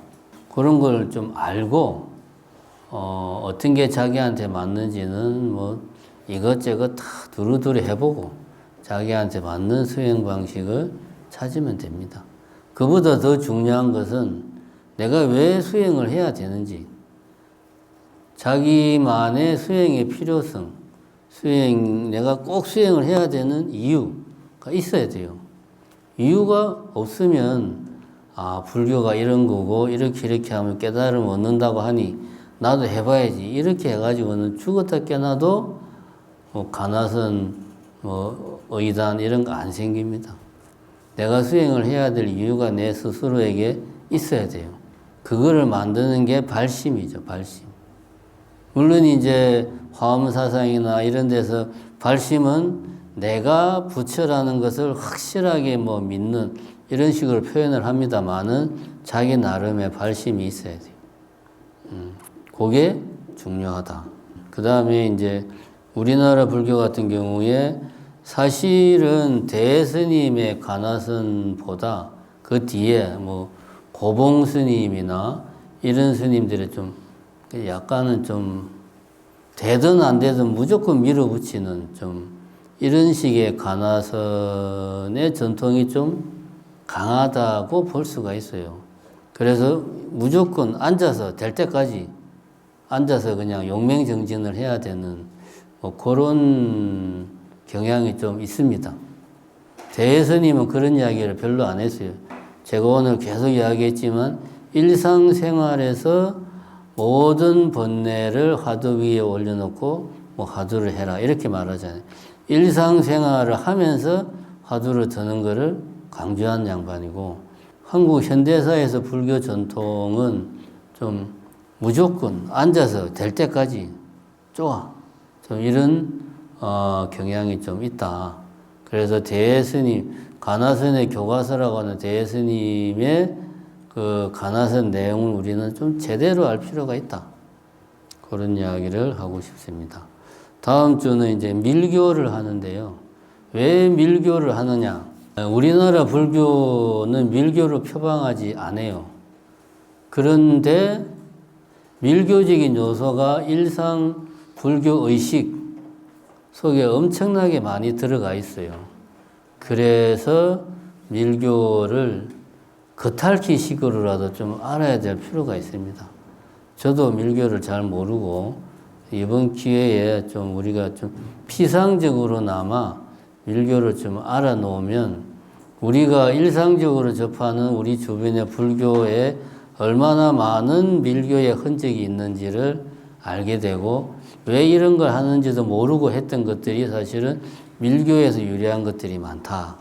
그런 걸 좀 알고, 어떤 게 자기한테 맞는지는 뭐 이것저것 다 두루두루 해보고 자기한테 맞는 수행 방식을 찾으면 됩니다. 그보다 더 중요한 것은 내가 왜 수행을 해야 되는지, 자기만의 수행의 필요성, 내가 꼭 수행을 해야 되는 이유가 있어야 돼요. 이유가 없으면 불교가 이런 거고 이렇게 하면 깨달음을 얻는다고 하니 나도 해봐야지 이렇게 해가지고는 죽었다 깨나도 뭐 가나선 뭐 의단 이런 거 안 생깁니다. 내가 수행을 해야 될 이유가 내 스스로에게 있어야 돼요. 그거를 만드는 게 발심이죠. 발심. 물론 이제 화엄사상이나 이런 데서 발심은 내가 부처라는 것을 확실하게 뭐 믿는 이런 식으로 표현을 합니다만은 자기 나름의 발심이 있어야 돼요. 그게 중요하다. 그 다음에 이제 우리나라 불교 같은 경우에 사실은 대스님의 가나선보다 그 뒤에 뭐 고봉 스님이나 이런 스님들이 좀 약간은 좀 되든 안 되든 무조건 밀어붙이는 좀 이런 식의 가나선의 전통이 좀 강하다고 볼 수가 있어요. 그래서 무조건 앉아서 될 때까지 앉아서 그냥 용맹정진을 해야 되는 뭐 그런 경향이 좀 있습니다. 대스님은 그런 이야기를 별로 안 했어요. 제가 오늘 계속 이야기했지만 일상생활에서 모든 번뇌를 화두 위에 올려놓고 뭐 화두를 해라 이렇게 말하잖아요. 일상생활을 하면서 화두를 드는 것을 강조한 양반이고, 한국 현대사에서 불교 전통은 좀 무조건 앉아서 될 때까지 좋아. 좀 이런 경향이 좀 있다. 그래서 대스님, 가나선의 교과서라고 하는 대스님의 그 가나선 내용을 우리는 좀 제대로 알 필요가 있다. 그런 이야기를 하고 싶습니다. 다음 주는 이제 밀교를 하는데요. 왜 밀교를 하느냐? 우리나라 불교는 밀교를 표방하지 않아요. 그런데 밀교적인 요소가 일상 불교 의식 속에 엄청나게 많이 들어가 있어요. 그래서 밀교를 겉핥기식으로라도 좀 알아야 될 필요가 있습니다. 저도 밀교를 잘 모르고 이번 기회에 좀 우리가 좀 피상적으로나마 밀교를 좀 알아놓으면 우리가 일상적으로 접하는 우리 주변의 불교에 얼마나 많은 밀교의 흔적이 있는지를 알게 되고 왜 이런 걸 하는지도 모르고 했던 것들이 사실은 밀교에서 유래한 것들이 많다.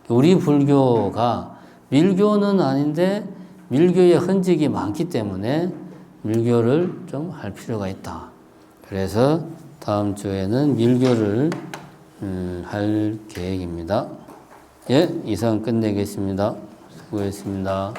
우리 불교가 밀교는 아닌데 밀교의 흔적이 많기 때문에 밀교를 좀 할 필요가 있다. 그래서 다음 주에는 밀교를 할 계획입니다. 예, 이상 끝내겠습니다. 수고했습니다.